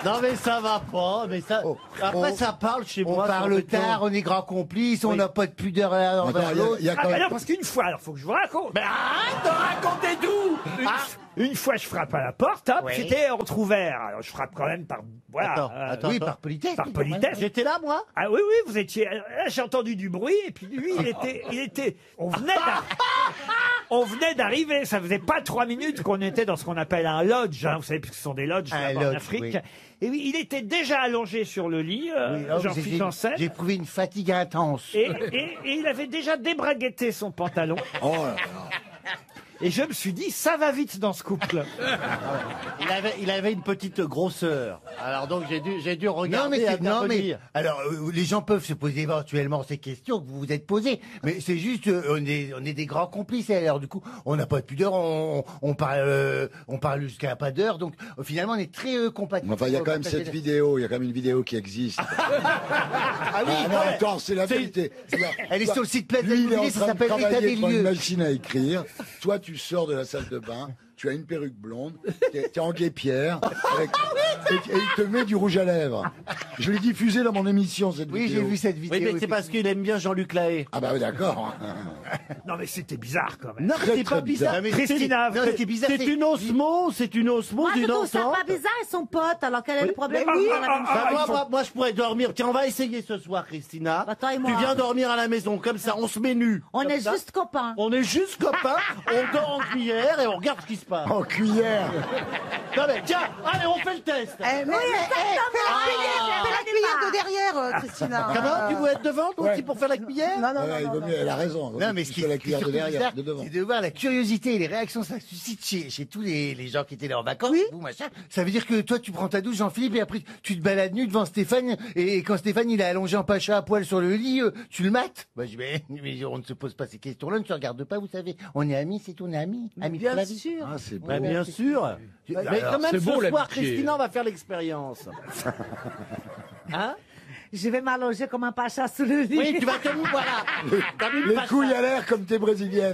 Non mais ça va pas, mais ça. Après ça parle chez On moi. parle tard, on est grands complices, on n'a pas de pudeur envers l'autre. Il y a quand Ah, même... non, parce qu'une fois, alors faut que je vous raconte. Mais arrête de raconter tout. Une fois, je frappe à la porte, hop, Ouais. c'était entrouvert. Alors, je frappe quand même par, voilà. Oui, par politesse. Par politesse. J'étais là moi. Ah oui, oui, vous étiez. Là, j'ai entendu du bruit, et puis lui, il était. On venait d'arriver. Ça faisait pas 3 minutes qu'on était dans ce qu'on appelle un lodge. Hein, vous savez, puisque ce sont des lodges Un là-bas en lodge, Afrique. oui. Et oui, il était déjà allongé sur le lit, Jean-Philippe Janssen. J'ai éprouvé une fatigue intense. Et il avait déjà débraguetté son pantalon. Oh là là. Et je me suis dit, ça va vite dans ce couple. Il avait une petite grosseur. Alors donc j'ai dû regarder. Non mais alors les gens peuvent se poser éventuellement ces questions que vous vous êtes posées, mais c'est juste on est des grands complices. Alors du coup on n'a pas de pudeur, on parle jusqu'à pas d'heure, donc finalement on est très compatibles. Enfin, il y a quand même cette vidéo, il y a quand même une vidéo qui existe. Ah oui, non, attends, c'est la vérité. Elle est sur le site Place Lui, il est en ça train de s'appelle l'état des travailler devant une lieux. machine à écrire. Toi, tu sors de la salle de bain, tu as une perruque blonde, t'es en guêpière, et il te met du rouge à lèvres. Je l'ai diffusé dans mon émission, cette vidéo. Oui, j'ai vu cette vidéo. Oui, mais c'est parce qu'il aime bien Jean-Luc Lahaye. Ah bah oui, d'accord. Non, mais c'était bizarre quand même. Non, Très, c'est très pas bizarre. bizarre. Mais Christina, Non, ce qui est bizarre, c'est une osmose, Moi, je d'une trouve ça entente. pas bizarre, ils sont potes, alors quel est le problème? Mais de oui, faire la même ah, chose Moi, je pourrais dormir. Tiens, on va essayer ce soir, Christina. Bah, toi et moi. Tu viens dormir à la maison, comme ça, on se met nu. On Comme est ça. juste copains. On est juste copains, on dort en cuillère et on regarde ce qui se passe. En cuillère. Non mais tiens, allez, on fait le test. Mais la cuillère de derrière, Christina. Comment tu veux être devant toi aussi pour faire la cuillère? Non, non, Ouais, il non, vaut non. mieux, elle a raison. Non, mais ce ce qui qui la est cuillère de surtout derrière, bizarre, de devant. c'est de voir la curiosité et les réactions que ça suscite chez tous les gens qui étaient là en vacances. Vous, machin. Ça veut dire que toi, tu prends ta douche, Jean-Philippe, et après, tu te balades nu devant Stéphane, et quand Stéphane, il est allongé en pacha à poil sur le lit, tu le mates. Bah, je dis, mais on ne se pose pas ces questions-là, on ne se regarde pas, vous savez. On est amis, c'est tout, on est amis. Amis Bien pour la vie. sûr. Ah, c'est beau. Ouais, bien sûr. Mais alors, quand même, c'est ce beau, soir, l'amitié. Christina, on va faire l'expérience. Hein? Je vais m'allonger comme un pacha sous le lit. Oui, tu vas te voilà. T'as vu le Les pacha. couilles à l'air comme t'es brésilienne.